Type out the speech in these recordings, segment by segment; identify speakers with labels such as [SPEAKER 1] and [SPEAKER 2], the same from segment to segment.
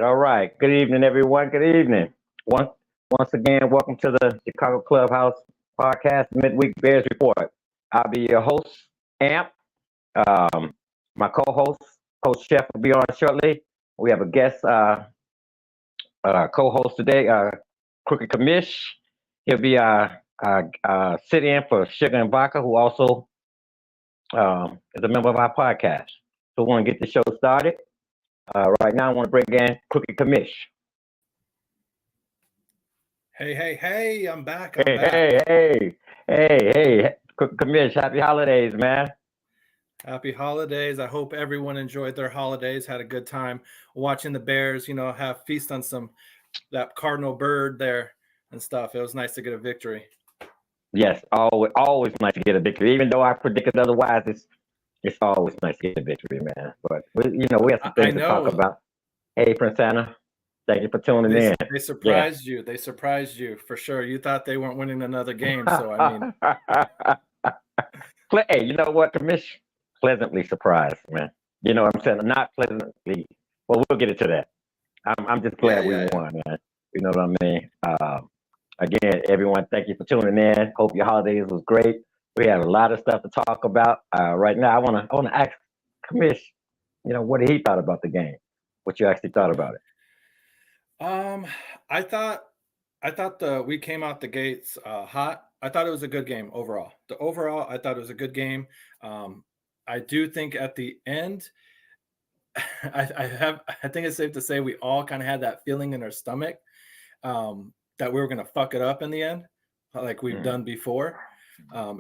[SPEAKER 1] All right. Good evening, everyone. Good evening. Once, once again, welcome to the Chicago Clubhouse podcast, Midweek Bears Report. I'll be your host, Amp. My co-host, Coach Chef, will be on shortly. We have a guest co-host today, Crooked Kamish. He'll be sitting in for Sugar and Vodka, who also is a member of our podcast. So we want to get the show started. Right now, I want to bring in Crooked Kamish.
[SPEAKER 2] Hey, I'm back.
[SPEAKER 1] Hey, Crooked Kamish, happy holidays, man.
[SPEAKER 2] Happy holidays. I hope everyone enjoyed their holidays, had a good time watching the Bears, have feast on that cardinal bird there and stuff. It was nice to get a victory.
[SPEAKER 1] Yes, always nice to get a victory. Even though I predicted otherwise, it's always nice to get a victory, man. But we have some things to talk about. Hey, Prince Anna, thank you for tuning in.
[SPEAKER 2] They surprised you. They surprised you for sure. You thought they weren't winning another game, so I mean.
[SPEAKER 1] Hey, you know what, Kamish? Pleasantly surprised, man. You know what I'm saying? Not pleasantly. Well, we'll get into that. I'm just glad we won, man. You know what I mean? Again, everyone, thank you for tuning in. Hope your holidays was great. We have a lot of stuff to talk about right now. I want to ask Kamish, what he thought about the game. What you actually thought about it?
[SPEAKER 2] I thought we came out the gates hot. I thought it was a good game overall. I thought it was a good game. I do think at the end, I think it's safe to say we all kind of had that feeling in our stomach that we were going to fuck it up in the end, like we've done before.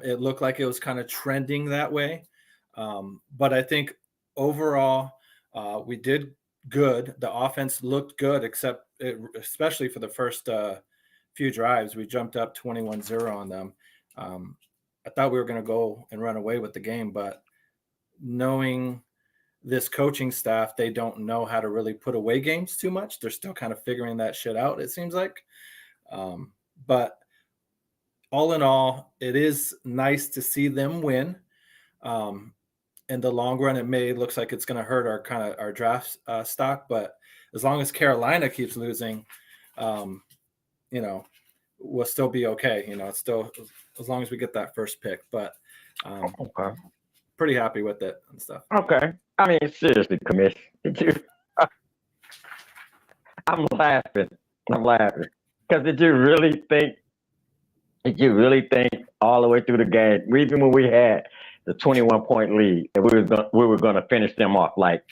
[SPEAKER 2] It looked like it was kind of trending that way. But I think overall, we did good. The offense looked good, especially for the first few drives. We jumped up 21-0 on them. I thought we were going to go and run away with the game, but knowing this coaching staff, they don't know how to really put away games too much. They're still kind of figuring that shit out, it seems like. But all in all, it is nice to see them win. In the long run, it looks like it's going to hurt our draft stock. But as long as Carolina keeps losing, we'll still be okay. It's still as long as we get that first pick. But
[SPEAKER 1] Okay.
[SPEAKER 2] Pretty happy with it and stuff.
[SPEAKER 1] Okay. I mean, seriously, Kamish, I'm laughing because did you really think all the way through the game, even when we had the 21-point lead, that we were going to finish them off, like,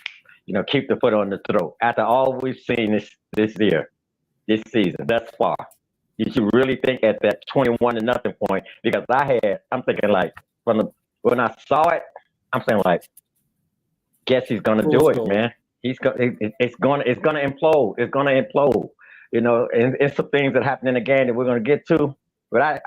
[SPEAKER 1] keep the foot on the throat after all we've seen this season thus far? Did you really think at that 21-0 point? Because I'm thinking like when I saw it, I'm saying like, guess he's gonna do it, man. It's gonna implode. It's gonna implode. And it's some things that happen in the game that we're gonna get to. But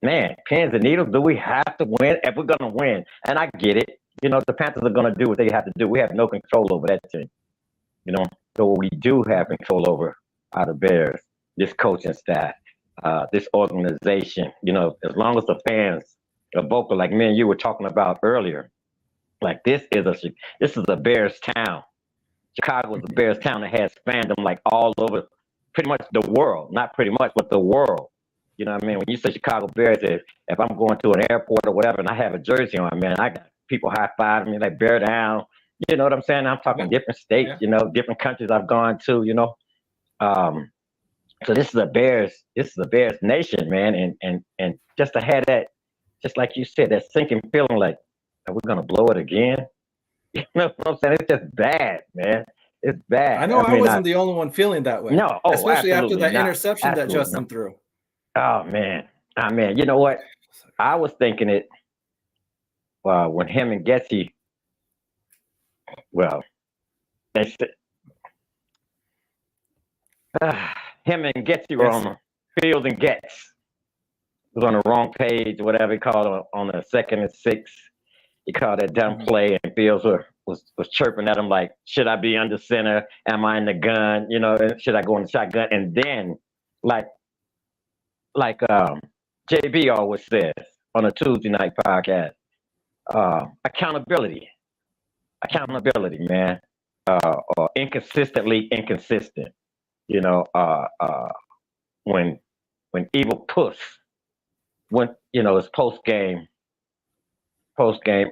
[SPEAKER 1] man, pins and needles. Do we have to win if we're gonna win? And I get it. The Panthers are gonna do what they have to do. We have no control over that team. So what we do have control over are the Bears, this coaching staff, this organization. As long as the fans are vocal, like me and you were talking about earlier, like this is a Bears town. Chicago is a Bears town that has fandom like all over, pretty much the world. Not pretty much, but the world. You know what I mean? When you say Chicago Bears, if I'm going to an airport or whatever and I have a jersey on, man, I got people high fiving me like bear down. You know what I'm saying? I'm talking different states, different countries I've gone to, So this is a Bears nation, man. And just to have that, just like you said, that sinking feeling like, are we gonna blow it again? You know what I'm saying? It's just bad, man. It's bad.
[SPEAKER 2] I know I wasn't the only one feeling that way.
[SPEAKER 1] No,
[SPEAKER 2] especially after that
[SPEAKER 1] not.
[SPEAKER 2] interception that Justin threw.
[SPEAKER 1] Oh man. You know what? I was thinking it when him and Getty, they said him and Getty were on the Fields and Getz. Was on the wrong page, whatever he called on the 2nd and 6. He called that dumb play, and Fields was chirping at him like, should I be under center? Am I in the gun? Should I go in the shotgun? And then, like JB always says on a Tuesday night podcast, accountability, man, or inconsistently inconsistent. When Evil Puss went, his post game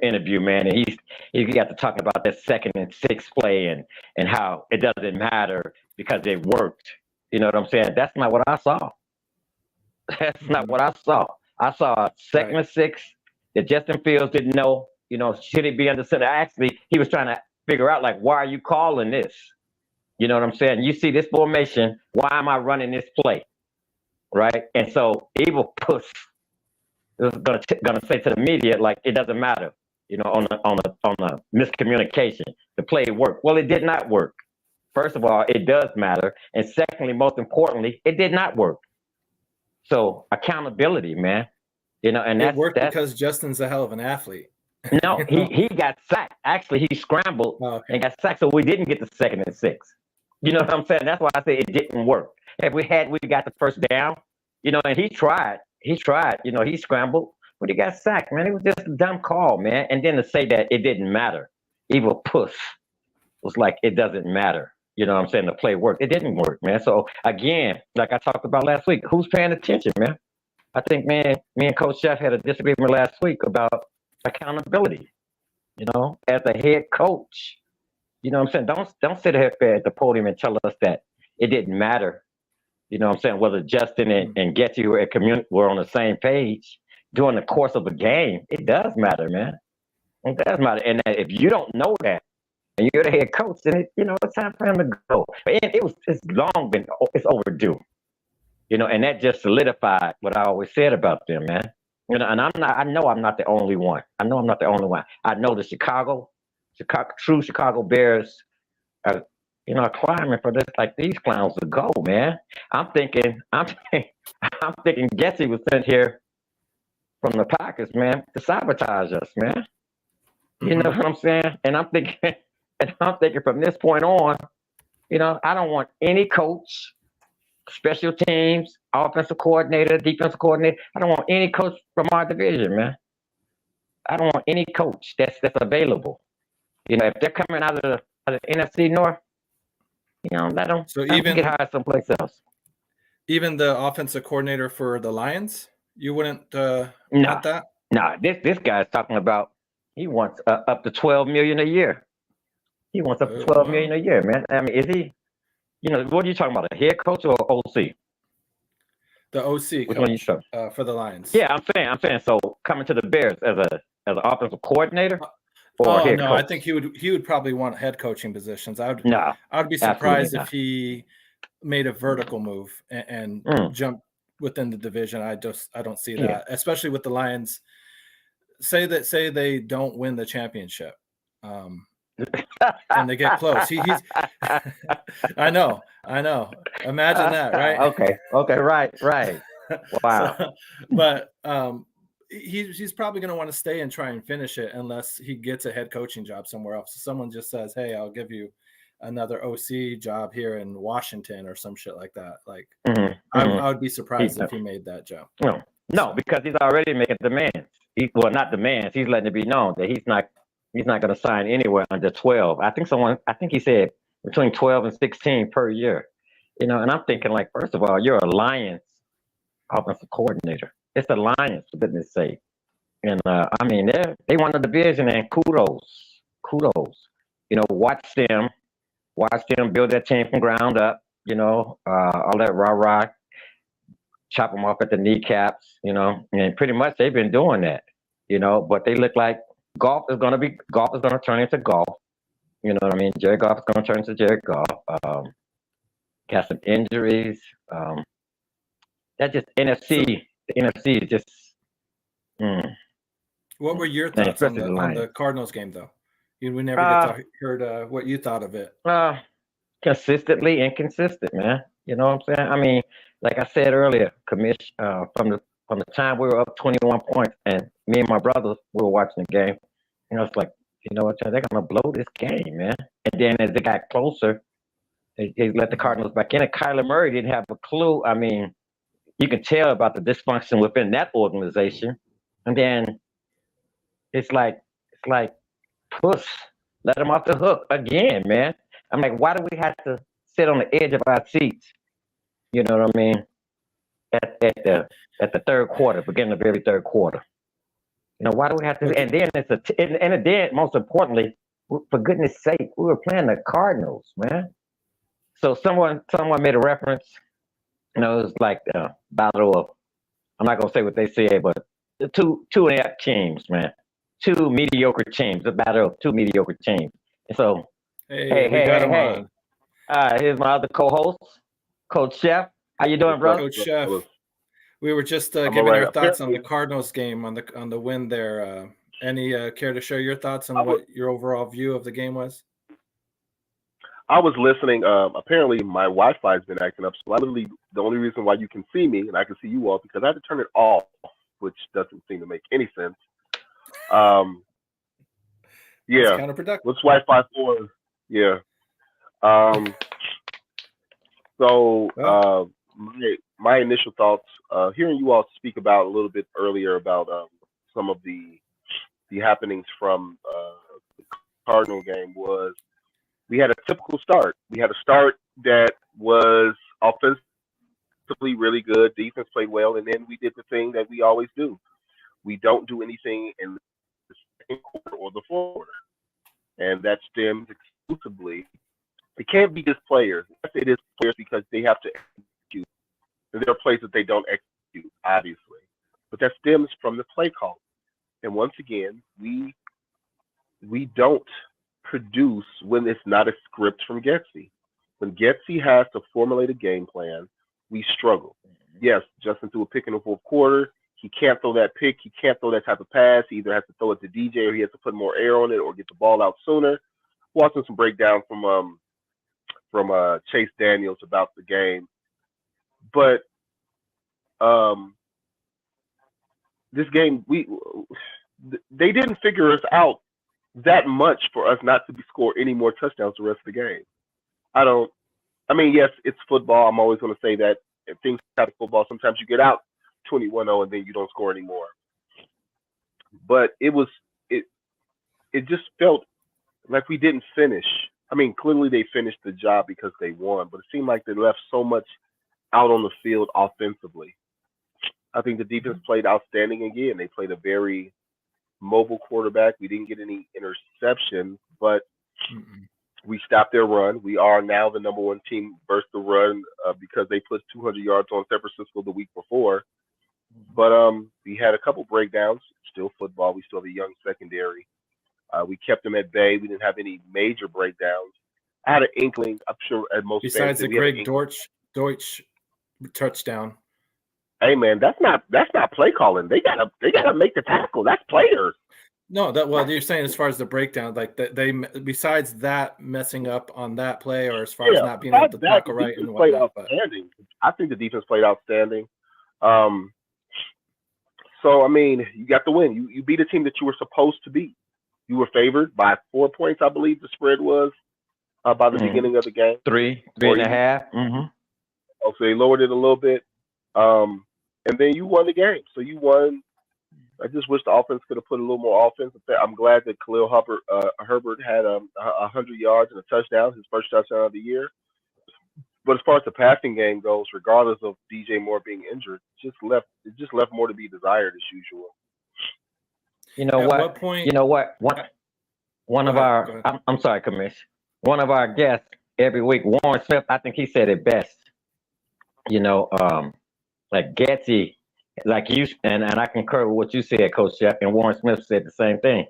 [SPEAKER 1] interview, man, and he got to talking about that 2nd and 6 play and how it doesn't matter because it worked. You know what I'm saying? That's not what I saw. That's not what I saw. I saw a 2nd and 6 that Justin Fields didn't know, should he be under center? Actually, he was trying to figure out, like, why are you calling this? You know what I'm saying? You see this formation, why am I running this play? Right? And so Evil Puss is gonna say to the media, like, it doesn't matter, on the miscommunication. The play worked. Well, it did not work. First of all, it does matter. And secondly, most importantly, it did not work. So accountability, man. And
[SPEAKER 2] it worked because Justin's a hell of an athlete.
[SPEAKER 1] No, he got sacked. Actually, he scrambled and got sacked, so we didn't get the 2nd and 6. You know what I'm saying? That's why I say it didn't work. If we got the first down, and he tried. He scrambled, but he got sacked, man. It was just a dumb call, man. And then to say that it didn't matter, Evil Puss was like, it doesn't matter. You know what I'm saying? The play worked. It didn't work, man. So again, like I talked about last week, who's paying attention, man? I think, man, me and Coach Chef had a disagreement last week about accountability. As a head coach, you know what I'm saying? Don't sit here at the podium and tell us that it didn't matter. You know what I'm saying? Whether Justin and Getty were on the same page during the course of a game, it does matter, man. It does matter. And if you don't know that, and you're the head coach, then it's time for him to go. But it's overdue. And that just solidified what I always said about them, man. And I know I'm not the only one. I know the true Chicago Bears are, climbing for this, like these clowns to go, man. I'm thinking Getty was sent here from the Packers, man, to sabotage us, man. You know what I'm saying? And I'm thinking from this point on, I don't want any coach, special teams, offensive coordinator, defensive coordinator. I don't want any coach from our division, man. I don't want any coach that's available. If they're coming out of the NFC North, let them get hired someplace else.
[SPEAKER 2] Even the offensive coordinator for the Lions, you wouldn't want that?
[SPEAKER 1] No, this guy's talking about he wants up to $12 million a year. He wants up to $12 million a year, man. I mean, is he? What are you talking about? A head coach or OC?
[SPEAKER 2] The OC
[SPEAKER 1] Which one are you talking?
[SPEAKER 2] For the Lions.
[SPEAKER 1] Yeah, I'm saying. So coming to the Bears as an offensive coordinator.
[SPEAKER 2] Or no, coach? I think he would probably want head coaching positions. I would be surprised if he made a vertical move and jumped within the division. I don't see that, especially with the Lions. Say they don't win the championship. and they get close. He's I know. Imagine that, right?
[SPEAKER 1] Okay, right. Wow.
[SPEAKER 2] So, but he's probably going to want to stay and try and finish it unless he gets a head coaching job somewhere else. So someone just says, "Hey, I'll give you another OC job here in Washington or some shit like that." Like, I would be surprised if he made that jump.
[SPEAKER 1] No, because he's already making demands. Not demands. He's letting it be known that he's not going to sign anywhere under 12. I think he said between 12 and 16 per year. And I'm thinking, like, first of all, you're a Lions offensive coordinator. It's the Lions, for goodness sake. And I mean, they won the division, and kudos. Watch them build that team from ground up. All that rah, chop them off at the kneecaps. And pretty much they've been doing that. But they look like golf is going to turn into golf. You know what I mean? Jared Goff is going to turn into Jared Goff. Got some injuries. That just NFC. The NFC is just.
[SPEAKER 2] What were your thoughts on the Cardinals game, though? We never get to heard what you thought of it.
[SPEAKER 1] Consistently inconsistent, man. You know what I'm saying? I mean, like I said earlier, commish from the time we were up 21 points, and me and my brother we were watching the game. It's like, you know what, they're gonna blow this game, man. And then as it got closer, they let the Cardinals back in, and Kyler Murray didn't have a clue. I mean, you can tell about the dysfunction within that organization. And then it's like, puss, let him off the hook again, man. I'm like, why do we have to sit on the edge of our seats? You know what I mean? At the third quarter, beginning of every third quarter. Why do we have to? And then and then most importantly, for goodness sake, we were playing the Cardinals, man. So someone made a reference. It was like the battle of, I'm not gonna say what they said, but the two inept teams, man. Two mediocre teams. The battle of two mediocre teams. And so, hey. Here's my other co-host, Coach Chef. How you doing, brother?
[SPEAKER 2] Coach Chef. We were just giving our thoughts on the Cardinals game, on the win there. Any care to share your thoughts on what your overall view of the game was?
[SPEAKER 3] I was listening. Apparently, my Wi-Fi has been acting up, so the only reason why you can see me and I can see you all because I had to turn it off, which doesn't seem to make any sense. Yeah,
[SPEAKER 2] counterproductive.
[SPEAKER 3] What's Wi-Fi for? Yeah. So my initial thoughts, hearing you all speak about a little bit earlier about some of the happenings from the Cardinal game was we had a typical start. We had a start that was offensively really good. Defense played well, and then we did the thing that we always do. We don't do anything in the second quarter or the fourth quarter, and that stems exclusively. It can't be just players. It is players because they have to execute. And there are plays that they don't execute, obviously. But that stems from the play call. And once again, we don't produce when it's not a script from Getsy. When Getsy has to formulate a game plan, we struggle. Yes, Justin threw a pick in the fourth quarter. He can't throw that pick. He can't throw that type of pass. He either has to throw it to DJ or he has to put more air on it or get the ball out sooner. Watching some breakdown from Chase Daniels about the game. But this game, they didn't figure us out that much for us not to score any more touchdowns the rest of the game. Yes, it's football. I'm always going to say that. If things happen in football, sometimes you get out 21-0 and then you don't score anymore. But it just felt like we didn't finish. Clearly they finished the job because they won, but it seemed like they left so much out on the field offensively. I think the defense played outstanding again. They played a very mobile quarterback. We didn't get any interceptions, but we stopped their run. We are now the number one team versus the run because they put 200 yards on San Francisco the week before. But we had a couple breakdowns. Still football. We still have a young secondary. We kept them at bay. We didn't have any major breakdowns. I had an inkling, I'm sure, at most
[SPEAKER 2] besides the Greg Deutsch touchdown.
[SPEAKER 3] Hey man, that's not play calling. They gotta make the tackle. That's players.
[SPEAKER 2] No, you're saying as far as the breakdown, like they besides that messing up on that play, or as far as not being able to tackle right and
[SPEAKER 3] played
[SPEAKER 2] whatnot.
[SPEAKER 3] outstanding. I think the defense played outstanding. So I mean, you got the win. You beat a team that you were supposed to beat. You were favored by 4 points, I believe the spread was by the beginning of the game.
[SPEAKER 1] Three and a half.
[SPEAKER 3] Oh, so they lowered it a little bit, and then you won the game. So you won. I just wish the offense could have put a little more offense. I'm glad that Khalil Herbert had 100 yards and a touchdown, his first touchdown of the year. But as far as the passing game goes, regardless of DJ Moore being injured, it just left more to be desired as usual.
[SPEAKER 1] You know what?
[SPEAKER 2] What point?
[SPEAKER 1] You know what? One of our I'm sorry, Commish. One of our guests every week, Warren Smith, I think he said it best. You know, like Getsy, like you and I concur with what you said, Coach Jeff, and Warren Smith said the same thing.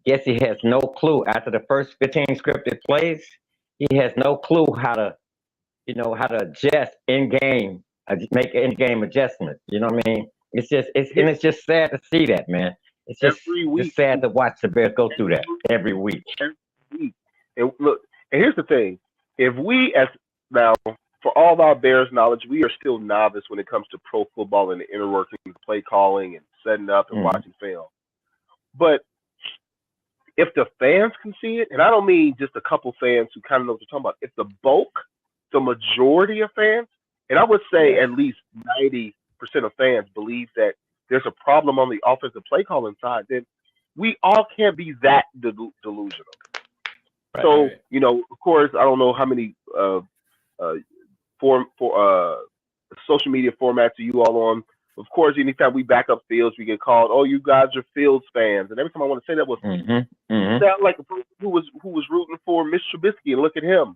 [SPEAKER 1] Getsy has no clue after the first 15 scripted plays. He has no clue how to adjust in game, make in game adjustments. You know what I mean? It's just sad to see that, man. It's just it's sad to watch the Bears go through that every week.
[SPEAKER 3] And look, and here's the thing: if we now, for all our Bears knowledge, we are still novice when it comes to pro football and the inner workings, play calling, and setting up and watching film. But if the fans can see it, and I don't mean just a couple fans who kind of know what they're talking about, if the majority of fans, and I would say at least 90% of fans believe that there's a problem on the offensive play calling side, then we all can't be that delusional. Right. So, you know, of course, I don't know how many social media formats are you all on. Of course, anytime we back up Fields, we get called, "Oh, you guys are Fields fans." And every time I want to say that was sound like a person who was rooting for Mitch Trubisky, and look at him.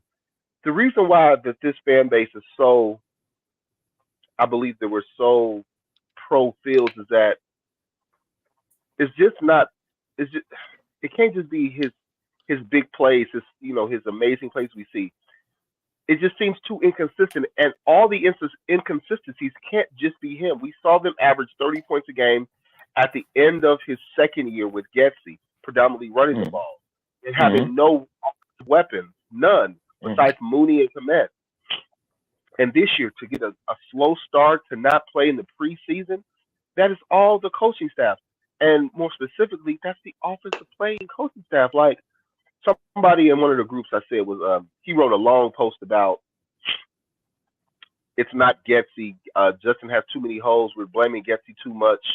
[SPEAKER 3] The reason why that this fan base is so, I believe that we're so pro Fields is that it's just not. It's just it can't just be his big plays, his amazing plays we see. It just seems too inconsistent, and all the inconsistencies can't just be him. We saw them average 30 points a game at the end of his second year with Getsy, predominantly running the ball and having no weapons, none, besides Mooney and Komet. And this year, to get a slow start, to not play in the preseason, that is all the coaching staff. And more specifically, that's the offensive play and coaching staff. Like, somebody in one of the groups I said was he wrote a long post about it's not Getsy. Justin has too many holes. We're blaming Getsy too much.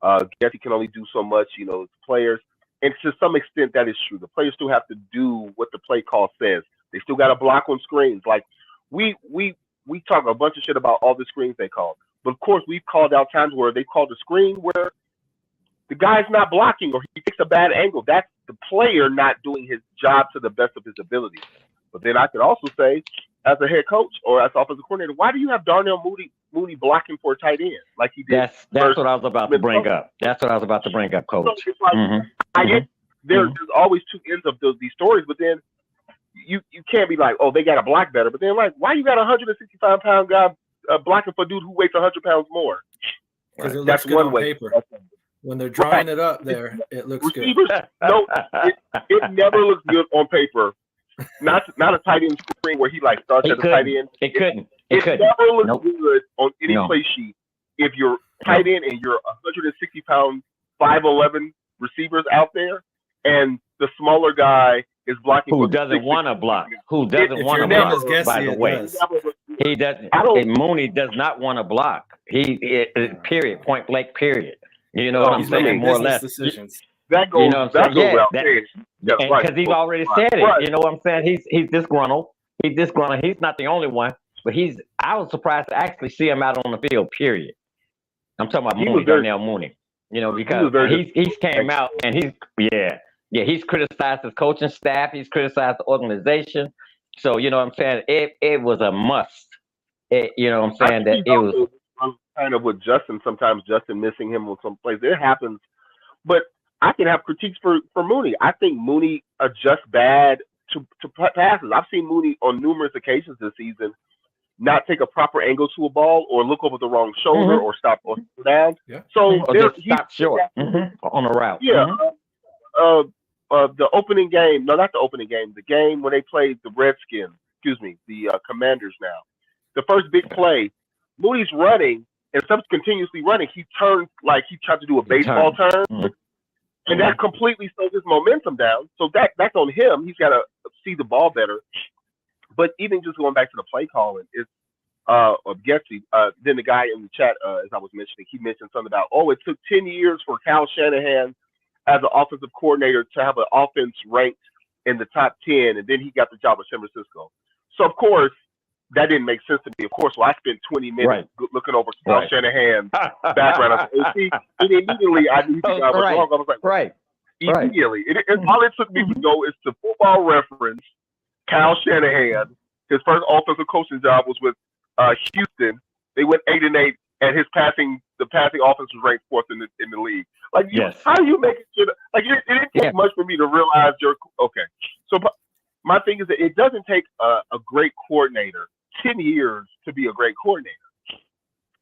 [SPEAKER 3] Getsy can only do so much, the players. And to some extent, that is true. The players still have to do what the play call says. They still got to block on screens. Like, we talk a bunch of shit about all the screens they called. But, of course, we've called out times where they called a screen where the guy's not blocking or he takes a bad angle. That's the player not doing his job to the best of his ability. But then I could also say, as a head coach or as offensive coordinator, why do you have Darnell Mooney blocking for a tight end like he did?
[SPEAKER 1] That's what I was about to bring up. That's what I was about to bring up, Coach. So it's
[SPEAKER 3] like, there's always two ends of these stories, but then you can't be like, oh, they got to block better. But then, like, why you got a 165-pound guy blocking for a dude who weighs 100 pounds more?
[SPEAKER 2] Because it looks good on paper. When they're drawing it up there, it looks
[SPEAKER 3] Receivers,
[SPEAKER 2] good.
[SPEAKER 3] No, it never looks good on paper. Not a tight end screen where he like starts at the tight end.
[SPEAKER 1] It couldn't.
[SPEAKER 3] It never looks good on any play sheet if you're tight end and you're 160-pound, 5'11" receivers out there, and the smaller guy is blocking.
[SPEAKER 1] Who doesn't want to block? Who doesn't want to block? By the way, he doesn't. Mooney does not want to block. Period. Point blank. Period. You know what I'm saying? More or less.
[SPEAKER 2] Decisions.
[SPEAKER 3] That goes.
[SPEAKER 1] Because he's already said it. Right. You know what I'm saying? He's disgruntled. He's disgruntled. He's not the only one, but I was surprised to actually see him out on the field. Period. I'm talking about Mooney, Darnell Mooney. Because he's came out and he's criticized his coaching staff. He's criticized the organization. So you know what I'm saying? It was a must. You know what I'm saying? That it was.
[SPEAKER 3] Kind of with Justin, sometimes Justin missing him on some plays. It happens. But I can have critiques for Mooney. I think Mooney adjusts bad to passes. I've seen Mooney on numerous occasions this season not take a proper angle to a ball or look over the wrong shoulder or stop or down.
[SPEAKER 1] Yeah.
[SPEAKER 3] So
[SPEAKER 1] or just stop short on a route.
[SPEAKER 3] Yeah. the opening game. No, not the opening game. The game when they played the Redskins. Excuse me, the Commanders. Now, the first big play, Moody's running and Stubbs continuously running. He turned like he tried to do a baseball turn, and that completely slows his momentum down. So that's on him. He's got to see the ball better. But even just going back to the play calling, it's of Getsy. Then the guy in the chat, as I was mentioning, he mentioned something about, it took 10 years for Kyle Shanahan as an offensive coordinator to have an offense ranked in the top 10, and then he got the job at San Francisco. So, of course, that didn't make sense to me. Of course, I spent 20 minutes looking over Kyle Shanahan's background. I said, and immediately I knew I was wrong. I was like, immediately. All it took me to go is to Football Reference, Kyle Shanahan. His first offensive coaching job was with Houston. They went 8-8, and the passing offense was ranked 4th in the league. Like, how do you make it? Like, it didn't take much for me to realize okay. So, my thing is that it doesn't take a great coordinator 10 years to be a great coordinator.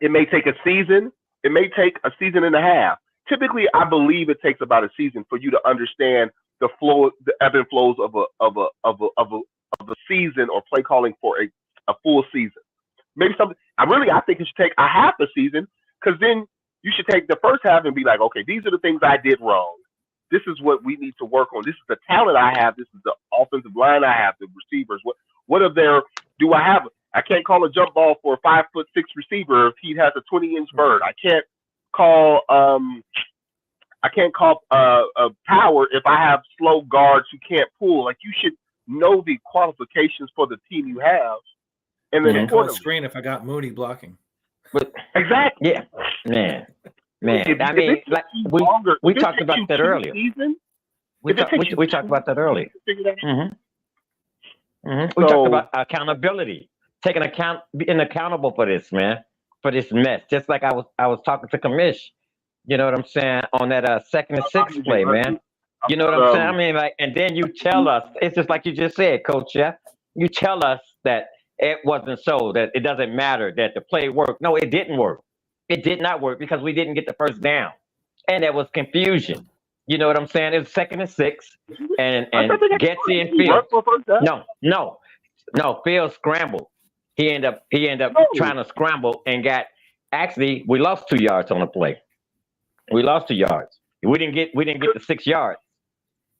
[SPEAKER 3] It may take a season. It may take a season and a half. Typically, I believe it takes about a season for you to understand the flow, the ebb and flows of a season or play calling for a full season. Maybe something. I think it should take a half a season, because then you should take the first half and be like, okay, these are the things I did wrong. This is what we need to work on. This is the talent I have. This is the offensive line I have. The receivers. What are there? Do I have? I can't call a jump ball for a 5'6" receiver if he has a 20-inch bird. I can't call a power if I have slow guards who can't pull. Like, you should know the qualifications for the team you have, and then
[SPEAKER 2] call a screen if I got Mooney blocking.
[SPEAKER 3] But exactly,
[SPEAKER 1] yeah, man. I mean, like we talked about that earlier. We talked about that earlier. We talked about accountability, being accountable for this, man, for this mess. Just like I was talking to Kamish, you know what I'm saying, on that 2nd and 6 play, man. You know what I'm saying? I mean, like, and then you tell us, it's just like you just said, Coach. Yeah, you tell us that it wasn't so, that it doesn't matter, that the play worked. No, it didn't work. It did not work because we didn't get the first down, and there was confusion. You know what I'm saying? It was 2nd and 6, and Getsy and Fields. No. Fields scrambled. He ended up trying to scramble and we lost 2 yards on the play. We lost 2 yards. We didn't get the 6 yards.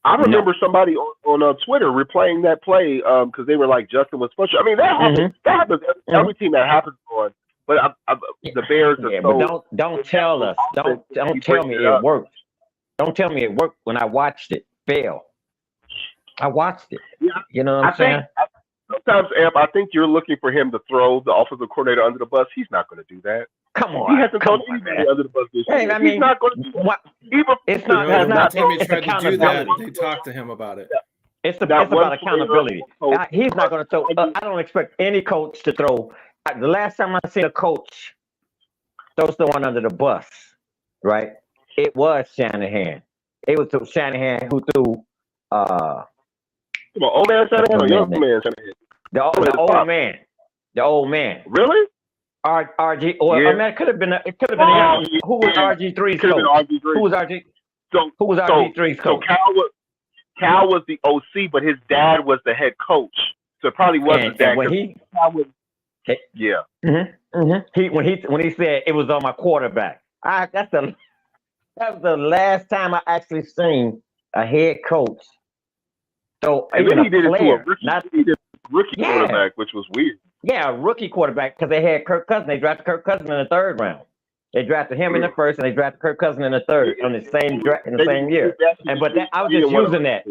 [SPEAKER 3] I remember somebody on Twitter replaying that play because they were like, Justin was frustrated. I mean, that happens. That happens every team that happens on. But the Bears are so.
[SPEAKER 1] But don't tell us. Don't tell me it worked. Don't tell me it worked when I watched it fail. I watched it. Yeah, you know what I'm saying?
[SPEAKER 3] Sometimes, Amp, I think you're looking for him to throw the offensive coordinator under the bus. He's not going to do that.
[SPEAKER 1] Come on.
[SPEAKER 3] He hasn't thrown anybody under the bus this year. I mean, he's not going to do that.
[SPEAKER 2] It's not Timmy tried to do that. They talked to him about it.
[SPEAKER 1] It's about accountability. He's not going to throw. I don't expect any coach to throw. The last time I seen a coach throw someone under the bus, right? It was Shanahan. It was Shanahan who threw.
[SPEAKER 3] Old man Shanahan or young man Shanahan? The old man. Really?
[SPEAKER 1] RG. Or I mean, it could have been. Who was RG3's coach? Who was RG? Who was RG3's coach?
[SPEAKER 3] So Cal was the OC, but his dad was the head coach. So it probably was his dad. Yeah.
[SPEAKER 1] When he said it was on my quarterback, that was the last time I actually seen a head coach. So
[SPEAKER 3] and then he did it to a rookie quarterback, which was weird.
[SPEAKER 1] Yeah, a rookie quarterback, because they had Kirk Cousins. They drafted Kirk Cousins in the 3rd round. They drafted him in the 1st, and they drafted Kirk Cousins in the 3rd in the same year. I was just using that.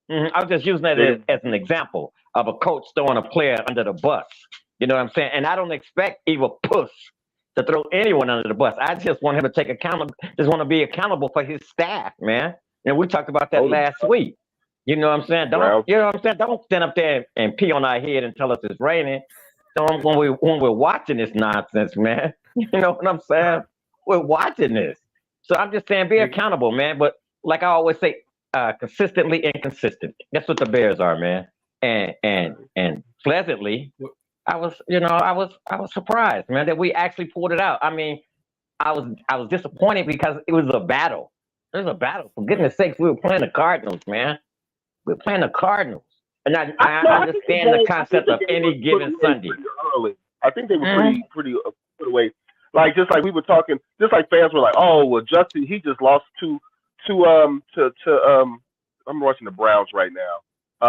[SPEAKER 1] I was just using that as an example of a coach throwing a player under the bus. You know what I'm saying? And I don't expect either Puss to throw anyone under the bus. I just want him to take just want to be accountable for his staff, man. And we talked about that last week. You know what I'm saying? You know what I'm saying? Don't stand up there and pee on our head and tell us it's raining. When we're watching this nonsense, man. You know what I'm saying? We're watching this. So I'm just saying, be accountable, man. But like I always say, consistently inconsistent. That's what the Bears are, man. And pleasantly, I was surprised, man, that we actually pulled it out. I mean, I was disappointed because it was a battle. There's a battle. For goodness sakes, we were playing the Cardinals, man. We were playing the Cardinals. And I understand the concept of any given Sunday.
[SPEAKER 3] I think they were pretty put away. Like just like we were talking, just like fans were like, "Oh, well, Justin, he just lost to I'm watching the Browns right now.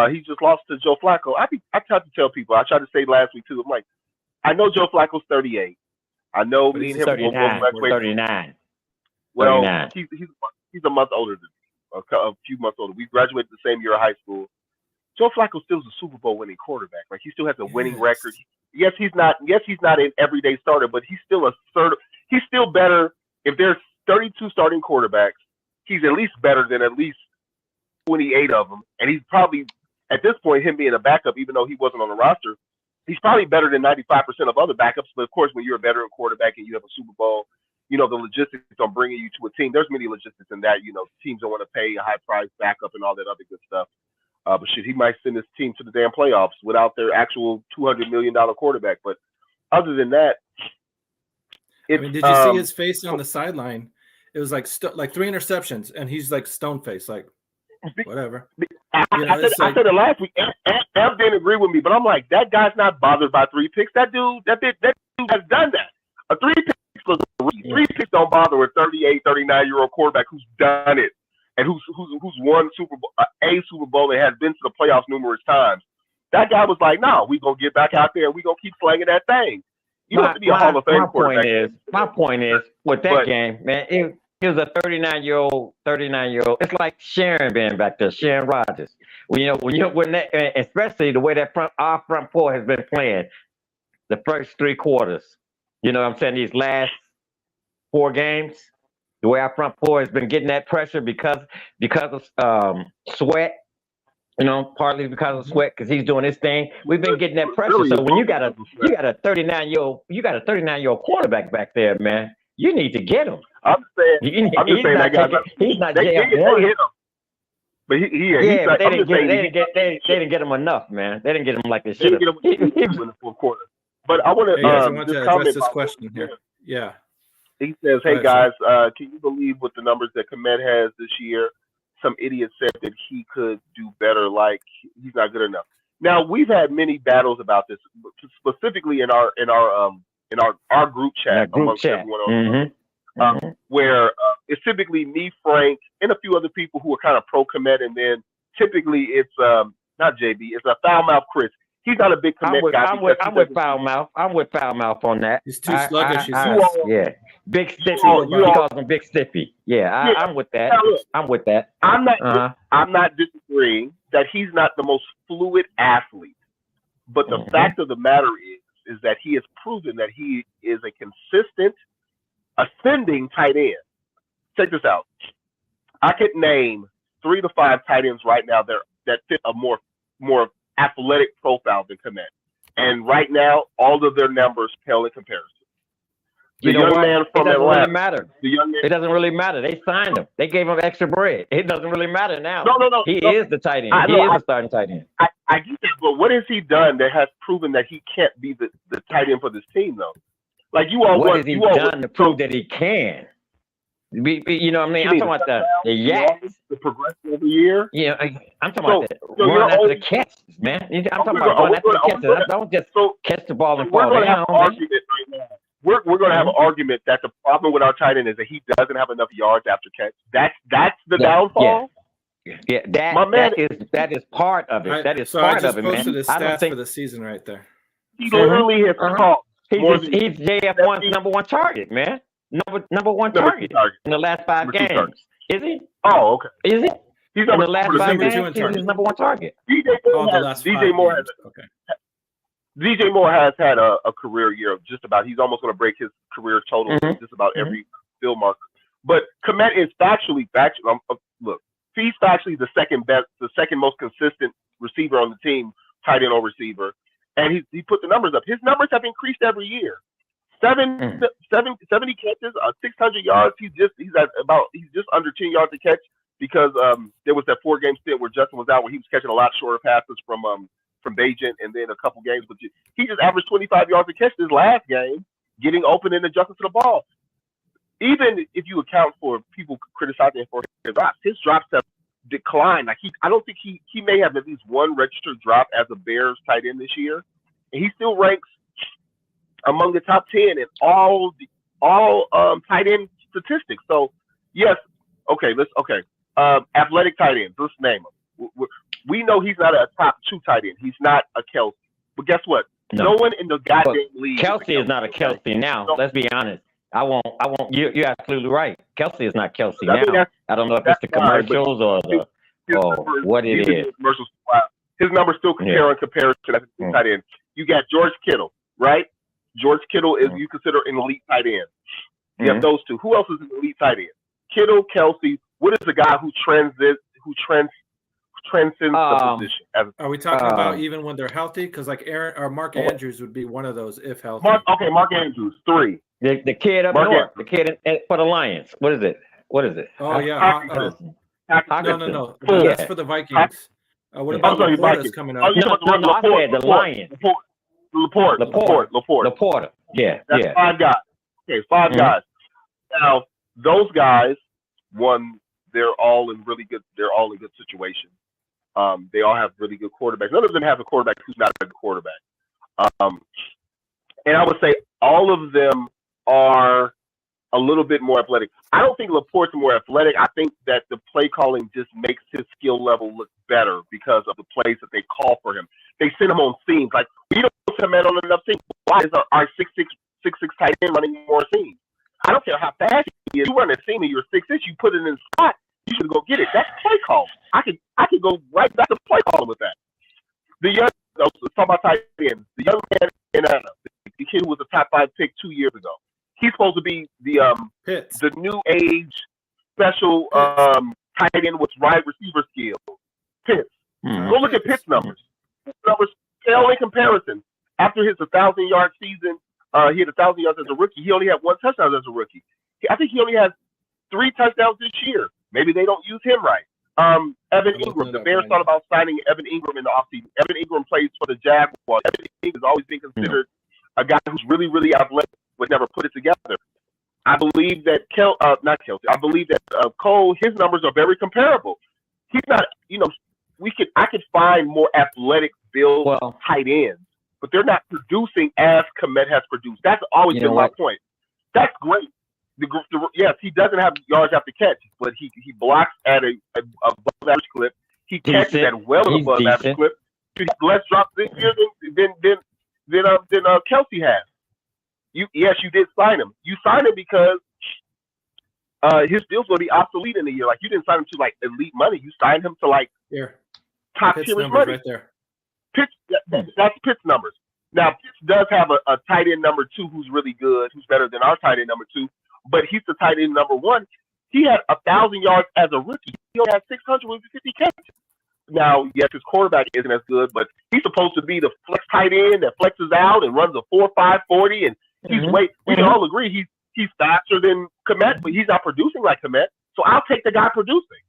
[SPEAKER 3] He just lost to Joe Flacco." I tried to tell people. I tried to say last week too. I'm like, I know Joe Flacco's 38. I know me and him
[SPEAKER 1] 39.
[SPEAKER 3] will graduate.
[SPEAKER 1] 39.
[SPEAKER 3] Well,
[SPEAKER 1] 39.
[SPEAKER 3] he's a month older than me, a few months older. We graduated the same year of high school. Joe Flacco still is a Super Bowl winning quarterback. Like he still has a winning record. Yes, he's not an everyday starter, but he's still he's still better. If there's 32 starting quarterbacks, he's at least better than at least 28 of them. And he's probably at this point, him being a backup, even though he wasn't on the roster, he's probably better than 95% of other backups. But of course, when you're a veteran quarterback and you have a Super Bowl, the logistics on bringing you to a team. There's many logistics in that. Teams don't want to pay a high price backup and all that other good stuff. But shit, he might send his team to the damn playoffs without their actual $200 million quarterback. But other than that,
[SPEAKER 2] did you see his face on the sideline? It was like 3 interceptions, and he's like stone faced, like whatever.
[SPEAKER 3] I said it last week. Ev didn't agree with me, but I'm like, that guy's not bothered by 3 picks. That dude has done that. A 3 picks was a read. 3 picks don't bother a 38, 39-year-old quarterback who's done it. And who's won a Super Bowl and has been to the playoffs numerous times. That guy was like, "No, we gonna get back out there. We gonna keep slanging that thing." You don't have to be a Hall of Fame quarterback.
[SPEAKER 1] My point is, with that game, man, it was a 39-year-old. It's like Sharon being back there, Sharon Rodgers. Especially the way that our front four has been playing the first 3 quarters. You know what I'm saying? These last 4 games. The way our front four has been getting that pressure because of Sweat, partly because of Sweat, because he's doing his thing. We've been getting that pressure. So when you got a 39-year-old quarterback back there, man, you need to get him.
[SPEAKER 3] I'm saying that guy.
[SPEAKER 1] He's not
[SPEAKER 3] they hit him, but they
[SPEAKER 1] didn't get him enough, man. They didn't get him like they should have.
[SPEAKER 3] He was in the 4th quarter. But I want
[SPEAKER 2] to address this question here. Yeah.
[SPEAKER 3] He says, "Hey guys, can you believe with the numbers that Komet has this year? Some idiot said that he could do better. Like he's not good enough." Now we've had many battles about this, specifically in our group chat amongst everyone on where it's typically me, Frank, and a few other people who are kind of pro Komet, and then typically it's not JB, it's a foul mouth Chris. He's not a big Komet guy.
[SPEAKER 1] I'm with foul mouth. I'm with foul mouth on that.
[SPEAKER 2] He's too sluggish.
[SPEAKER 1] Yeah, Big Stiffy. He calls him Big Stiffy. Yeah, I'm with that. I'm with that.
[SPEAKER 3] I'm not disagreeing that he's not the most fluid athlete, but the fact of the matter is that he has proven that he is a consistent, ascending tight end. Check this out. I could name 3 to 5 tight ends right now that fit a more athletic profile than Komet. And right now, all of their numbers pale in comparison. The young man from Atlanta.
[SPEAKER 1] It doesn't really matter. They signed him. They gave him extra bread. It doesn't really matter now.
[SPEAKER 3] No.
[SPEAKER 1] He is the tight end. He is the starting tight end.
[SPEAKER 3] I get that, but what has he done that has proven that he can't be the tight end for this team, though? Like
[SPEAKER 1] what has he done to prove that he can? You know what I mean? I'm talking about the yaks.
[SPEAKER 3] The progression of the year?
[SPEAKER 1] Yeah, I'm talking about run after the catches, man. I'm talking about run after the catches. Don't just catch the ball and fall down.
[SPEAKER 3] We're going to have an argument that the problem with our tight end is that he doesn't have enough yards after catch. That's the downfall?
[SPEAKER 1] Yeah, that is part of it. That is part of it, man.
[SPEAKER 2] I just posted his stats for the season right there.
[SPEAKER 3] He literally has caught.
[SPEAKER 1] He's JF1's number 1 target, man. Number one target in the last 5 games. Is he?
[SPEAKER 3] Oh, okay.
[SPEAKER 1] Is he?
[SPEAKER 3] He's
[SPEAKER 1] in the last 5 games. He's his number 1 target.
[SPEAKER 3] DJ Moore has had a career year of just about. He's almost going to break his career total in just about every field marker. But Komet is factually. Look, he's factually the second most consistent receiver on the team, tight end or receiver, and he put the numbers up. His numbers have increased every year. 70 catches, 600 yards. He's just under 10 yards to catch because there was that 4-game stint where Justin was out where he was catching a lot shorter passes from Bajent and then a couple games. But he just averaged 25 yards to catch this last game, getting open and adjusting to the ball. even if you account for people criticizing him for his drops have declined. Like I don't think he may have at least one registered drop as a Bears tight end this year, and he still ranks among the top 10 in all tight end statistics. So yes, athletic tight ends. Let's name them. We know he's not a top 2 tight end. He's not a Kelsey. But guess what? No one in the goddamn league.
[SPEAKER 1] Kelsey is not a Kelsey now. So, let's be honest. I won't. You're absolutely right. Kelsey is not Kelsey now. I don't know if it's the commercials or what it is.
[SPEAKER 3] His numbers still compare in comparison as a tight end. You got George Kittle, right? George Kittle is you consider an elite tight end. You have those two. Who else is an elite tight end? Kittle, Kelsey. What is the guy who transcends the position?
[SPEAKER 2] Are we talking about even when they're healthy? Because like Aaron or Mark Andrews would be one of those if healthy.
[SPEAKER 3] Mark Andrews, 3.
[SPEAKER 1] The kid up north, the kid for the Lions. What is it?
[SPEAKER 2] Oh yeah, no. That's for the Vikings. What about Laporta's coming up?
[SPEAKER 1] No, I said the Lions.
[SPEAKER 3] Laporta.
[SPEAKER 1] Yeah,
[SPEAKER 3] that's 5 guys. Okay, 5 guys. Now those guys, they're all in good situations. They all have really good quarterbacks. None of them have a quarterback who's not a good quarterback. And I would say all of them are a little bit more athletic. I don't think Laporte's more athletic. I think that the play calling just makes his skill level look better because of the plays that they call for him. They send him on seams. Like, we don't put him on enough seams. Why is our 6'6" tight end running more seams? I don't care how fast he is. You run a seam and you're 6'6", you put it in the spot, you should go get it. That's play call. I could go right back to play calling with that. Let's talk about tight ends. The young man in the kid who was a top 5 pick 2 years ago. He's supposed to be the new age special tight end with wide receiver skills. Pitts. Go look at Pitts' numbers. His numbers pale in comparison. After his 1,000-yard season, he had 1,000 yards as a rookie. He only had 1 touchdown as a rookie. I think he only has 3 touchdowns this year. Maybe they don't use him right. Evan Ingram. The Bears thought about signing Evan Ingram in the offseason. Evan Ingram plays for the Jaguars. Evan Ingram has always been considered a guy who's really, really athletic, but never put it together. I believe that I believe that Cole, his numbers are very comparable. He's not, I could find more athletic build tight ends, but they're not producing as Kmet has produced. That's always been my point. That's great. Yes, he doesn't have yards after catch, but he blocks at a above average clip. He catches at well above average clip. He has less drops this year than Kelsey has. You did sign him. You signed him because his deal's going to be obsolete in a year. Like, you didn't sign him to like elite money. You signed him to like top tier money. Right there. Pitts, that's Pitts numbers. Now Pitts does have a tight end number 2 who's really good, who's better than our tight end number 2, but he's the tight end number 1. He had 1,000 yards as a rookie. He only had 650 catches. Now, yes, his quarterback isn't as good, but he's supposed to be the flex tight end that flexes out and runs a 4.5 40, and he's we can all agree he's faster than Kmet, but he's not producing like Kmet. So I'll take the guy producing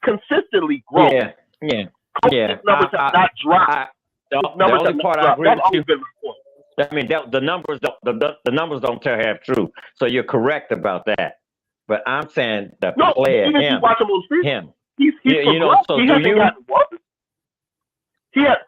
[SPEAKER 3] consistently growing.
[SPEAKER 1] Yeah.
[SPEAKER 3] His numbers have not dropped.
[SPEAKER 1] The only part I agree with you. I mean, the numbers don't tell half truth. So you're correct about that. But I'm saying the player, him.
[SPEAKER 3] He's so he hasn't gotten worse. He had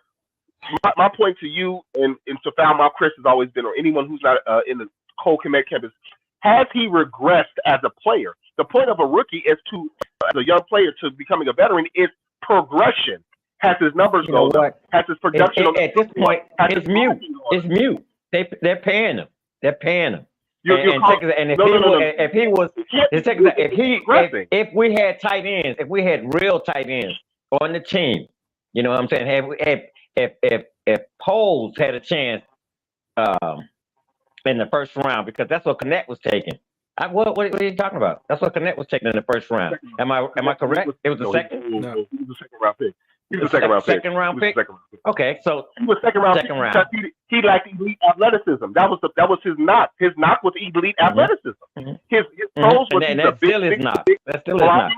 [SPEAKER 3] my point to you and to Falmouth Chris has always been, or anyone who's not in the Cole Kmet campus, has he regressed as a player? The point of a rookie is to, as a young player, to becoming a veteran is progression. Has his numbers gone up? Has his production
[SPEAKER 1] at this point? It's mute. It's mute. They're paying him. They're paying him. If we had tight ends, if we had real tight ends on the team, you know what I'm saying? If Poles had a chance in the first round, because that's what Kmet was taking. What are you talking about? That's what Kmet was taking in the first round. Am I correct? It was the second.
[SPEAKER 3] No, he was a second round pick. He was a second round pick.
[SPEAKER 1] Okay, so
[SPEAKER 3] he was second round. Because he lacked elite athleticism. That was his knock. His knock was elite athleticism. His pros was
[SPEAKER 1] that still is not. That still is not.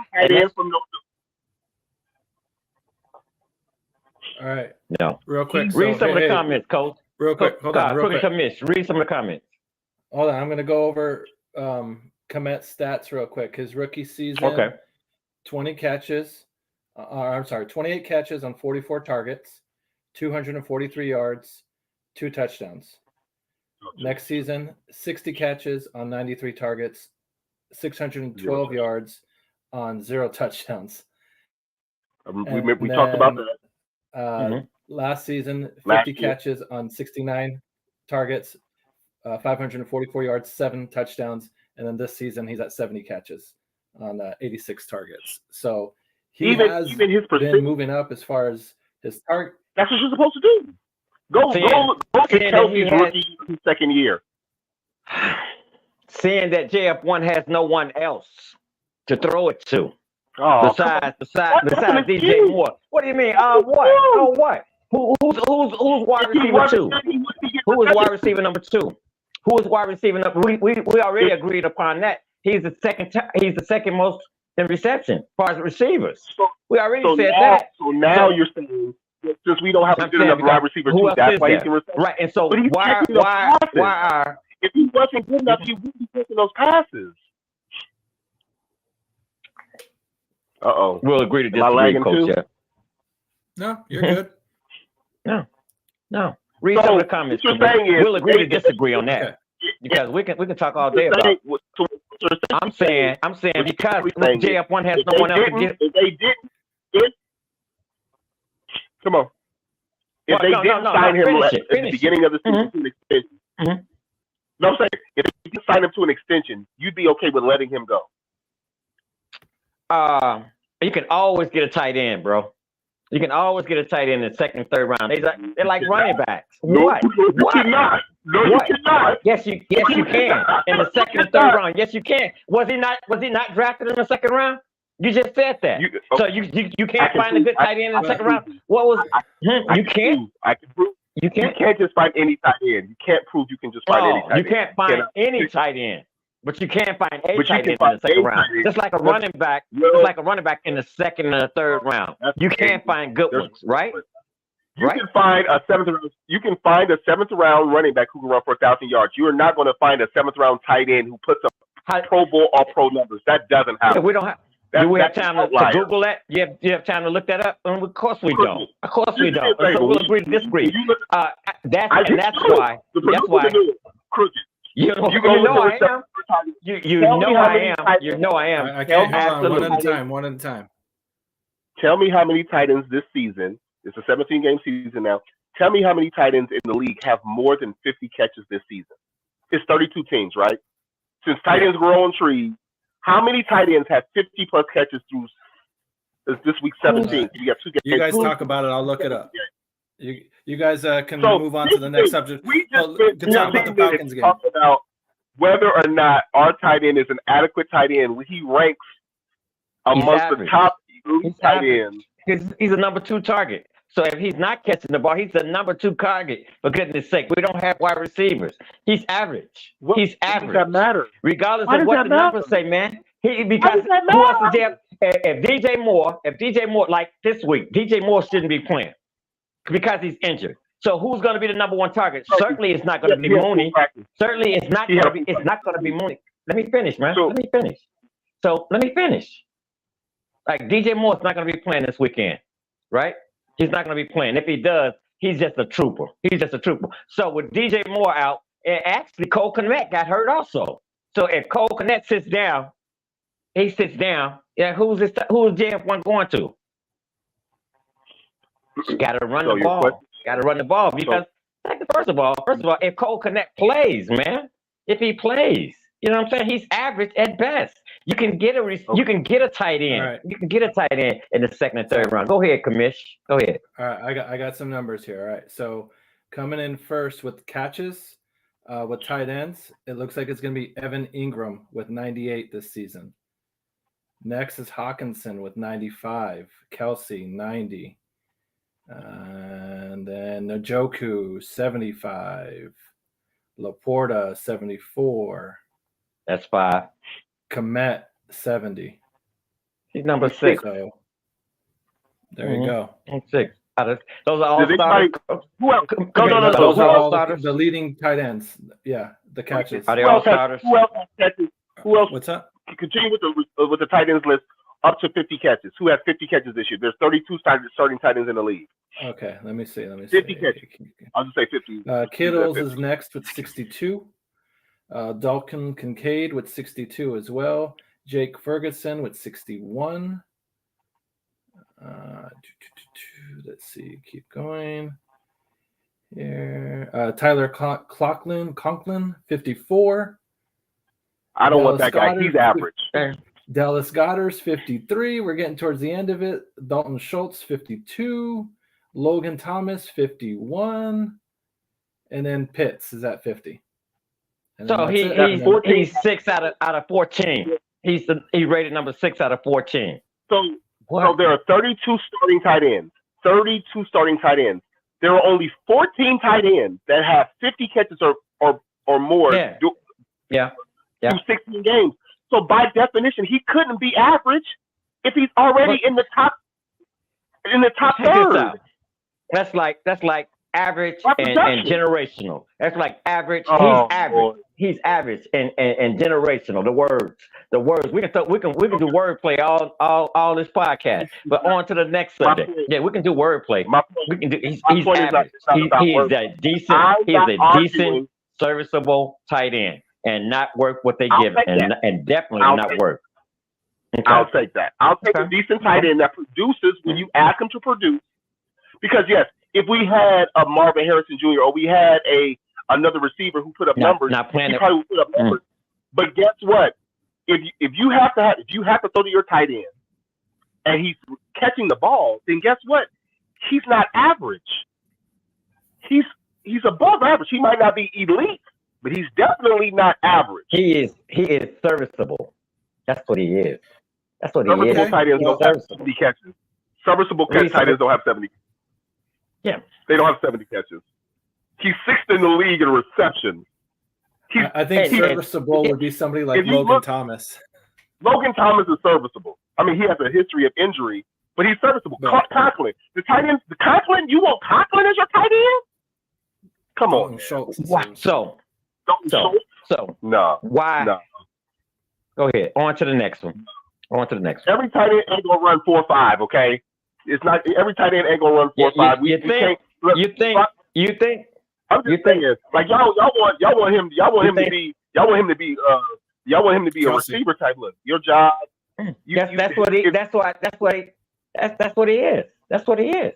[SPEAKER 2] All right.
[SPEAKER 1] No.
[SPEAKER 2] Real quick.
[SPEAKER 1] Read some of the comments, Coach.
[SPEAKER 2] Real quick. Hold on.
[SPEAKER 1] Read some of the comments.
[SPEAKER 2] Hold on. I'm going to go over Komet's stats real quick. His rookie season,
[SPEAKER 1] Okay.
[SPEAKER 2] 28 catches on 44 targets, 243 yards, 2 touchdowns. Next season, 60 catches on 93 targets, 612 yards on 0 touchdowns.
[SPEAKER 3] We talked about that.
[SPEAKER 2] Last season, 50 catches on 69 targets, 544 yards, 7 touchdowns. And then this season, he's at 70 catches on 86 targets. So he has been moving up as far as his target.
[SPEAKER 3] That's what you're supposed to do. Go get Kelsey's rookie second year.
[SPEAKER 1] Seeing that JF1 has no one else to throw it to. Besides DJ Moore. What do you mean? What? Oh, what? Who's wide receiver 2? Who is wide receiver number 2? Who is wide receiver number? We already agreed upon that. He's the second most in reception as far as receivers. We already said that.
[SPEAKER 3] So now you're saying since we don't have a good enough wide receiver 2, that's why he can receive.
[SPEAKER 1] Right. And so why are
[SPEAKER 3] if he wasn't good enough, he wouldn't be taking those passes. Uh-oh.
[SPEAKER 1] We'll agree to disagree, Coach. Yeah.
[SPEAKER 2] No, you're good.
[SPEAKER 1] No. Read some of the comments. We'll agree to disagree on that. Okay. Because we can talk all day about it. I'm saying because JF1 has no one else to get.
[SPEAKER 3] If they didn't, come on. If they didn't sign him at the beginning of the season to an extension, no, I'm saying if they didn't sign him to an extension, you'd be okay with letting him go.
[SPEAKER 1] You can always get a tight end, bro. You can always get a tight end in the second and third round. They're like running backs. What?
[SPEAKER 3] You cannot. No, you cannot.
[SPEAKER 1] Yes, you can. In the second and third round, yes, you can. Was he not drafted in the second round? You just said that. So you can't find a good tight end in the second round. What was? You can't.
[SPEAKER 3] I can prove.
[SPEAKER 1] You can't.
[SPEAKER 3] You can't just find any tight end. You can't prove you can just find any tight end.
[SPEAKER 1] You can't find any tight end. But you can't find a tight end in the second round. Just like a running back, in the second and the third round. You can't find good ones, right?
[SPEAKER 3] You can find a seventh round running back who can run for 1,000 yards. You are not going to find a 7th round tight end who puts up Pro Bowl or pro numbers. That doesn't happen.
[SPEAKER 1] Yeah, we don't have. Do we have time to Google that? You have time to look that up? Of course we don't. Of course we don't. So we'll agree to disagree. That's why. You know I am. You know I am.
[SPEAKER 2] I can't. One at a time.
[SPEAKER 3] Tell me how many tight ends this season. It's a 17-game season now. Tell me how many tight ends in the league have more than 50 catches this season. It's 32 teams, right? Since tight ends grow on trees, how many tight ends have 50-plus catches through this week 17? You got 2 games.
[SPEAKER 2] You guys talk about it. I'll look it up. You guys can move on to the next subject.
[SPEAKER 3] We can talk about the Falcons game. Talk about whether or not our tight end is an adequate tight end. He ranks amongst the top tight ends.
[SPEAKER 1] He's a number 2 target. So if he's not catching the ball, he's the number 2 target. For goodness sake, we don't have wide receivers. He's average. He's average.
[SPEAKER 3] Does that matter?
[SPEAKER 1] Regardless of what the numbers say, man. Because who wants to jab? If DJ Moore, like this week, DJ Moore shouldn't be playing because he's injured. So who's going to be the number 1 target? Certainly, it's not going to be Mooney. Certainly, it's not going to be Mooney. Let me finish, man. Let me finish. Like DJ Moore's not going to be playing this weekend, right? He's not going to be playing. If he does, he's just a trooper. So with DJ Moore out, and actually Cole Kmet got hurt also. So if Cole Kmet sits down, yeah, who's JF1 going to? Got to run the ball. Got to run the ball because first of all, if Cole Kmet plays, man, if he plays, you know what I'm saying? He's average at best. You can get a tight end. Right. You can get a tight end in the second and third round. Go ahead, Kamish. Go ahead.
[SPEAKER 2] All right, I got some numbers here. All right, so coming in first with catches, with tight ends, it looks like it's going to be Evan Ingram with 98 this season. Next is Hawkinson with 95. Kelsey 90. And then Njoku 75. Laporta 74.
[SPEAKER 1] That's 5.
[SPEAKER 2] Kmet 70.
[SPEAKER 1] He's number 6.
[SPEAKER 2] So there you go.
[SPEAKER 1] 6. Those are all starters.
[SPEAKER 3] Who else?
[SPEAKER 2] Those are all starters. The leading tight ends. Yeah, the catches.
[SPEAKER 1] Are they all starters?
[SPEAKER 3] Who else has catches? Who else?
[SPEAKER 2] What's up?
[SPEAKER 3] Continue with the tight ends list up to 50 catches. Who has 50 catches this year? There's 32 starting tight ends in the league.
[SPEAKER 2] Okay, let me see.
[SPEAKER 3] 50 catches. I'll just say 50.
[SPEAKER 2] Kittles is next with 62. Dalton Kincaid with 62 as well. Jake Ferguson with 61. Let's see. Keep going. Here. Tyler Conklin, 54.
[SPEAKER 3] I don't want that guy. He's average.
[SPEAKER 2] Dallas Goedert's 53. We're getting towards the end of it. Dalton Schultz, 52. Logan Thomas, 51. And then Pitts is at 50.
[SPEAKER 1] So he's 6 out of 14. He's rated number 6 out of 14.
[SPEAKER 3] So there are 32 starting tight ends. 32 starting tight ends. There are only 14 tight ends that have 50 catches or more through 16 games. So by definition, he couldn't be average if he's already in the top third.
[SPEAKER 1] That's like average and generational. That's like average.
[SPEAKER 3] Oh,
[SPEAKER 1] he's average. Boy. He's average and generational. The words. We can do wordplay all this podcast. But on to the next subject. Yeah, we can do wordplay. We can do. He's average. He is a decent. He is a decent, serviceable tight end, and not worth what they give, and definitely not worth. Okay.
[SPEAKER 3] I'll take that. I'll take a decent tight end that produces when you ask him to produce. Because yes, if we had a Marvin Harrison Jr. or we had another receiver who put up numbers, he probably would put up numbers. But guess what? If you have to throw to your tight end and he's catching the ball, then guess what? He's not average. He's above average. He might not be elite, but he's definitely not average.
[SPEAKER 1] He is serviceable. That's what he is. That's what he is.
[SPEAKER 3] Serviceable tight ends don't have 70 catches. Serviceable tight ends don't have 70.
[SPEAKER 1] Yeah.
[SPEAKER 3] They don't have 70 catches. He's 6th in the league in reception.
[SPEAKER 2] I think serviceable would be somebody like Logan Thomas.
[SPEAKER 3] Logan Thomas is serviceable. I mean, he has a history of injury, but he's serviceable. Conklin. The tight ends, Conklin, you want Conklin as your tight end? Come on.
[SPEAKER 1] So
[SPEAKER 3] no.
[SPEAKER 1] Why?
[SPEAKER 3] No.
[SPEAKER 1] Go ahead. On to the next one.
[SPEAKER 3] Every tight end ain't gonna run 4.5, okay? It's not every tight end ain't gonna run 4.5.
[SPEAKER 1] You think?
[SPEAKER 3] I'm just saying, like y'all want him to be a receiver type. Look, your job.
[SPEAKER 1] That's what he is. That's what he is.
[SPEAKER 3] That's what he is.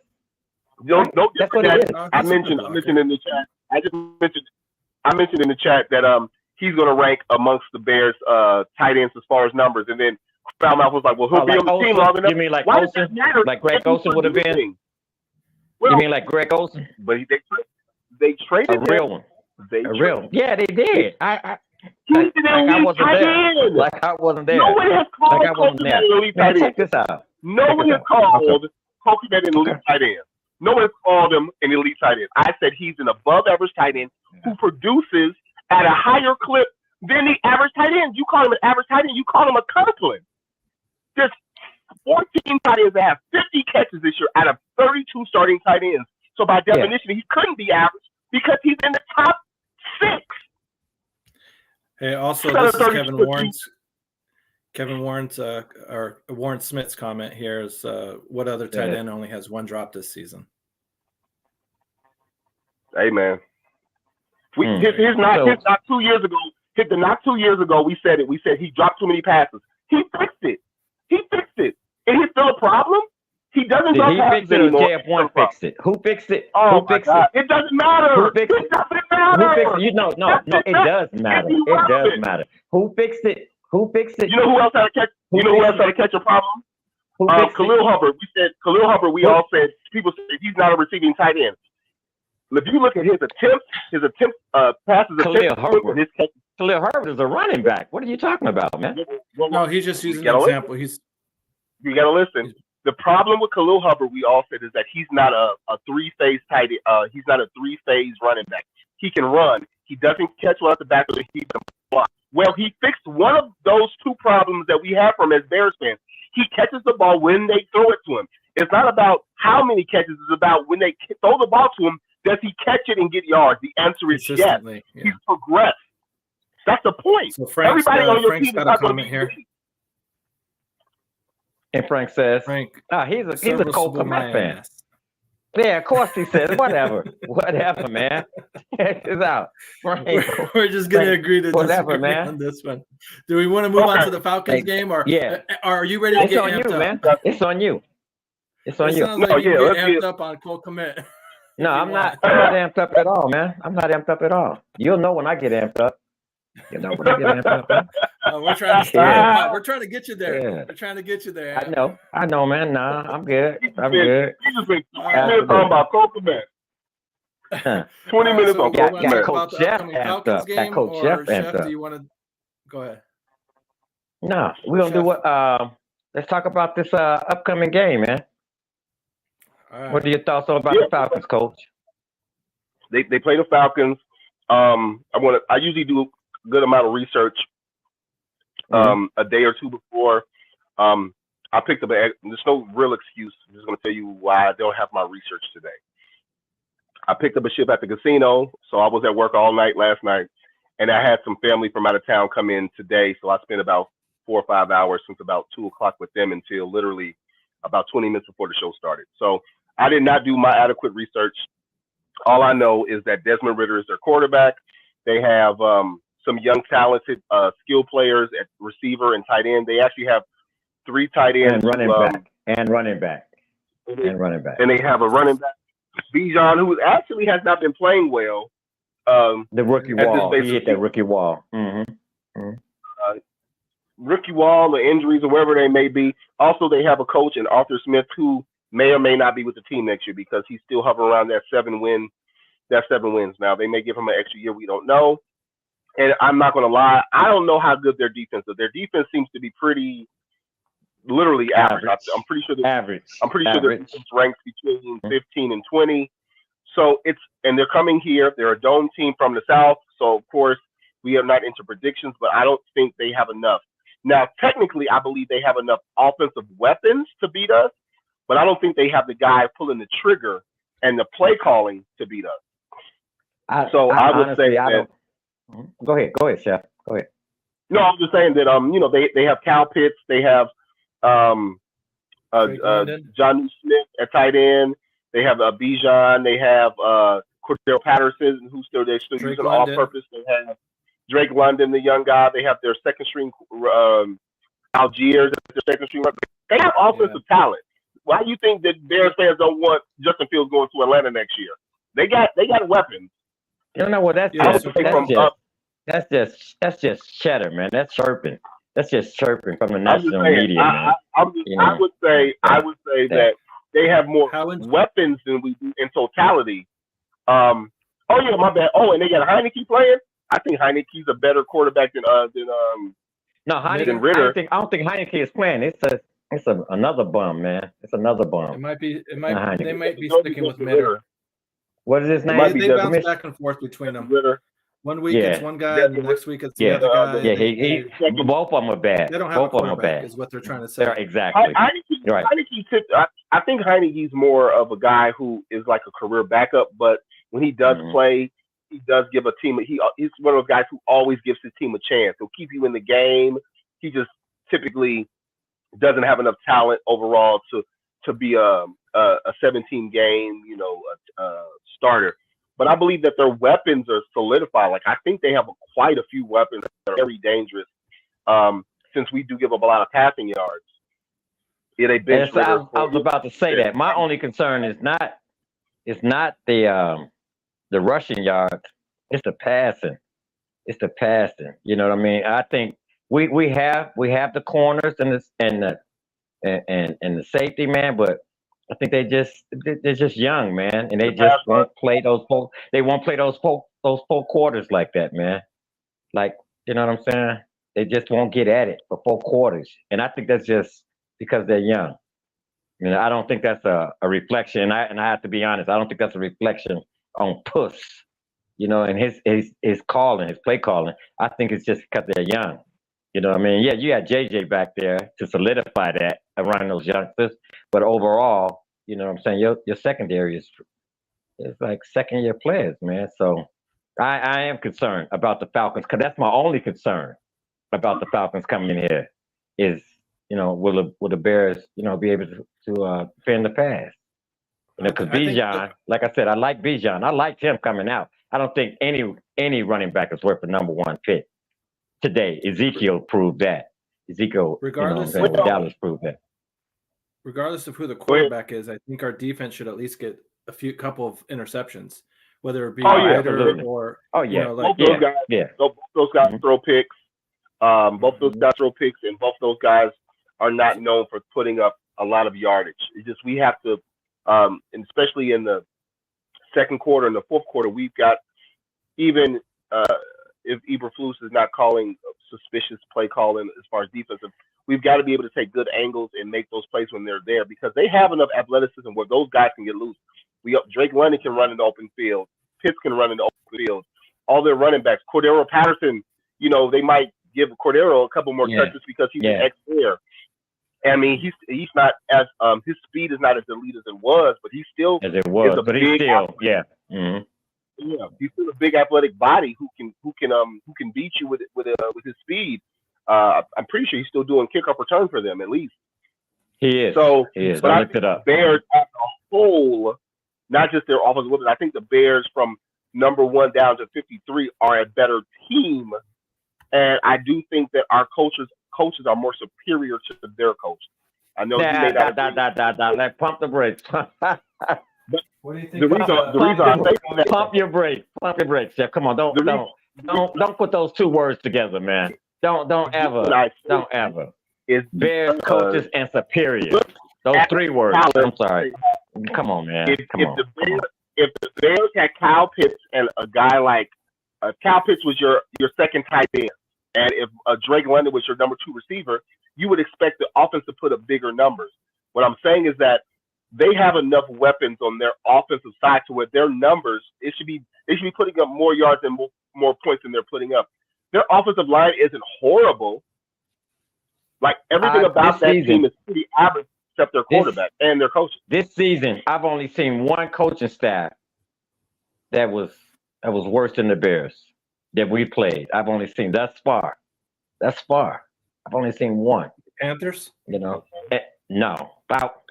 [SPEAKER 3] I mentioned in the chat. I mentioned in the chat that he's gonna rank amongst the Bears tight ends as far as numbers, and then Foulmouth was like, well, he'll be on the team long enough.
[SPEAKER 1] You mean like Olsen? Like Greg Olsen would have been?
[SPEAKER 3] Well,
[SPEAKER 1] you mean like Greg Olsen?
[SPEAKER 3] But they traded
[SPEAKER 1] a real one. Yeah, they did. I wasn't there.
[SPEAKER 3] No one has called Kofi an elite tight end.
[SPEAKER 1] Check this out.
[SPEAKER 3] No one has called Kofi an elite tight end. No one has called him an elite tight end. I said he's an above average tight end who produces at a higher clip than the average tight end. You call him an average tight end, you call him a Conklin. There's 14 tight ends that have 50 catches this year out of 32 starting tight ends. So by definition, he couldn't be average because he's in the top 6.
[SPEAKER 2] Hey, also, this is Kevin Warren's or Warren Smith's comment here is what other tight end only has 1 drop this season?
[SPEAKER 3] Hey man, his not 2 years ago. Not 2 years ago, we said it. We said he dropped too many passes. He fixed it. And he's still a problem. He doesn't drop passes anymore.
[SPEAKER 1] JF1 fixed it. Who fixed it?
[SPEAKER 3] Oh my God! It doesn't matter. It doesn't matter.
[SPEAKER 1] You know, no, it does matter. It does matter. Who fixed it? You know who else had to catch a problem?
[SPEAKER 3] Khalil Hubbard. We said Khalil Hubbard. We all said people said he's not a receiving tight end. If you look at his passes.
[SPEAKER 1] Khalil Hubbard is a running back. What are you talking about, man?
[SPEAKER 2] No, he's just using an example.
[SPEAKER 3] You got to listen. The problem with Khalil Hubbard, we all said, is that he's not a 3-phase tight end. He's not a 3-phase running back. He can run. He doesn't catch well at the back of the heat. Well, he fixed one of those 2 problems that we have from as Bears fans. He catches the ball when they throw it to him. It's not about how many catches. It's about when they throw the ball to him, does he catch it and get yards? The answer is yes.
[SPEAKER 2] Yeah.
[SPEAKER 3] He's progressed. That's the point.
[SPEAKER 2] So Frank's,
[SPEAKER 3] Everybody on your
[SPEAKER 2] Frank's
[SPEAKER 3] team is
[SPEAKER 2] got a
[SPEAKER 3] not going to
[SPEAKER 2] comment
[SPEAKER 3] be
[SPEAKER 2] here.
[SPEAKER 1] And Frank says,
[SPEAKER 2] Frank,
[SPEAKER 1] he's a Cole Kmet fan.
[SPEAKER 2] ass.
[SPEAKER 1] Yeah, of course he says, whatever, man. Check this out. Frank,
[SPEAKER 2] We're just gonna agree to disagree
[SPEAKER 1] man.
[SPEAKER 2] on this one. Do we want to move on to the Falcons game, or are you ready to
[SPEAKER 1] it's
[SPEAKER 2] get
[SPEAKER 1] on
[SPEAKER 2] amped
[SPEAKER 1] you,
[SPEAKER 2] up?
[SPEAKER 1] man. It's on you. It's on
[SPEAKER 2] It
[SPEAKER 1] you.
[SPEAKER 2] sounds like you get amped up on Cole Kmet.
[SPEAKER 1] No, I'm not amped up at all, man. I'm not amped up at all. You'll know when I get amped up. You know when I get amped up, man.
[SPEAKER 2] We're trying to start him up. We're trying to get you there.
[SPEAKER 1] Yeah.
[SPEAKER 2] We're trying to get you there.
[SPEAKER 1] I know, man. Nah, I'm good. I'm good.
[SPEAKER 3] You just been talking about Cole Kmet. 20 minutes on
[SPEAKER 2] Cole
[SPEAKER 1] Kmet.
[SPEAKER 2] about the upcoming Falcons game, or Chef, do you want to go ahead?
[SPEAKER 1] No, we're gonna do what? Let's talk about this upcoming game, man.
[SPEAKER 2] All right.
[SPEAKER 1] What are your thoughts about the Falcons, Coach?
[SPEAKER 3] They play the Falcons. I usually do a good amount of research a day or two before. I picked up there's no real excuse. I'm just gonna tell you why I don't have my research today. I picked up a shift at the casino, so I was at work all night last night, and I had some family from out of town come in today, so I spent about 4 or 5 hours since about 2 o'clock with them until literally about 20 minutes before the show started. So I did not do my adequate research. All I know is that Desmond Ridder is their quarterback. They have some young, talented skill players at receiver and tight end. They actually have 3 tight ends.
[SPEAKER 1] And running back.
[SPEAKER 3] And they have a running back, Bijan, who actually has not been playing well.
[SPEAKER 1] The rookie wall. He hit that rookie wall.
[SPEAKER 3] Rookie wall, or injuries, or wherever they may be. Also, they have a coach in Arthur Smith who may or may not be with the team next year because he's still hovering around that 7 wins. Now. They may give him an extra year. We don't know. And I'm not going to lie. I don't know how good their defense is. Their defense seems to be pretty, literally average. I'm pretty sure their defense ranks between 15 and 20. So and they're coming here. They're a dome team from the South. So, of course, we are not into predictions, but I don't think they have enough. Now, technically, I believe they have enough offensive weapons to beat us, but I don't think they have the guy pulling the trigger and the play calling to beat us. I would say that.
[SPEAKER 1] Go ahead, Chef. Go ahead.
[SPEAKER 3] No, I'm just saying that they have Cal Pitts, they have John Smith at tight end, they have Bijan, they have Cordell Patterson, who's still using all purpose. They have Drake London, the young guy. They have their second string Algiers, their second string. They have offensive talent. Why do you think that Bears fans don't want Justin Fields going to Atlanta next year? They got weapons.
[SPEAKER 1] You know what? That's just chatter, man. That's chirping. That's just chirping from the national media, man.
[SPEAKER 3] I would say that they have more weapons than we do in totality. Oh yeah, my bad. Oh, and they got Heineke playing. I think Heineke's a better quarterback than Ridder.
[SPEAKER 1] I don't think Heineke is playing. It's another bum, man. It's another bum.
[SPEAKER 2] It might be. They might be sticking with Ridder.
[SPEAKER 1] What is his name?
[SPEAKER 2] They bounce back and forth between them. Ridder. One week it's one guy, and the next week it's the other guy.
[SPEAKER 1] Yeah, both of them are bad.
[SPEAKER 2] They don't have a quarterback, is what they're trying to say.
[SPEAKER 1] Exactly.
[SPEAKER 3] I think Heineke's more of a guy who is like a career backup, but when he does play, he does give a team. He's one of those guys who always gives his team a chance. He'll keep you in the game. He just typically doesn't have enough talent overall to be a 17 game starter. But I believe that their weapons are solidified. Like I think they have quite a few weapons that are very dangerous. Since we do give up a lot of passing yards. Yeah, they bench.
[SPEAKER 1] I was about to say that. My only concern is not the rushing yards. It's the passing. You know what I mean? I think we have the corners and the safety, man, but I think they're just young, man, and they just won't play those four quarters like that, man. Like, you know what I'm saying? They just won't get at it for 4 quarters, and I think that's just because they're young. I don't think that's a reflection, and I have to be honest. I don't think that's a reflection on Puss, and his calling, his play calling. I think it's just because they're young. You know what I mean? Yeah, you got JJ back there to solidify that around those youngsters. But overall, you know what I'm saying? Your secondary is like second-year players, man. So I am concerned about the Falcons because that's my only concern about the Falcons coming in here is, will the Bears, be able to defend the pass? Because Bijan, like I said, I like Bijan. I liked him coming out. I don't think any running back is worth the number one pick today. Ezekiel proved that.
[SPEAKER 2] Regardless,
[SPEAKER 1] Dallas proved that.
[SPEAKER 2] Regardless of who the quarterback is, I think our defense should at least get a couple of interceptions, whether it be Ryder or
[SPEAKER 3] both those guys throw picks. Both those guys throw picks, and both those guys are not known for putting up a lot of yardage. It's just we have to, and especially in the second quarter and the fourth quarter, we've got even if Eberflus is not calling suspicious play calling as far as defensive, we've got to be able to take good angles and make those plays when they're there because they have enough athleticism where those guys can get loose. Drake London can run in the open field. Pitts can run in the open field. All their running backs, Cordero Patterson, they might give Cordero a couple more touches because he's an ex-player. I mean, he's not as his speed is not as elite as it was, but he still
[SPEAKER 1] he's still
[SPEAKER 3] he's still a big athletic body who can beat you with his speed. I'm pretty sure he's still doing kickoff return for them at least.
[SPEAKER 1] He is.
[SPEAKER 3] But
[SPEAKER 1] I looked it up.
[SPEAKER 3] Bears as a whole, not just their offensive weapons. I think the Bears from number 1 down to 53 are a better team, and I do think that our coaches are more superior to their coach. I know you may not
[SPEAKER 1] Like pump the brakes.
[SPEAKER 2] What do you think?
[SPEAKER 3] The reason I say that,
[SPEAKER 1] pump your brakes, Jeff. Come on, don't put those two words together, man. Don't ever.
[SPEAKER 3] Is
[SPEAKER 1] Bears coaches and superior. Those 3 words. I'm sorry. Come on, man.
[SPEAKER 3] If the Bears had Kyle Pitts and a guy like Kyle Pitts was your second tight end, and if Drake London was your number 2 receiver, you would expect the offense to put up bigger numbers. What I'm saying is that they have enough weapons on their offensive side to where their numbers they should be putting up more yards and more points than they're putting up. Their offensive line isn't horrible. Like everything about that team is pretty average except their quarterback and their coaches.
[SPEAKER 1] This season, I've only seen one coaching staff that was worse than the Bears that we played. I've only seen thus far. I've only seen one.
[SPEAKER 2] Panthers?
[SPEAKER 1] No.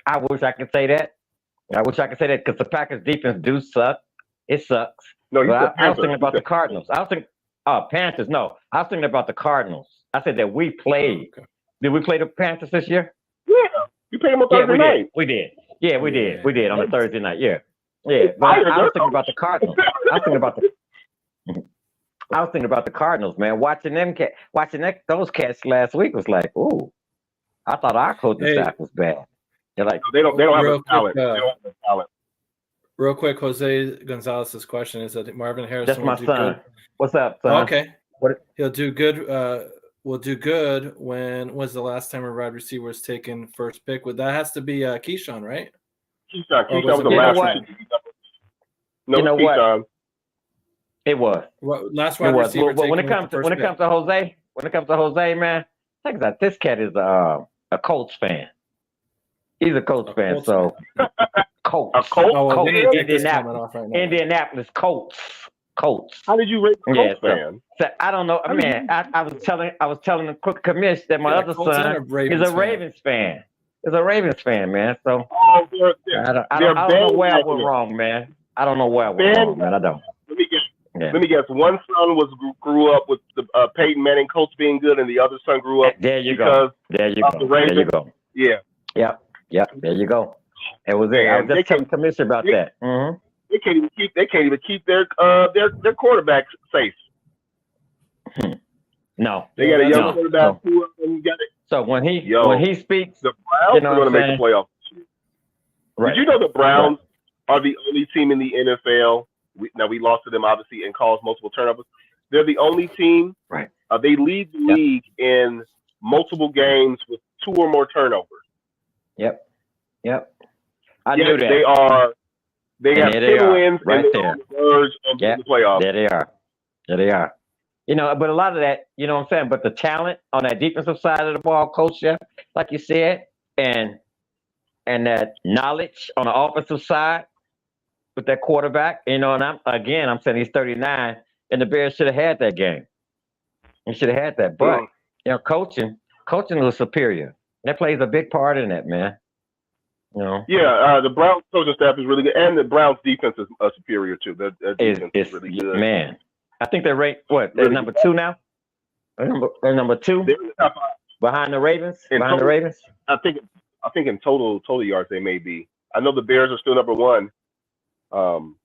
[SPEAKER 1] I wish I could say that. Because the Packers defense do suck. It sucks.
[SPEAKER 3] No,
[SPEAKER 1] I was thinking about the Cardinals. Panthers. No, I was thinking about the Cardinals. I said that we played. Okay. Did we play the Panthers this year?
[SPEAKER 3] Yeah. You played them on Thursday night.
[SPEAKER 1] We did. Yeah, we did. We did on a Thursday night. Yeah. Yeah. But I was thinking about the Cardinals. I was thinking about the Cardinals, man. Watching those cats last week was like, ooh. I thought our coaching staff was bad. They're like
[SPEAKER 3] they don't have a talent. They don't have talent.
[SPEAKER 2] Real quick, Jose Gonzalez's question is that Marvin Harrison.
[SPEAKER 1] That's my son. Good. What's up, son?
[SPEAKER 2] Okay. He'll do good. Will do good. When was the last time a wide receiver was taken first pick? That has to be Keyshawn, right?
[SPEAKER 3] Keyshawn was the last one.
[SPEAKER 1] No, you know what? It was.
[SPEAKER 2] Last wide receiver.
[SPEAKER 1] But when it comes to Jose, man, think that this cat is a Colts fan. He's a Colts fan, so Colts. Indianapolis Colts.
[SPEAKER 3] How did you rate the Colts fan?
[SPEAKER 1] So I don't know, man. I was telling the quick commish that my other son is a Ravens fan. Is a Ravens fan, man. So I don't know where I went wrong, man. I don't know where I went wrong, man. I don't.
[SPEAKER 3] Let me guess. One son grew up with the Peyton Manning Colts being good, and the other son grew up.
[SPEAKER 1] There you go.
[SPEAKER 3] Yeah.
[SPEAKER 1] Yep. There you go. It was there. I was just telling Commissioner about that. Mm-hmm.
[SPEAKER 3] They can't even keep their quarterback safe.
[SPEAKER 1] No,
[SPEAKER 3] they got a young quarterback who got it.
[SPEAKER 1] So when he speaks,
[SPEAKER 3] the Browns are going to make the playoffs. Right. Did you know the Browns are the only team in the NFL? We lost to them obviously and caused multiple turnovers. They're the only team.
[SPEAKER 1] Right.
[SPEAKER 3] They lead the league in multiple games with 2 or more turnovers.
[SPEAKER 1] Yep. I knew that.
[SPEAKER 3] They have 10 wins
[SPEAKER 1] right
[SPEAKER 3] and
[SPEAKER 1] there.
[SPEAKER 3] On the verge of the playoffs.
[SPEAKER 1] There they are. But a lot of that, you know what I'm saying? But the talent on that defensive side of the ball, Coach Jeff, like you said, and that knowledge on the offensive side with that quarterback, and I'm saying he's 39. and the Bears should have had that game. They should have had that. But coaching was superior. That plays a big part in that, man.
[SPEAKER 3] Yeah, the Browns coaching staff is really good, and the Browns defense is superior too. Their defense is really good.
[SPEAKER 1] Man, I think they're ranked. What? They're really number 2 now. They're number 2 behind the Ravens. Behind the Ravens.
[SPEAKER 3] I think in total yards they may be. I know the Bears are still number 1.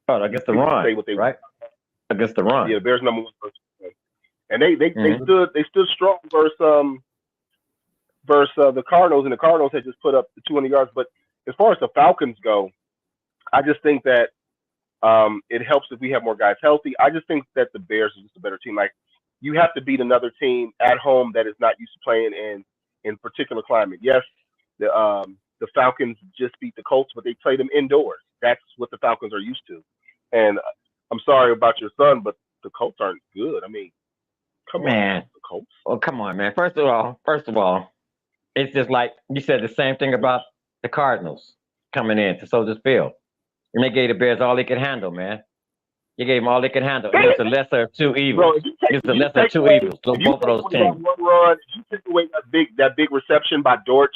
[SPEAKER 1] Against the run, right? Against the run.
[SPEAKER 3] Yeah, the Bears number 1. And they stood strong versus the Cardinals, and the Cardinals had just put up the 200 yards. But as far as the Falcons go, I just think that it helps if we have more guys healthy. I just think that the Bears are just a better team. Like, you have to beat another team at home that is not used to playing in particular climate. Yes, the Falcons just beat the Colts, but they played them indoors. That's what the Falcons are used to. And I'm sorry about your son, but the Colts aren't good. I mean, come on, the Colts.
[SPEAKER 1] Well, come on, man. First of all, it's just like you said the same thing about the Cardinals coming in to Soldier Field. And they gave the Bears all they could handle, man. You gave them all they could handle. It's the lesser of 2 evils. It's the lesser of 2 evils. Both of those teams.
[SPEAKER 3] One run, if you take away that big reception by Dortch,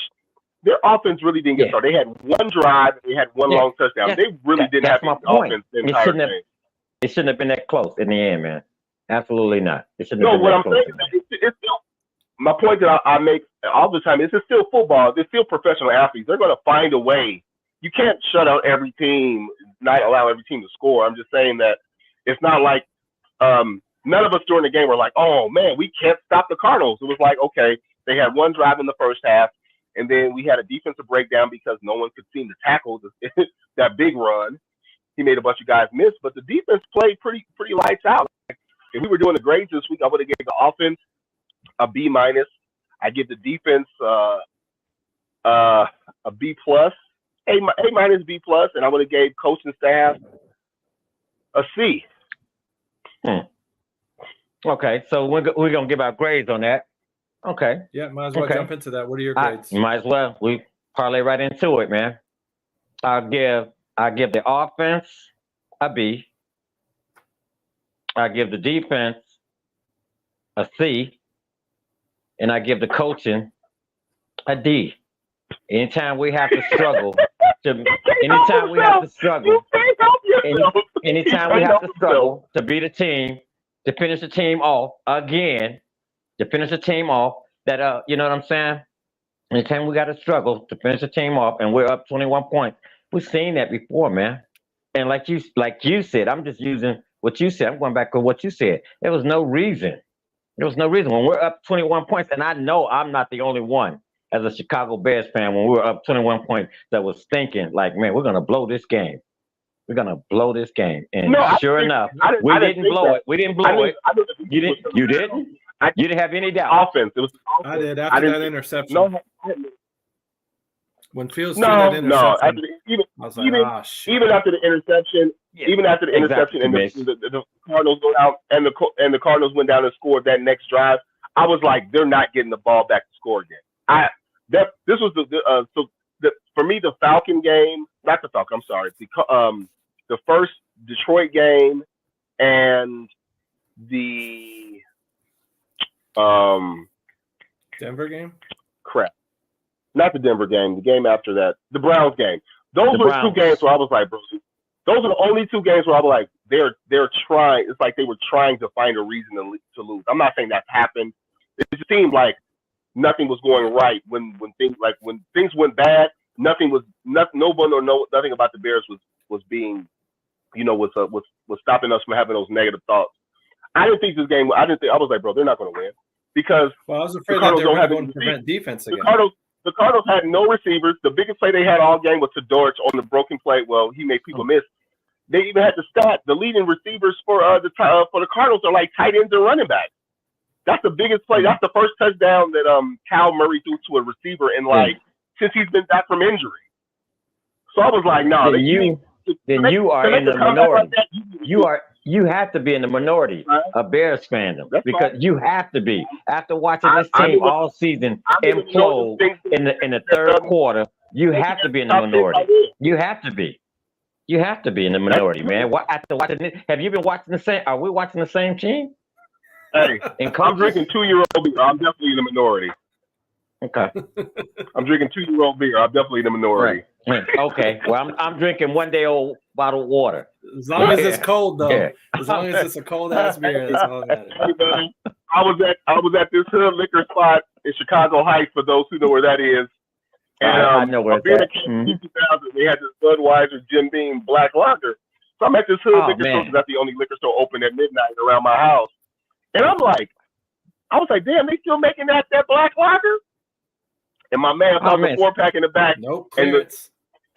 [SPEAKER 3] their offense really didn't get started. They had one drive, and they had one long touchdown. They really didn't have any offense the entire game.
[SPEAKER 1] It shouldn't have been that close in the end, man. Absolutely not. It shouldn't
[SPEAKER 3] have
[SPEAKER 1] been that close.
[SPEAKER 3] No, what I'm saying is it's still, my point that I make all the time is it's still football. They're still professional athletes. They're going to find a way. You can't shut out every team, not allow every team to score. I'm just saying that it's not like none of us during the game were like, oh, man, we can't stop the Cardinals. It was like, okay, they had one drive in the first half, and then we had a defensive breakdown because no one could seem to tackle that big run. He made a bunch of guys miss, but the defense played pretty lights out. If we were doing the grades this week, I would have given the offense a B-. I give the defense a B+, A- B+, and I would have gave coaching staff a C.
[SPEAKER 1] Okay, so we're gonna give our grades on that. Okay.
[SPEAKER 2] Yeah, might as well jump into that. What are your grades?
[SPEAKER 1] Might as well. We parlay right into it, man. I'll give the offense a B. I give the defense a C, and I give the coaching a D. Anytime we have to struggle to beat a team, to finish the team off again, that you know what I'm saying? Anytime we got to struggle to finish the team off, and we're up 21 points, we've seen that before, man. And like you said, I'm just using what you said. I'm going back to what you said. There was no reason. When we're up 21 points, and I know I'm not the only one as a Chicago Bears fan, when we were up 21 points, that was thinking like, man, we're going to blow this game. And sure enough, we didn't blow it. You didn't? You didn't have any doubt.
[SPEAKER 3] Offense. It was offense.
[SPEAKER 2] I did after that interception. No. When Fields threw that interception, I was like, shit.
[SPEAKER 3] Even after the interception, and the Cardinals go out, and the Cardinals went down and scored that next drive, I was like, they're not getting the ball back to score again. This was for me, the Falcon game, not the Falcon, I'm sorry, the first Detroit game and the
[SPEAKER 2] Denver game?
[SPEAKER 3] Crap. Not the Denver game, the game after that, the Browns game. Those were 2 games where I was like, bro, those are the only 2 games where I was like, they're trying. It's like they were trying to find a reason to lose. I'm not saying that's happened. It just seemed like nothing was going right when things went bad. Nothing about the Bears was being, was stopping us from having those negative thoughts. I didn't think this game. I was like, bro, they're not going to win because.
[SPEAKER 2] Well, I was afraid that they were going to prevent defense again.
[SPEAKER 3] The Cardinals had no receivers. The biggest play they had all game was to Dortch on the broken play. Well, he made people miss. They even had the leading receivers for the Cardinals are like tight ends and running backs. That's the biggest play. That's the first touchdown that Kyle Murray threw to a receiver since he's been back from injury. So I was like, no.
[SPEAKER 1] You are in the minority. You have to be in the minority of Bears fandom because you have to be after watching this team all season implode in the third quarter. You have to be in the minority. You have to be. You have to be in the minority, man. What after watching it? Have you been watching the same? Are we watching the same team?
[SPEAKER 3] Hey,
[SPEAKER 1] In
[SPEAKER 3] I'm
[SPEAKER 1] coaches?
[SPEAKER 3] drinking 2-year-old beer. I'm definitely in the minority.
[SPEAKER 1] Okay.
[SPEAKER 3] I'm drinking 2-year-old beer. I'm definitely in the minority.
[SPEAKER 1] Right. Okay. Well, I'm drinking 1-day-old bottled water.
[SPEAKER 2] As long as it's cold, though.
[SPEAKER 1] Yeah.
[SPEAKER 2] As long as it's a cold ass beer, that's all that matters.
[SPEAKER 3] Hey, man, I was at this hood liquor spot in Chicago Heights, for those who know where that is. And
[SPEAKER 1] I know where
[SPEAKER 3] a
[SPEAKER 1] it's
[SPEAKER 3] beer
[SPEAKER 1] at.
[SPEAKER 3] that came in 2000, they had this Budweiser Jim Beam Black Lager. So I'm at this hood liquor store because that's the only liquor store open at midnight around my house. And I was like, damn, they still making that Black Lager? And my man found the 4-pack in the back.
[SPEAKER 2] Nope.
[SPEAKER 3] And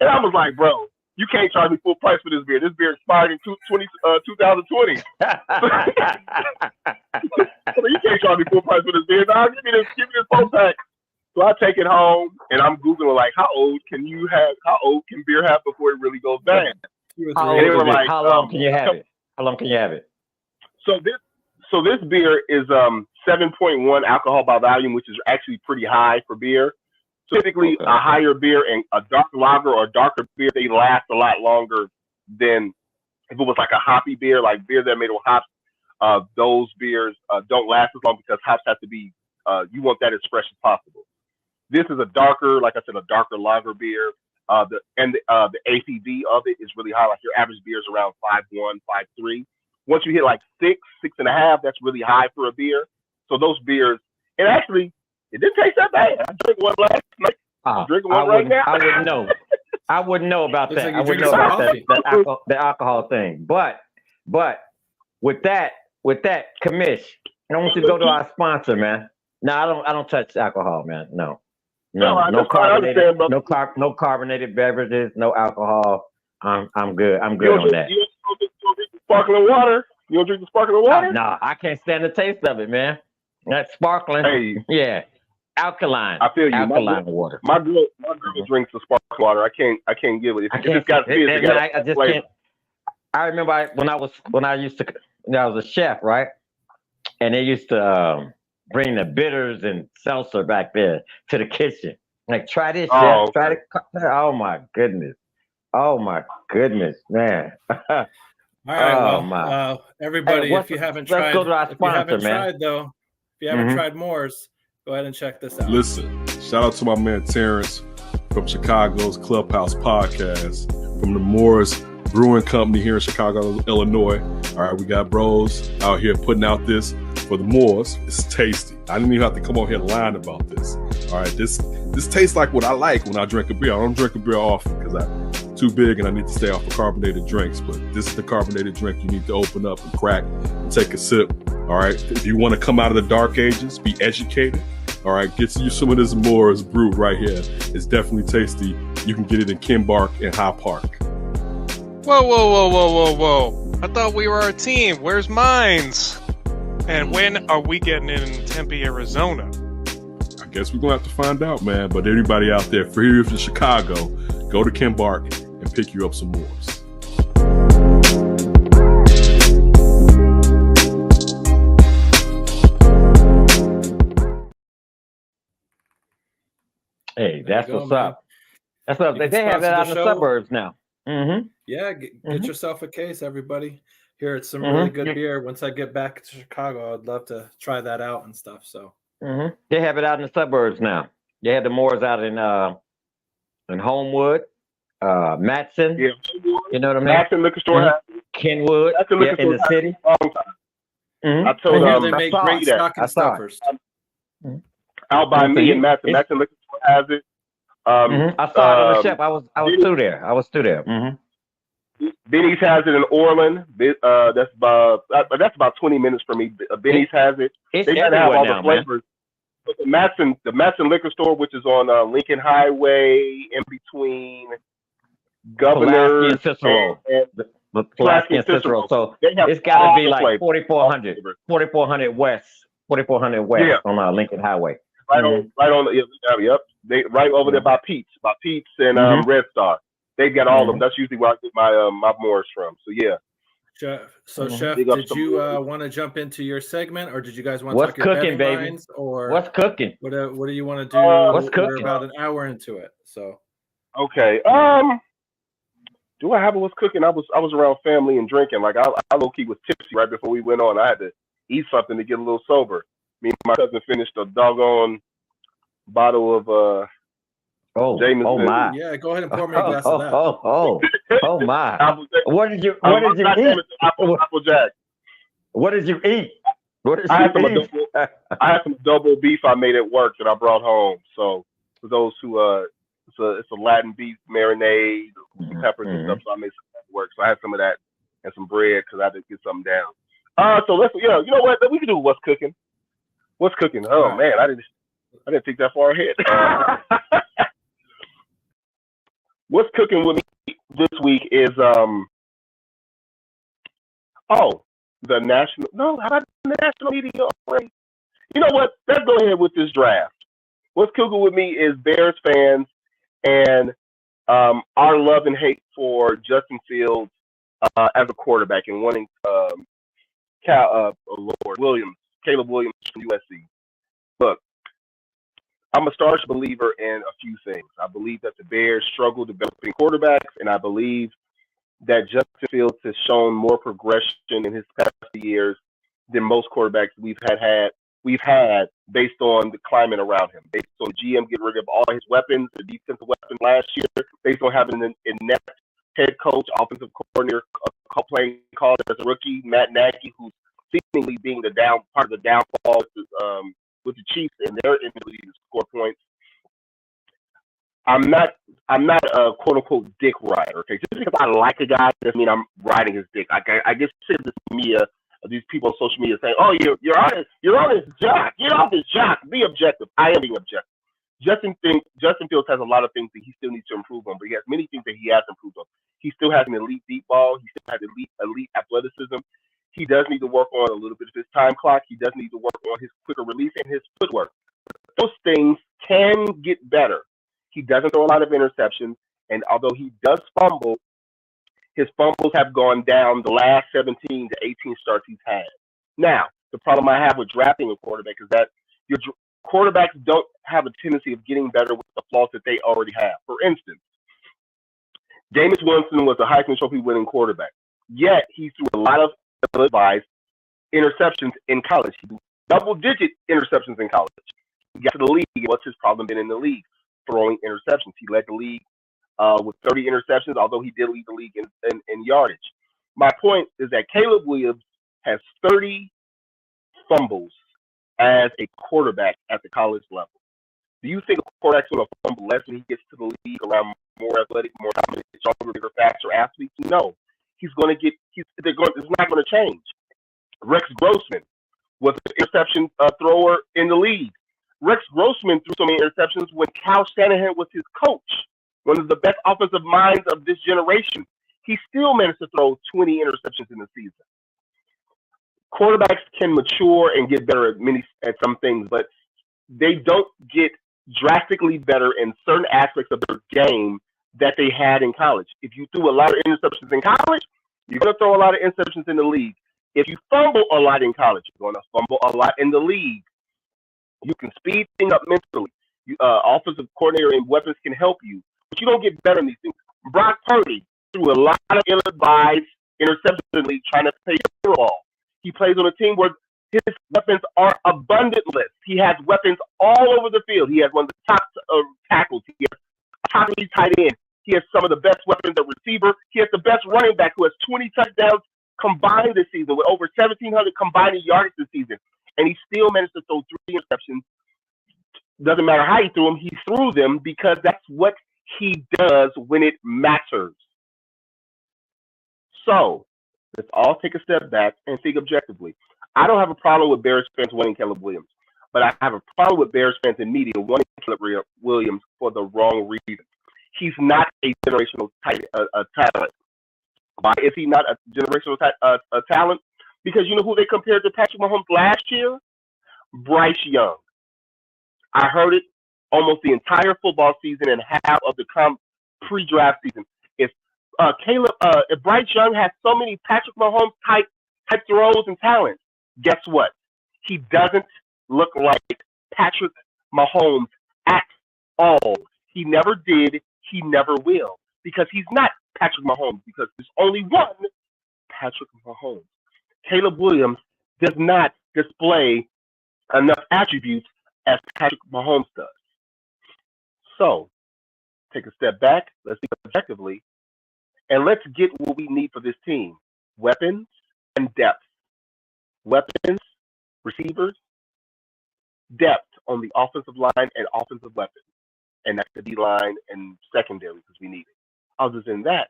[SPEAKER 3] I was like, bro, you can't charge me full price for this beer. This beer expired in 2020. So you can't charge me full price for this beer. Nah, give me this 4-pack. So I take it home and I'm Googling like, how old can beer have before it really goes bad?
[SPEAKER 1] How long can you have it? How long can you have it?
[SPEAKER 3] So this beer is 7.1 alcohol by volume, which is actually pretty high for beer. So typically a higher beer and a dark lager or darker beer, they last a lot longer than if it was like a hoppy beer, like beer that are made with hops. Those beers don't last as long because hops have to be, you want that as fresh as possible. This is a darker, like I said, a darker lager beer. The ACV of it is really high. Like your average beer is around 5.1, 5.3. Once you hit like 6.5, that's really high for a beer. So those beers, and actually, it didn't taste that bad. I drank one last night. Drinking one right now.
[SPEAKER 1] I wouldn't know. I wouldn't know about that. I wouldn't know about that the alcohol thing. But with that, Commish, I want you to go to our sponsor, man. No, I don't touch alcohol, man. No carbonated beverages, no alcohol. I'm good. I'm good on that.
[SPEAKER 3] You don't drink sparkling water? You don't drink the sparkling water?
[SPEAKER 1] No, I can't stand the taste of it, man. That's sparkling.
[SPEAKER 3] Hey.
[SPEAKER 1] Yeah. Alkaline.
[SPEAKER 3] I feel you.
[SPEAKER 1] Alkaline water.
[SPEAKER 3] My girl drinks the sparkling water. I can't give it. If it's got fizz,
[SPEAKER 1] I just can't. I remember when I was a chef, right? And they used to bring the bitters and seltzer back there to the kitchen. Like, try this, chef. Try it. Oh my goodness, man.
[SPEAKER 2] All right, everybody,
[SPEAKER 1] hey,
[SPEAKER 2] if you haven't tried,
[SPEAKER 1] let's go to our sponsor,
[SPEAKER 2] if you haven't tried Moors, go ahead and check this out.
[SPEAKER 4] Listen, shout out to my man Terrence from Chicago's Clubhouse podcast, from the Moors Brewing Company here in Chicago, Illinois. All right, we got bros out here putting out this for the Moors. It's tasty. I didn't even have to come on here lying about this. All right, this tastes like what I like when I drink a beer. I don't drink a beer often because I'm too big and I need to stay off of carbonated drinks. But this is the carbonated drink you need to open up and crack and take a sip. All right, if you want to come out of the dark ages, be educated. All right, get you some of this Moors brewed right here. It's definitely tasty. You can get it in Kimbark and High Park.
[SPEAKER 5] Whoa. I thought we were a team. Where's Mines? And when are we getting in Tempe, Arizona?
[SPEAKER 4] I guess we're going to have to find out, man. But everybody out there, for here from Chicago, go to Kimbark and pick you up some Moors.
[SPEAKER 1] Hey, that's what's up. That's what they have that out in the suburbs now. Mm-hmm.
[SPEAKER 2] Yeah, get yourself a case, everybody. Here, it's some really good beer. Once I get back to Chicago, I'd love to try that out and stuff. So
[SPEAKER 1] they have it out in the suburbs now. They had the Moors out in Homewood, Matson. Yeah, you know what I mean.
[SPEAKER 3] Matson liquor store,
[SPEAKER 1] Kenwood, in the city.
[SPEAKER 3] I told
[SPEAKER 2] they make great stocking stuffers.
[SPEAKER 3] Out by me in Matson. Matson liquor store has it.
[SPEAKER 1] I saw it on the shelf. I was through there. Mm-hmm.
[SPEAKER 3] Benny's has it in Orland. That's about 20 minutes from me. Benny's has it.
[SPEAKER 1] They
[SPEAKER 3] gotta have all the flavors. But the Matson liquor store, which is on Lincoln Highway, in between Governor
[SPEAKER 1] and Cicero.
[SPEAKER 3] Pulaski and Cicero.
[SPEAKER 1] So it's got to be like 4400 West on Lincoln Highway.
[SPEAKER 3] Right on. Yep. They right over there by Pete's and Red Star. They've got all of them. That's usually where I get my Moors from. So yeah.
[SPEAKER 2] Chef, did you want to jump into your segment, or did you guys want to talk your
[SPEAKER 1] cooking, baby?
[SPEAKER 2] Lines, or
[SPEAKER 1] what's cooking?
[SPEAKER 2] What do you want to do?
[SPEAKER 1] What's cooking?
[SPEAKER 2] We're about an hour into it, so.
[SPEAKER 3] Okay. Do I have what's cooking? I was around family and drinking. Like I low key was tipsy right before we went on. I had to eat something to get a little sober. Me and my cousin finished a doggone bottle of Jameson.
[SPEAKER 1] Oh my.
[SPEAKER 2] Yeah, go ahead and pour me a glass of that.
[SPEAKER 1] Oh my.
[SPEAKER 3] Apple Jack.
[SPEAKER 1] What did you
[SPEAKER 3] Not
[SPEAKER 1] eat?
[SPEAKER 3] Jameson, Apple Jack.
[SPEAKER 1] What did you eat? What did
[SPEAKER 3] I
[SPEAKER 1] you
[SPEAKER 3] had some
[SPEAKER 1] eat?
[SPEAKER 3] I had some double beef I made at work that I brought home. So for those who it's a Latin beef marinade, some peppers and stuff. So I made some at work. So I had some of that and some bread because I had to get something down. So let's you know what we can do. What's cooking? What's cooking? Oh man, I didn't think that far ahead. What's cooking with me this week is the national. No, how about the national media already? You know what? Let's go ahead with this draft. What's cooking with me is Bears fans and our love and hate for Justin Fields as a quarterback and wanting Caleb Williams from USC. Look, I'm a staunch believer in a few things. I believe that the Bears struggle developing quarterbacks, and I believe that Justin Fields has shown more progression in his past years than most quarterbacks we've had based on the climate around him, based on GM getting rid of all his weapons, the defensive weapons last year, based on having an inept head coach, offensive coordinator, playing call as a rookie, Matt Nagy, who's seemingly being part of the downfall with the Chiefs and their inability to score points. I'm not a quote unquote dick rider. Okay, just because I like a guy doesn't mean I'm riding his dick. I get sick of this media, of these people on social media saying, "Oh, you're on his jock. Get off his jock. Be objective." I am being objective. Justin Fields has a lot of things that he still needs to improve on, but he has many things that he has improved on. He still has an elite deep ball. He still has elite athleticism. He does need to work on a little bit of his time clock. He does need to work on his quicker release and his footwork. Those things can get better. He doesn't throw a lot of interceptions, and although he does fumble, his fumbles have gone down the last 17 to 18 starts he's had. Now, the problem I have with drafting a quarterback is that your quarterbacks don't have a tendency of getting better with the flaws that they already have. For instance, Jameis Winston was a Heisman Trophy winning quarterback, yet he threw a lot of ill-advised interceptions in college. He threw double-digit interceptions in college. He got to the league. What's his problem been in the league? Throwing interceptions. He led the league with 30 interceptions, although he did lead the league in yardage. My point is that Caleb Williams has 30 fumbles as a quarterback at the college level. Do you think a quarterback's going to fumble less when he gets to the league around more athletic, more dominant, stronger, bigger, faster athletes? No. It's not going to change. Rex Grossman was an interception thrower in the league. Rex Grossman threw so many interceptions when Kyle Shanahan was his coach, one of the best offensive minds of this generation. He still managed to throw 20 interceptions in the season. Quarterbacks can mature and get better at some things, but they don't get drastically better in certain aspects of their game that they had in college. If you threw a lot of interceptions in college, you're going to throw a lot of interceptions in the league. If you fumble a lot in college, you're going to fumble a lot in the league. You can speed things up mentally. Offensive coordinator and weapons can help you, but you don't get better in these things. Brock Purdy threw a lot of ill-advised interceptions in the league trying to play the ball. He plays on a team where his weapons are abundant-less. He has weapons all over the field. He has one of the top tackles. He has a top tight end. He has some of the best weapons at receiver. He has the best running back who has 20 touchdowns combined this season with over 1,700 combined yards this season. And he still managed to throw 3 interceptions. Doesn't matter how he threw them, he threw them because that's what he does when it matters. So let's all take a step back and think objectively. I don't have a problem with Bears fans wanting Caleb Williams, but I have a problem with Bears fans and media wanting Caleb Williams for the wrong reason. He's not a generational talent. Why is he not a generational talent? Because you know who they compared to Patrick Mahomes last year? Bryce Young. I heard it almost the entire football season and half of the pre-draft season. If Bryce Young has so many Patrick Mahomes type throws and talents, guess what? He doesn't look like Patrick Mahomes at all. He never did. He never will. Because he's not Patrick Mahomes, because there's only one Patrick Mahomes. Caleb Williams does not display enough attributes as Patrick Mahomes does. So, take a step back, let's think objectively, and let's get what we need for this team. Weapons and depth. Weapons, receivers, depth on the offensive line and offensive weapons. And that's the D-line and secondary because we need it. Other than that,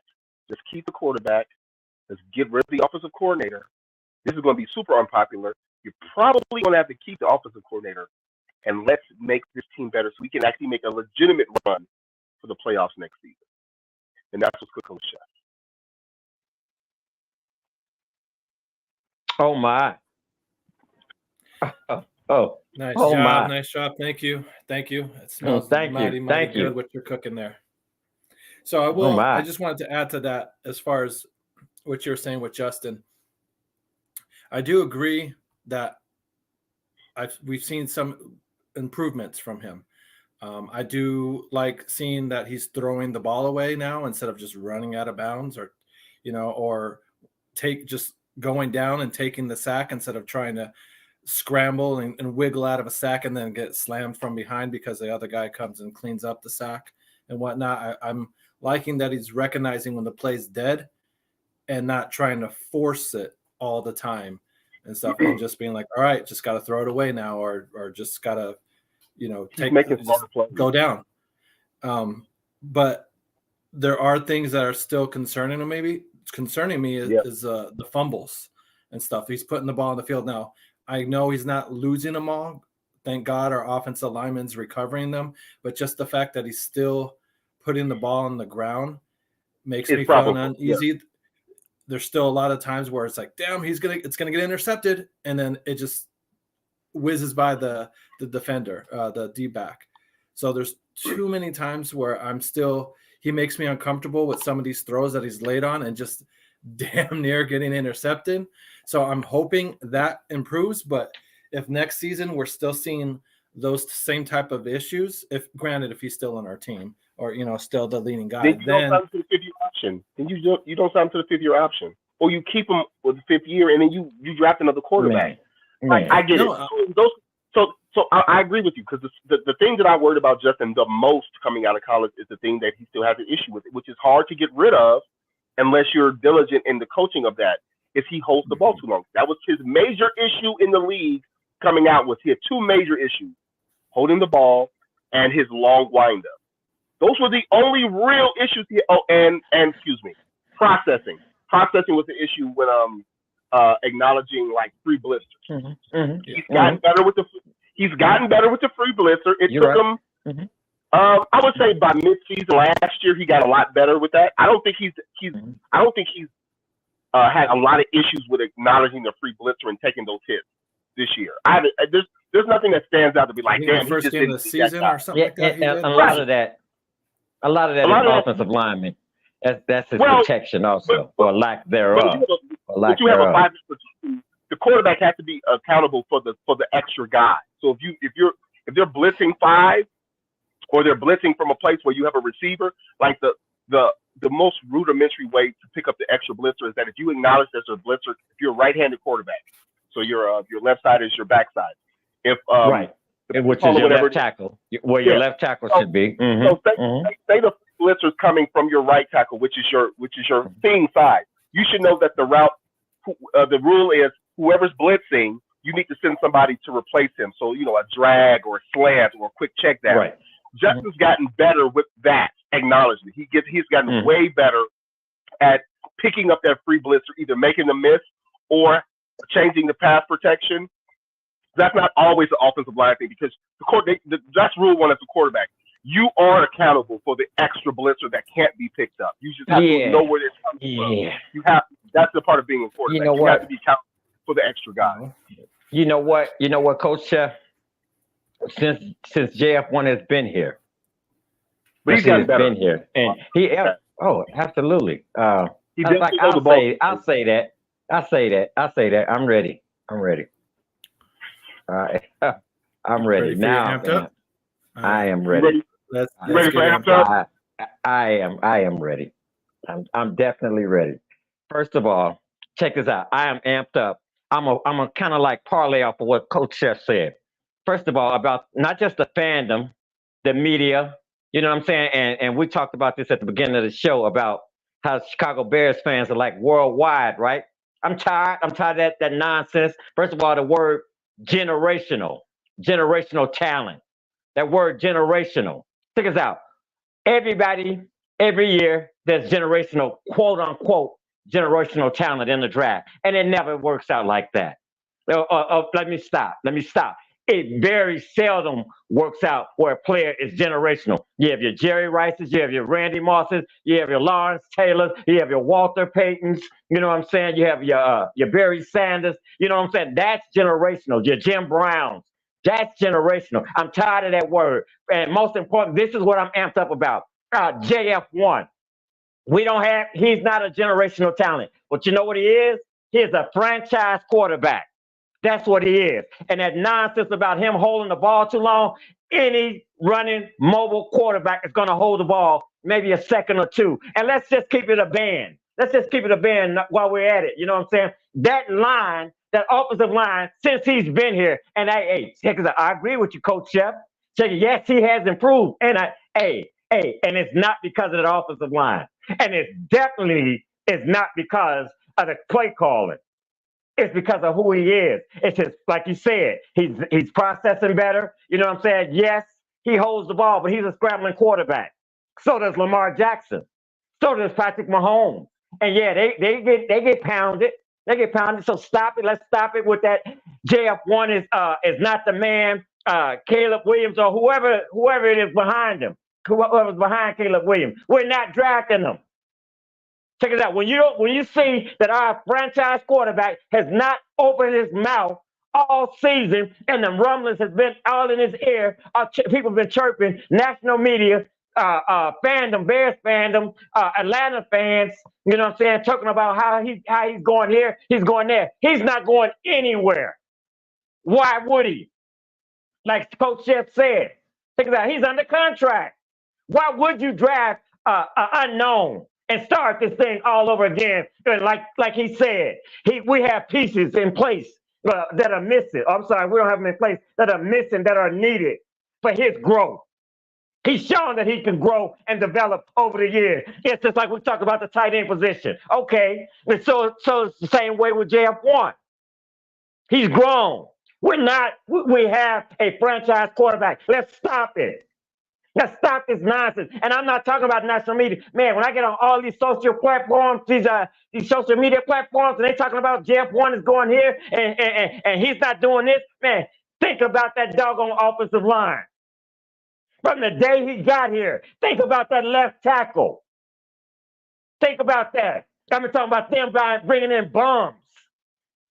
[SPEAKER 3] just keep the quarterback. Let's get rid of the offensive coordinator. This is going to be super unpopular. You're probably going to have to keep the offensive coordinator, and let's make this team better so we can actually make a legitimate run for the playoffs next season. And that's what's cooking with Chef.
[SPEAKER 1] Oh my. Oh.
[SPEAKER 2] Nice
[SPEAKER 1] Oh,
[SPEAKER 2] job,
[SPEAKER 1] my.
[SPEAKER 2] nice job. Thank you. It smells
[SPEAKER 1] thank
[SPEAKER 2] mighty
[SPEAKER 1] you.
[SPEAKER 2] good
[SPEAKER 1] Thank you.
[SPEAKER 2] what you're cooking there. So
[SPEAKER 1] Oh, my.
[SPEAKER 2] I just wanted to add to that as far as what you're saying with Justin. I do agree that we've seen some improvements from him. I do like seeing that he's throwing the ball away now instead of just running out of bounds, or just going down and taking the sack instead of trying to scramble and wiggle out of a sack and then get slammed from behind because the other guy comes and cleans up the sack and whatnot. I'm liking that he's recognizing when the play's dead and not trying to force it all the time and stuff, and just being like, all right, just got to throw it away now, or just got to, go down. But there are things that are still concerning me is the fumbles and stuff. He's putting the ball on the field now. I know he's not losing them all. Thank God our offensive lineman's recovering them. But just the fact that he's still putting the ball on the ground makes me feel uneasy. Yeah. There's still a lot of times where it's like, damn, it's gonna get intercepted, and then it just whizzes by the defender, the D-back. So there's too many times where he makes me uncomfortable with some of these throws that he's laid on and just damn near getting intercepted. So I'm hoping that improves, but if next season we're still seeing those same type of issues, if he's still on our team or still the leading guy,
[SPEAKER 3] then you don't sign to the 5th-year option. Then you don't sign to the 5th-year option, or you keep him with the 5th year, and then you draft another quarterback.
[SPEAKER 1] Man.
[SPEAKER 3] I get it. So I agree with you, because the thing that I worried about Justin the most coming out of college is the thing that he still has an issue with, which is hard to get rid of unless you're diligent in the coaching of that. Is he holds the ball too long? That was his major issue in the league coming out. He had two major issues: holding the ball and his long windup. Those were the only real issues. And processing. Processing was the issue with acknowledging like free blitzers. He's gotten better with the free blitzer. It took him. I would say by mid-season last year he got a lot better with that. I don't think he's had a lot of issues with acknowledging the free blitzer and taking those hits this year. There's nothing that stands out to be like, damn,
[SPEAKER 2] first game of the season or something like that.
[SPEAKER 1] A lot of that is offensive lineman. That's his protection also, or lack thereof.
[SPEAKER 3] But you have a 5 platoon. The quarterback has to be accountable for the extra guy. So if they're blitzing 5, or they're blitzing from a place where you have a receiver, like the most rudimentary way to pick up the extra blitzer is that if you acknowledge there's a blitzer, if you're a right-handed quarterback, so your left side is your backside. If
[SPEAKER 1] which is your left tackle, where your left tackle should be.
[SPEAKER 3] So say the blitzer's coming from your right tackle, which is your seeing side. You should know that the route, the rule is whoever's blitzing, you need to send somebody to replace him. So a drag or a slant or a quick check down.
[SPEAKER 1] Right.
[SPEAKER 3] Justin's gotten better with that acknowledgement. He's gotten way better at picking up that free blitzer, either making the miss or changing the pass protection. That's not always the offensive line thing, because that's rule 1 as a quarterback. You are accountable for the extra blitzer that can't be picked up. You just have to know where it's coming from. You have. That's the part of being a quarterback. You have to be accountable for the extra guy.
[SPEAKER 1] You know what, Coach Chef? Since JF1 has been here,
[SPEAKER 3] but he's gotten better.
[SPEAKER 1] Been here, and absolutely. I'll say that. I'm ready. I'm ready now. I am ready.
[SPEAKER 3] You ready for amped up?
[SPEAKER 1] I am ready. I'm definitely ready. First of all, check this out. I am amped up. I'm a kind of like parlay off of what Coach Chef said. First of all, about not just the fandom, the media. You know what I'm saying? And we talked about this at the beginning of the show about how Chicago Bears fans are like worldwide, right? I'm tired. I'm tired of that nonsense. First of all, the word generational, generational talent. That word generational. Check us out. Everybody, every year, there's generational, quote unquote, generational talent in the draft. And it never works out like that. Let me stop. Let me stop. It very seldom works out where a player is generational. You have your Jerry Rices, you have your Randy Mosses, you have your Lawrence Taylors, you have your Walter Paytons, you know what I'm saying? You have your Barry Sanders, you know what I'm saying? That's generational. Your Jim Browns, that's generational. I'm tired of that word. And most important, this is what I'm amped up about. JF1. He's not a generational talent. But you know what he is? He is a franchise quarterback. That's what he is. And that nonsense about him holding the ball too long, any running mobile quarterback is going to hold the ball maybe a second or two. And let's just keep it a band. Let's just keep it a band while we're at it. You know what I'm saying? That line, that offensive line, since he's been here, and I agree with you, Coach Chef. Yes, he has improved. And and it's not because of the offensive line. And it definitely is not because of the play calling. It's because of who he is. It's just like you said, he's processing better. You know what I'm saying? Yes, he holds the ball, but he's a scrambling quarterback. So does Lamar Jackson. So does Patrick Mahomes. And yeah, they get pounded. They get pounded. So stop it. Let's stop it with that. JF1 is not the man. Caleb Williams or whoever it is behind him. Whoever's behind Caleb Williams. We're not drafting them. Check it out. When you see that our franchise quarterback has not opened his mouth all season, and the rumblings has been all in his ear, people have been chirping, national media, fandom, Bears fandom, Atlanta fans, you know what I'm saying, talking about how he's going here, he's going there. He's not going anywhere. Why would he? Like Coach Chef said, check it out. He's under contract. Why would you draft an unknown and start this thing all over again? Like he said, we have pieces in place that are missing. I'm sorry, we don't have them in place that are missing, that are needed for his growth. He's shown that he can grow and develop over the years. It's just like we talked about the tight end position. Okay, and so it's the same way with JF1. He's grown. We have a franchise quarterback. Let's stop it. Let's stop this nonsense. And I'm not talking about national media. Man, when I get on all these social platforms, these social media platforms, and they talking about JF1 is going here and he's not doing this, man, think about that doggone offensive line. From the day he got here, think about that left tackle. Think about that. I'm talking about them bringing in bums.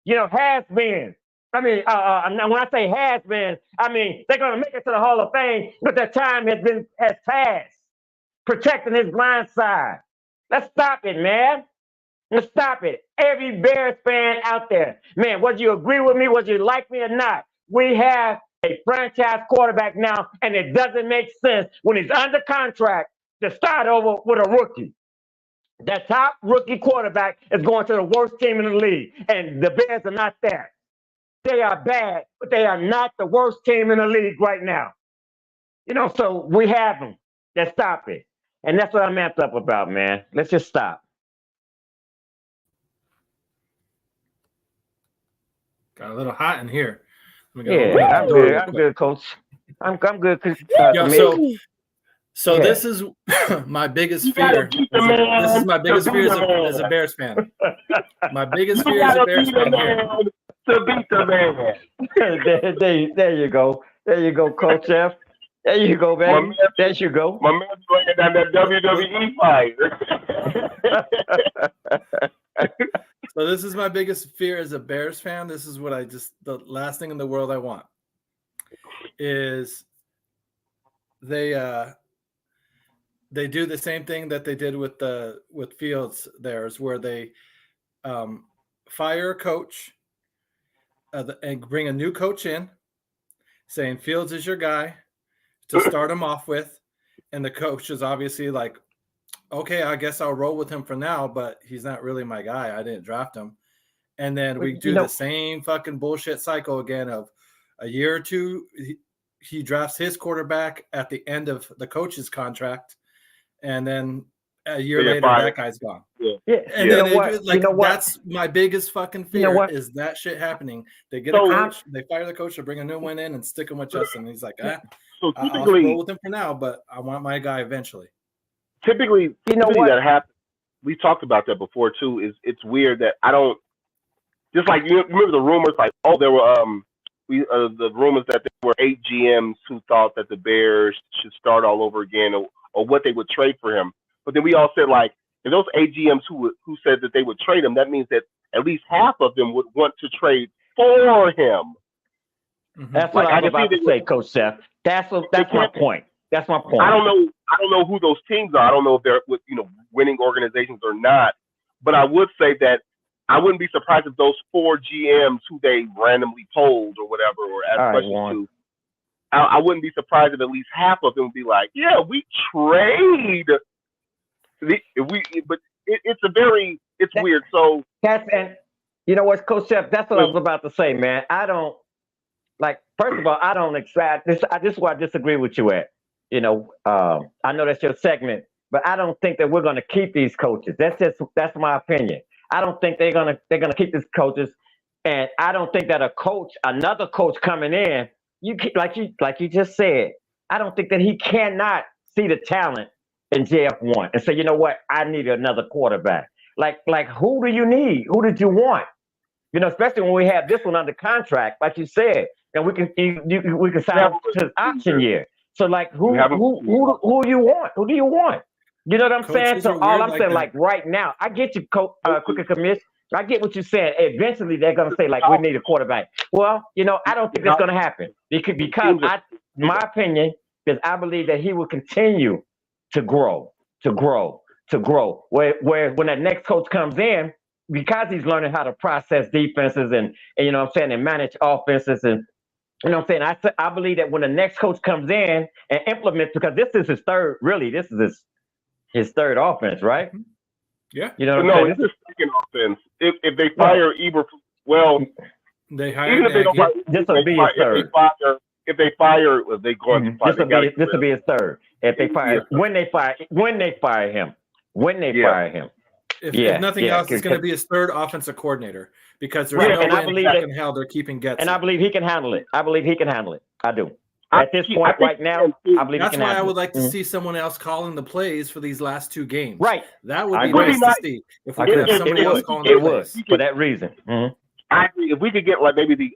[SPEAKER 1] You know, has-beens. I mean, when I say has-been, I mean they're going to make it to the Hall of Fame, but their time has passed, protecting his blind side. Let's stop it, man. Let's stop it. Every Bears fan out there, man, whether you agree with me, whether you like me or not, we have a franchise quarterback now, and it doesn't make sense when he's under contract to start over with a rookie. That top rookie quarterback is going to the worst team in the league, and the Bears are not there. They are bad, but they are not the worst team in the league right now. You know, so we have them. Let's stop it. And that's what I'm amped up about, man. Let's just stop.
[SPEAKER 2] Got a little hot in here.
[SPEAKER 1] Yeah, I'm good, Coach. I'm good.
[SPEAKER 2] So this is my biggest fear. This is my biggest fear as a Bears fan. My biggest fear as a Bears fan here.
[SPEAKER 3] To beat the man.
[SPEAKER 1] There you go. There you go, Coach F. There you go, baby. There you go.
[SPEAKER 3] My man's bringing down that WWE fight.
[SPEAKER 2] So this is my biggest fear as a Bears fan. This is what the last thing in the world I want is they do the same thing that they did with Fields theirs, where they fire a coach and bring a new coach in, saying Fields is your guy to start him off with, and the coach is obviously like okay, I guess I'll roll with him for now, but he's not really my guy. I didn't draft him. And then we do the same fucking bullshit cycle again of a year or two. He drafts his quarterback at the end of the coach's contract, and then a year later, that guy's gone.
[SPEAKER 1] Yeah.
[SPEAKER 2] And then that's my biggest fucking fear is that shit happening. They get a coach, they fire the coach, they bring a new one in and stick him with Justin. And he's like,
[SPEAKER 3] so
[SPEAKER 2] I'll roll with him for now, but I want my guy eventually.
[SPEAKER 3] Typically that happens. We talked about that before too. It's weird that I don't. Just like you remember the rumors, like there were the rumors that there were 8 GMs who thought that the Bears should start all over again, or what they would trade for him. But then we all said, like, if those 8 GMs who said that they would trade him, that means that at least half of them would want to trade for him.
[SPEAKER 1] Mm-hmm. That's what I was about to say, Coach Seth. That's my point. That's my point.
[SPEAKER 3] I don't know who those teams are. I don't know if they're with winning organizations or not. But I would say that I wouldn't be surprised if those 4 GMs who they randomly polled or whatever, or asked questions to, I wouldn't be surprised if at least half of them would be like, yeah, we trade. But it's weird. So
[SPEAKER 1] and you know what, Coach Chef, that's what I was about to say, man. I don't first of all, I don't expect this. This is where I disagree with you at. I know that's your segment, but I don't think that we're gonna keep these coaches. That's my opinion. I don't think they're gonna keep these coaches, and I don't think that another coach coming in, like you just said, I don't think that he cannot see the talent in JF1 and say, you know what, I need another quarterback. Like who do you need? Who did you want? Especially when we have this one under contract, like you said, and we can sign up to his option year. So who do you want? Who do you want? You know what I'm saying? So all I'm saying, right now, I get you, Quicker Commish. I get what you're saying. Eventually, they're gonna say we need a quarterback. Well, I don't think that's gonna happen because my opinion is I believe that he will continue to grow. Where when that next coach comes in, because he's learning how to process defenses and and manage offenses and. I believe that when the next coach comes in and implements, because this is his third, this is his third offense, right?
[SPEAKER 3] Yeah. It's his second offense. If they fire Eber,
[SPEAKER 2] they hire
[SPEAKER 3] even if they don't fire,
[SPEAKER 1] this will be his third.
[SPEAKER 3] If they fire, they go on to fire.
[SPEAKER 1] This will be his third. If they fire, when they fire him.
[SPEAKER 2] If nothing else, it's going to be his third offensive coordinator because there's no way in hell they're keeping Getz.
[SPEAKER 1] And I believe he can handle it. I do. At this point right now, I believe
[SPEAKER 2] that's
[SPEAKER 1] he can
[SPEAKER 2] why
[SPEAKER 1] handle
[SPEAKER 2] I would like to see someone else calling the plays for these last 2 games.
[SPEAKER 1] Right.
[SPEAKER 2] That would be nice to see. If we could have somebody else calling the plays.
[SPEAKER 1] For that reason. Mm-hmm.
[SPEAKER 3] I agree. If we could get maybe the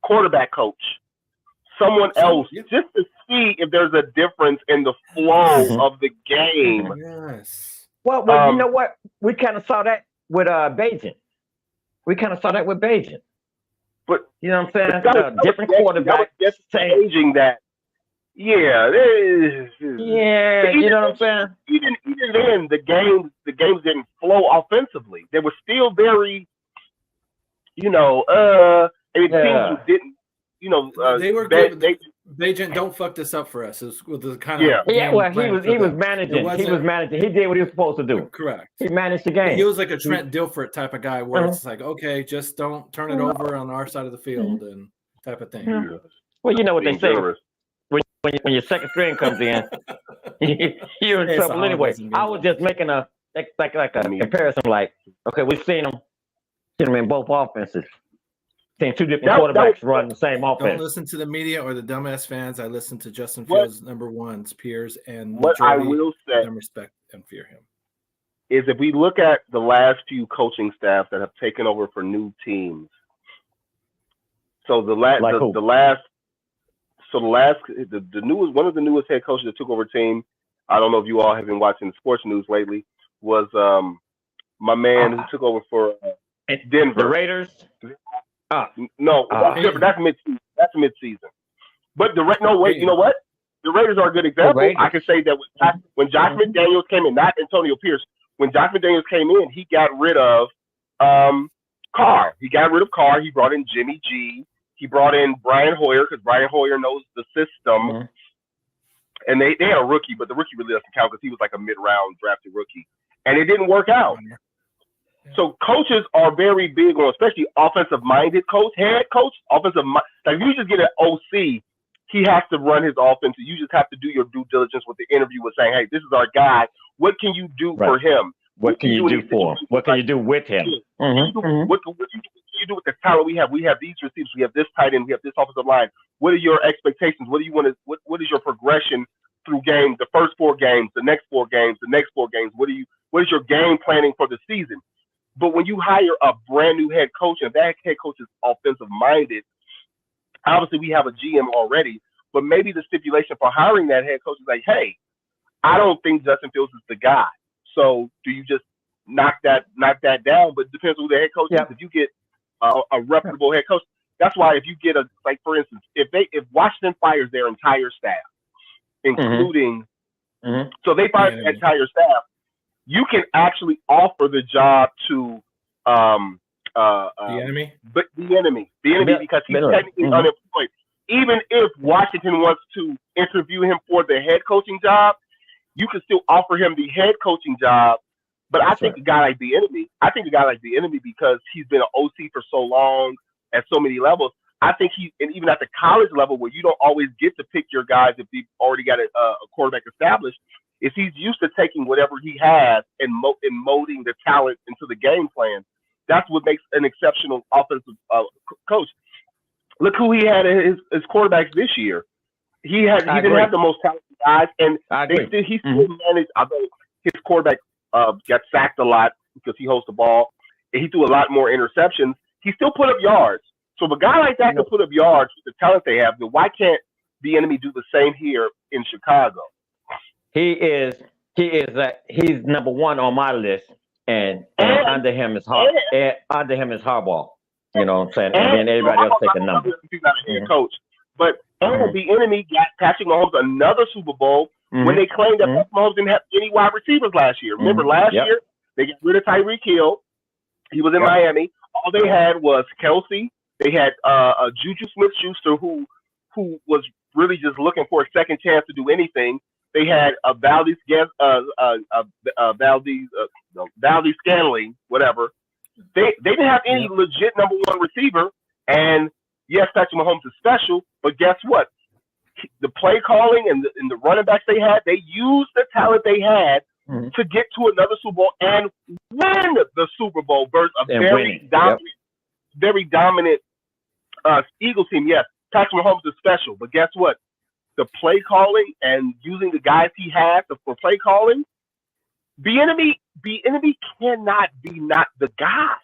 [SPEAKER 3] quarterback coach, someone else, just to see if there's a difference in the flow of the game.
[SPEAKER 2] Yes.
[SPEAKER 1] Well, you know what? We kind of saw that with Bajan. But you know what I'm saying? Different quarterbacks
[SPEAKER 3] changing that. Yeah.
[SPEAKER 1] You know what I'm saying?
[SPEAKER 3] Even then, the games didn't flow offensively. They were still very, and it seems you didn't.
[SPEAKER 2] They were good. Bajan, don't fuck this up for us. It's with the kind of
[SPEAKER 1] he was managing. He did what he was supposed to do.
[SPEAKER 2] Correct.
[SPEAKER 1] He managed the game.
[SPEAKER 2] He was like a Trent Dilfert type of guy, where it's like, okay, just don't turn it over on our side of the field and type of thing.
[SPEAKER 1] Well, you know what they say. When your second string comes in, you're in trouble anyway. I was just making a comparison. Okay, we've seen them in both offenses. Seen 2 different quarterbacks run the same offense.
[SPEAKER 2] Don't listen to the media or the dumbass fans. I listen to Justin Fields' number ones, peers, and
[SPEAKER 3] what I will say,
[SPEAKER 2] them respect and fear him.
[SPEAKER 3] Is if we look at the last few coaching staffs that have taken over for new teams. So the newest one of the newest head coaches that took over team. I don't know if you all have been watching the sports news lately. Was my man who took over for Denver,
[SPEAKER 1] the Raiders.
[SPEAKER 3] No, that's different. That's mid-season. But you know what? The Raiders are a good example. I can say that when Josh McDaniels came in, not Antonio Pierce, when Josh McDaniels came in, he got rid of Carr. He brought in Jimmy G. He brought in Brian Hoyer because Brian Hoyer knows the system. and they had a rookie, but the rookie really doesn't count because he was like a mid-round drafted rookie, and it didn't work out. So coaches are very big on, especially offensive-minded head coach, offensive. Like if you just get an OC, he has to run his offense. You just have to do your due diligence with the interview with saying, hey, this is our guy. What can you do for him?
[SPEAKER 1] What can you do for him? What can you do with him?
[SPEAKER 3] What can you do with the talent we have? We have these receivers. We have this tight end. We have this offensive line. What are your expectations? What do you want to? What is your progression through games? The first 4 games, the next 4 games, the next 4 games. What is your game planning for the season? But when you hire a brand new head coach, and that head coach is offensive minded, obviously we have a GM already. But maybe the stipulation for hiring that head coach is like, hey, I don't think Justin Fields is the guy. So do you just knock that down? But it depends on who the head coach is. If you get a reputable head coach, that's why if you get for instance, if Washington fires their entire staff, including so they fire the entire staff, you can actually offer the job to the enemy because he's technically unemployed. Even if Washington wants to interview him for the head coaching job, you can still offer him the head coaching job. But I think a guy like the enemy because he's been an OC for so long at so many levels. I think and even at the college level where you don't always get to pick your guys if you've already got a quarterback established, is he's used to taking whatever he has and molding the talent into the game plan. That's what makes an exceptional offensive coach. Look who he had as his quarterbacks this year. He didn't have the most talented guys, and he still managed. Although his quarterback got sacked a lot because he holds the ball, and he threw a lot more interceptions. He still put up yards. So if a guy like that can put up yards with the talent they have, then why can't the enemy do the same here in Chicago?
[SPEAKER 1] He's number 1 on my list, and under him is Harbaugh. You know what I'm saying? And then everybody else take a number.
[SPEAKER 3] He's not a head coach. But the enemy got Patrick Mahomes another Super Bowl when they claimed that Patrick Mahomes didn't have any wide receivers last year. Remember last year, they got rid of Tyreek Hill. He was in Miami. All they had was Kelsey. They had Juju Smith-Schuster, who was really just looking for a second chance to do anything. They had Valdez Scanley, whatever. They didn't have any legit number 1 receiver. And yes, Patrick Mahomes is special, but guess what? The play calling and the running backs they had, they used the talent they had to get to another Super Bowl and win the Super Bowl versus a very dominant Eagles team. Yes, Patrick Mahomes is special, but guess what? The play calling and using the guys he has for play calling, the enemy cannot be not the guy.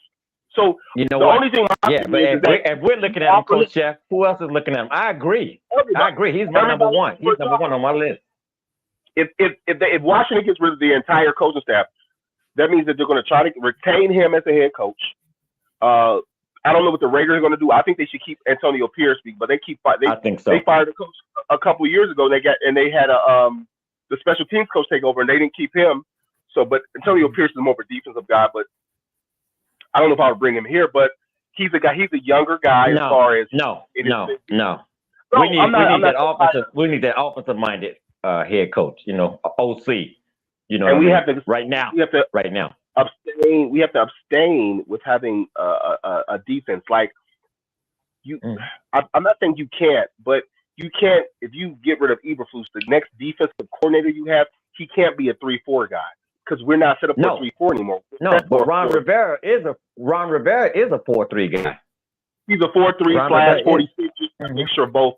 [SPEAKER 3] So
[SPEAKER 1] you know
[SPEAKER 3] the only thing
[SPEAKER 1] if we're looking at him, Coach Jeff, who else is looking at him? I agree. He's my number 1. He's number 1 on my list.
[SPEAKER 3] If Washington gets rid of the entire coaching staff, that means that they're going to try to retain him as a head coach. I don't know what the Raiders are going to do. I think they should keep Antonio Pierce, but I think so. They fired a coach a couple of years ago. They had the special teams coach take over, and they didn't keep him. So, but Antonio Pierce is more of a defensive guy, but I don't know if I would bring him here. But he's a guy. He's a younger guy as far as
[SPEAKER 1] no. We need that offensive minded head coach. You know, OC. You know,
[SPEAKER 3] and we have to
[SPEAKER 1] right now.
[SPEAKER 3] Abstain. We have to abstain with having a defense like you. I'm not saying you can't, but you can't if you get rid of Eberflus. The next defensive coordinator you have, he can't be a 3-4 guy because we're not set up for 3-4 anymore.
[SPEAKER 1] But Ron Rivera is a 4-3 guy.
[SPEAKER 3] He's a 4-3/46. Just to make sure both.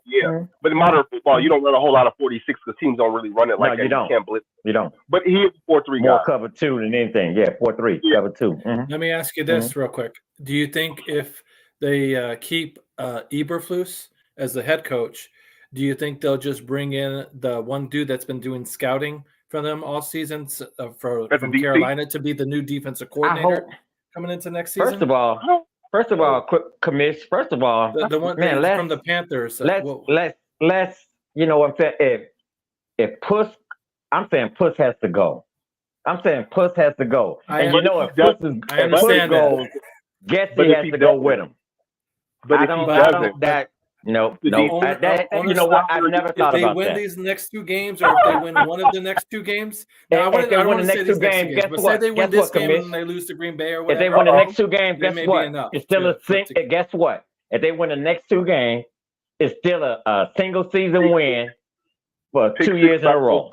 [SPEAKER 3] But in modern football, you don't run a whole lot of 46 because teams don't really run it like that.
[SPEAKER 1] You don't.
[SPEAKER 3] You can't blitz.
[SPEAKER 1] You don't.
[SPEAKER 3] But he is a 4-3 guy.
[SPEAKER 1] More cover 2 than anything. 4-3, cover 2.
[SPEAKER 2] Let me ask you this real quick. Do you think if they keep Eberflus as the head coach, do you think they'll just bring in the one dude that's been doing scouting for them all season from Carolina to be the new defensive coordinator coming into next season?
[SPEAKER 1] First of all, quick commish. First of all,
[SPEAKER 2] the one from the Panthers.
[SPEAKER 1] Let's you know what I'm saying. If Puss, I'm saying Puss has to go. If Puss goes, Getsy has to go with him.
[SPEAKER 3] But
[SPEAKER 1] No.
[SPEAKER 2] You know what?
[SPEAKER 1] I've never thought about that.
[SPEAKER 2] If they win these next 2 games, or if they win one of the next 2 games, now I don't want to say these next 2 games, but say they win this game and they lose to Green Bay or whatever.
[SPEAKER 1] If they win the next 2 games, guess what?
[SPEAKER 2] It's still
[SPEAKER 1] Guess what? If they win the next 2 games, it's still a single season win for 2 years in a row.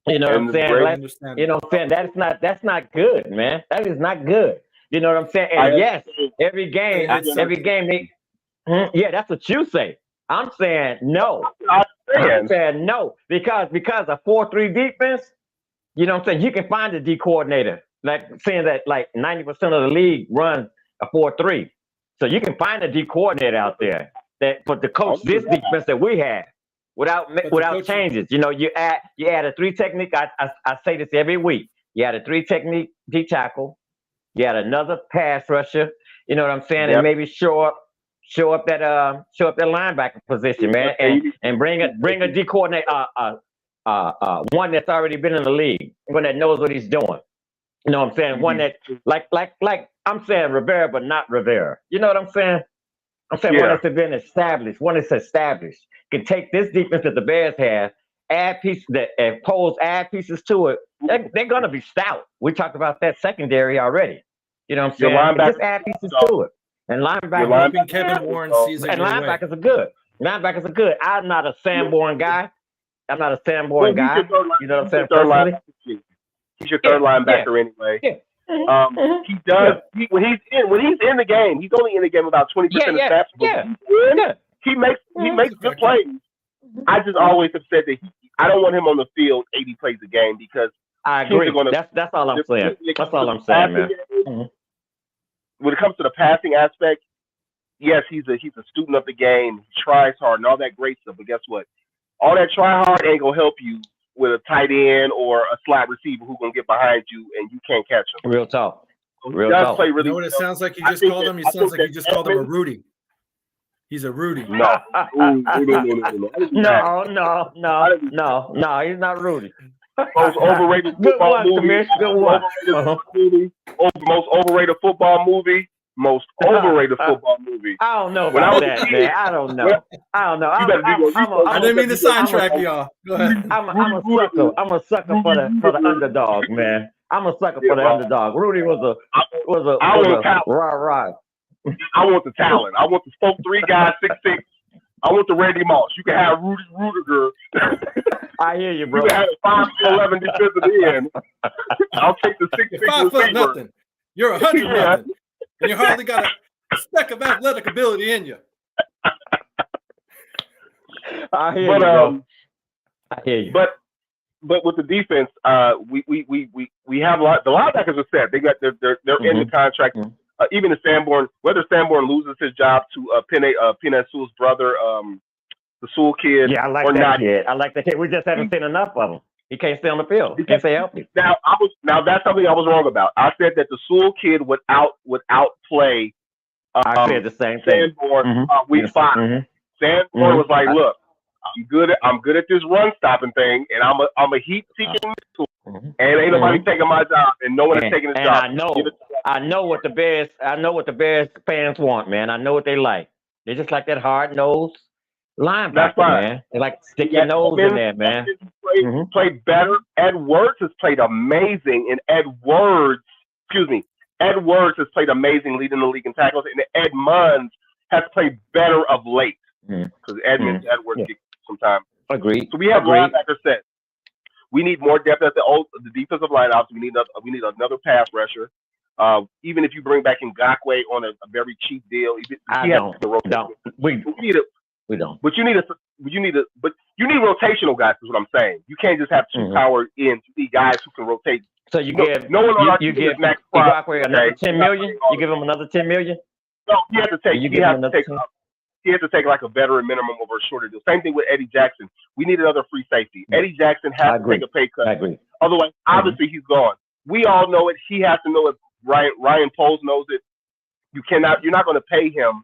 [SPEAKER 1] You know what I'm saying? You know what I'm saying? That's not good, man. That is not good. You know what I'm saying? And yes, every game, yeah, that's what you say. I'm saying no. I'm saying no because a 4-3 defense, you know what I'm saying? You can find a D coordinator, like saying that like 90% of the league runs a 4-3. So you can find a D coordinator out there but to coach this defense that we have without changes. You know, you add a 3 technique. I say this every week. You add a 3 technique D tackle. You add another pass rusher. You know what I'm saying? Yep. And maybe show up that linebacker position, man, and bring a D coordinator, one that's already been in the league, one that knows what he's doing. You know what I'm saying? One that like I'm saying Rivera, but not Rivera. You know what I'm saying? I'm saying one that's been established, one that's established, can take this defense that the Bears have, add pieces to it. They're gonna be stout. We talked about that secondary already. You know what I'm saying? Just add pieces to it. And linebackers,
[SPEAKER 2] Kevin Warren sees it.
[SPEAKER 1] And linebackers are good. Linebackers are good. I'm not a Sanborn guy. You know what I'm saying? Personally.
[SPEAKER 3] He's your third linebacker anyway.
[SPEAKER 1] Yeah.
[SPEAKER 3] He does. When he's in the game, he's only in the game about 20% of snaps. He makes good plays. I just always have said that I don't want him on the field 80 plays a game because
[SPEAKER 1] I agree. That's all I'm saying. That's all I'm saying, man.
[SPEAKER 3] When it comes to the passing aspect, yes, he's a student of the game. He tries hard and all that great stuff. But guess what? All that try hard ain't gonna help you with a tight end or a slot receiver who's gonna get behind you and you can't catch him.
[SPEAKER 1] Real talk.
[SPEAKER 3] Real talk.
[SPEAKER 2] You know what it sounds like? You just called him. He sounds like you just called him a Rudy. He's a Rudy.
[SPEAKER 3] No.
[SPEAKER 1] No. He's not Rudy.
[SPEAKER 3] Most overrated football movie.
[SPEAKER 1] Good one.
[SPEAKER 3] Most overrated football movie. Most overrated football movie.
[SPEAKER 1] I don't know about that, man. I don't know.
[SPEAKER 2] I didn't mean to sidetrack y'all. Go ahead.
[SPEAKER 1] I'm a sucker for the underdog, man. I'm a sucker for the underdog. Rudy was a rah.
[SPEAKER 3] I want the talent. I want the spoke 3 guys, 6'6". I want the Randy Moss. You can have Rudy Rudiger.
[SPEAKER 1] I hear you, bro.
[SPEAKER 3] You can have a 5'11" defensive end. I'll take the 6'6" receiver.
[SPEAKER 2] Nothing. You're 100 nothing. And you hardly got a speck of athletic ability in you.
[SPEAKER 1] I hear you, bro. I hear you.
[SPEAKER 3] But with the defense, we have a lot. The linebackers are set. They're in the contract. Even the Sanborn, whether Sanborn loses his job to Penei Sewell's brother, the Sewell kid,
[SPEAKER 1] I like that kid. I like that kid. We just haven't seen enough of him. He can't stay on the field. He can't stay healthy.
[SPEAKER 3] Now that's something I was wrong about. I said that the Sewell kid would outplay.
[SPEAKER 1] I said the same thing.
[SPEAKER 3] Sanborn week 5. Sanborn was like, "Look, I'm good at this run stopping thing, and I'm a heat seeking missile, and ain't nobody taking my job, and no one is taking his job."
[SPEAKER 1] I know what the Bears fans want, man. I know what they like. They just like that hard nosed linebacker, man. They like stick your nose in there, man.
[SPEAKER 3] Played better. Edwards has played amazing, and Edwards has played amazing leading the league in tackles, and Edmonds has played better of late because Edwards gets some time.
[SPEAKER 1] Agreed.
[SPEAKER 3] So we have linebacker set. We need more depth at the defensive line. Obviously, we need another pass rusher. Even if you bring back Ngakoue on a very cheap deal, we don't. But you need rotational guys. Is what I'm saying. You can't just have 2 power ends. You need guys who can rotate.
[SPEAKER 1] So you give Ngakoue another $10 million. You give him another $10 million.
[SPEAKER 3] No, he has to take like a veteran minimum over a shorter deal. Same thing with Eddie Jackson. We need another free safety. Eddie Jackson has to take a pay cut.
[SPEAKER 1] I agree.
[SPEAKER 3] Otherwise, obviously he's gone. We all know it. He has to know it. Ryan Poles knows it. You're not going to pay him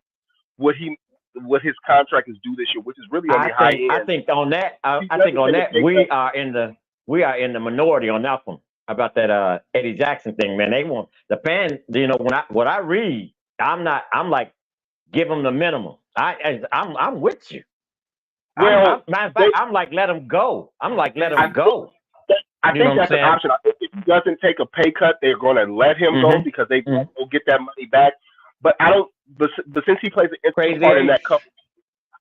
[SPEAKER 3] what his contract is due this year, which is really on the high end.
[SPEAKER 1] I think on that we are in the minority on that one about that Eddie Jackson thing, man. They want the fans. You know, when I read, I'm like, give them the minimum. I'm with you.
[SPEAKER 3] Well,
[SPEAKER 1] I'm like, let him go. I'm like, let him go.
[SPEAKER 3] I think that's an option. I think if he doesn't take a pay cut, they're going to let him go because they will get that money back. But I don't. But since he plays an integral part in that couple,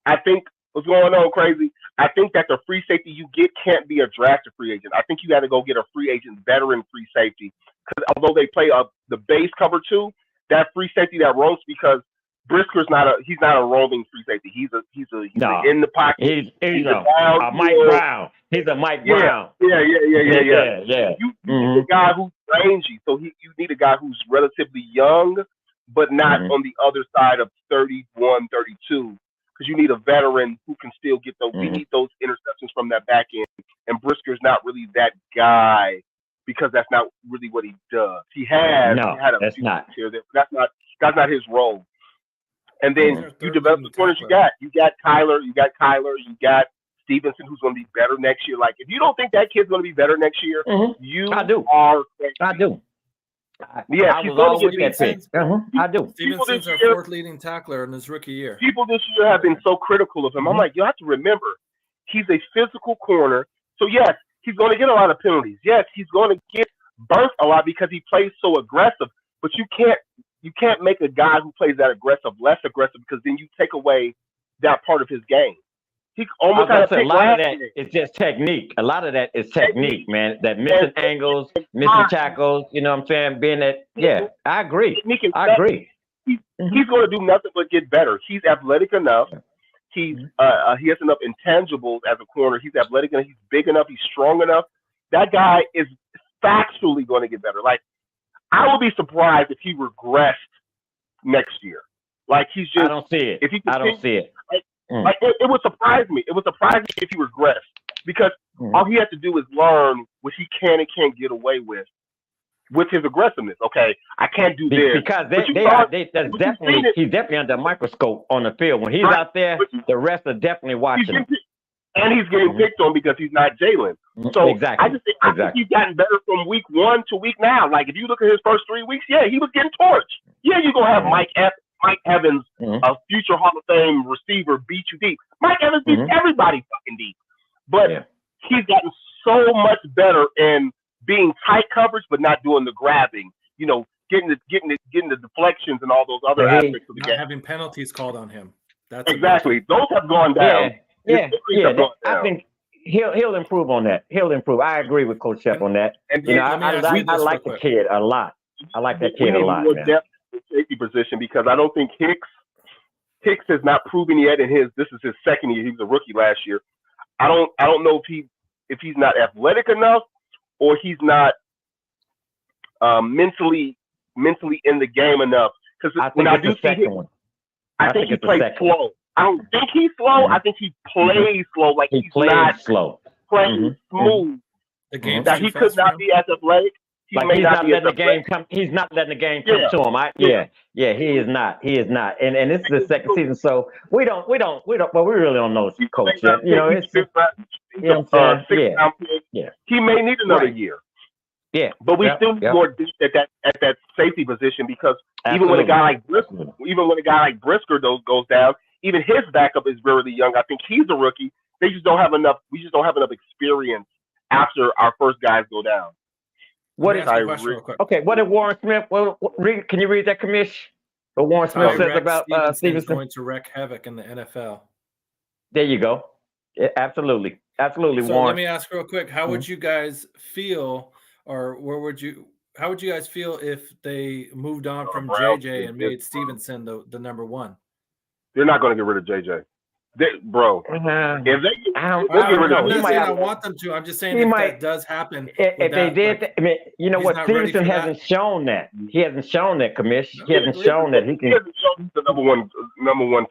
[SPEAKER 3] I think what's going on, Crazy. I think that the free safety you get can't be a drafted free agent. I think you got to go get a free agent, veteran free safety. Because although they play the base cover 2, that free safety that roams because Brisker's he's not a rolling free safety. He's in the pocket.
[SPEAKER 1] He's a Mike Brown. He's a Mike Brown.
[SPEAKER 3] Yeah. You need a guy who's rangy. So you need a guy who's relatively young, but not on the other side of 31, 32. Because you need a veteran who can still get those those interceptions from that back end. And Brisker's not really that guy because that's not really what he does. He had a few here that that's not his role. And then you develop the corners you got. You got Kyler. You got Stevenson, who's going to be better next year. Like, if you don't think that kid's going to be better next year, you are crazy.
[SPEAKER 1] I do.
[SPEAKER 3] Yeah, he's going to get
[SPEAKER 1] that pick. I do.
[SPEAKER 2] Stevenson's our 4th leading tackler in his rookie year.
[SPEAKER 3] People this year have been so critical of him. I'm like, you have to remember, he's a physical corner. So, yes, he's going to get a lot of penalties. Yes, he's going to get burnt a lot because he plays so aggressive. But you can't make a guy who plays that aggressive less aggressive because then you take away that part of his game. He almost had a
[SPEAKER 1] lot of that is just technique. A lot of that is technique, man. That missing angles, missing tackles. You know what I'm saying? Being that, I agree. I agree.
[SPEAKER 3] He's going to do nothing but get better. He's athletic enough. He has enough intangibles as a corner. He's athletic enough. He's big enough. He's strong enough. That guy is factually going to get better. Like, I would be surprised if he regressed next year. Like, he's just.
[SPEAKER 1] I don't see it. I don't see it.
[SPEAKER 3] Like it would surprise me. It would surprise me if he regressed because all he has to do is learn what he can and can't get away with his aggressiveness. Okay, I can't do this
[SPEAKER 1] because he's definitely under a microscope on the field. When he's out there, the rest are definitely watching him.
[SPEAKER 3] And he's getting picked on because he's not Jalen. So I think he's gotten better from week 1 to week now. Like, if you look at his first 3 weeks, he was getting torched. Yeah, you're gonna have Mike Evans, a future Hall of Fame receiver, beat you deep. Mike Evans beats everybody fucking deep. But he's gotten so much better in being tight coverage, but not doing the grabbing. You know, getting the deflections and all those other aspects of the game.
[SPEAKER 2] Not having penalties called on him. That's
[SPEAKER 3] exactly. Those have gone down.
[SPEAKER 1] I think he'll improve on that. He'll improve. I agree with Coach Shep on that. And I like the kid a lot. I like that kid a lot, man.
[SPEAKER 3] Safety position because I don't think Hicks has not proven yet this is his second year. He was a rookie last year. I don't know if he's not athletic enough or he's not mentally in the game enough. Because when I do see him, I think he plays slow. I don't think he's slow. I think he plays slow. Like he's not
[SPEAKER 1] slow.
[SPEAKER 3] Playing smooth.
[SPEAKER 2] The game
[SPEAKER 3] that he could not be as athletic.
[SPEAKER 1] He's not letting the game come. He's not letting the game come to him. He is not. He is not. And this is the second season, so we really don't know Coach yet. You know,
[SPEAKER 3] he may need another year.
[SPEAKER 1] Yeah,
[SPEAKER 3] but we still need more depth at that safety position because even when a guy like Brisker goes down, even his backup is really young. I think he's a rookie. They just don't have enough. We just don't have enough experience after our first guys go down.
[SPEAKER 1] What did Warren Smith? Can you read that, Commish? What Warren Smith says about Stevenson
[SPEAKER 2] going to wreak havoc in the NFL.
[SPEAKER 1] There you go. Yeah, absolutely. So
[SPEAKER 2] Warren.
[SPEAKER 1] Let
[SPEAKER 2] me ask real quick: how would you guys feel, or how would you guys feel if they moved on from JJ and made Stevenson the number 1?
[SPEAKER 3] They're not going to get rid of JJ. Bro, if they
[SPEAKER 2] I'm not saying I want them to. I'm just saying that does happen.
[SPEAKER 1] If they did, I mean, you know what? Stevenson hasn't shown that. He hasn't shown that, Commish. He hasn't shown that he can.
[SPEAKER 3] He hasn't shown the number one.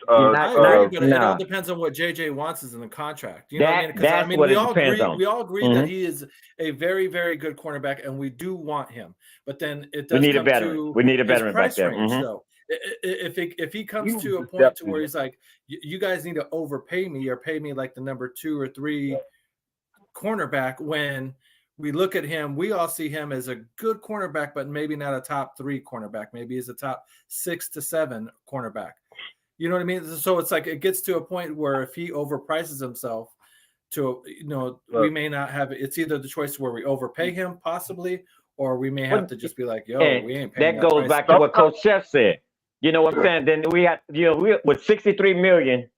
[SPEAKER 2] But it all depends on what JJ wants is in the contract. You know what I mean? Because
[SPEAKER 1] what it depends on.
[SPEAKER 2] We all agree that he is a very, very good cornerback, and we do want him. But then it does.
[SPEAKER 1] We need a veteran. We need a veteran back there.
[SPEAKER 2] So if he comes to a point to where he's like, you guys need to overpay me or pay me like the number 2 or 3 cornerback, when we look at him, we all see him as a good cornerback, but maybe not a top 3 cornerback. Maybe he's a top 6 to 7 cornerback. You know what I mean? So it's like it gets to a point where if he overprices himself, we may not have. It's either the choice where we overpay him possibly, or we may have to just be like, "Yo, we ain't paying."
[SPEAKER 1] That goes back to what Coach Chef said. You know what I'm saying? Then we have, with 63 million.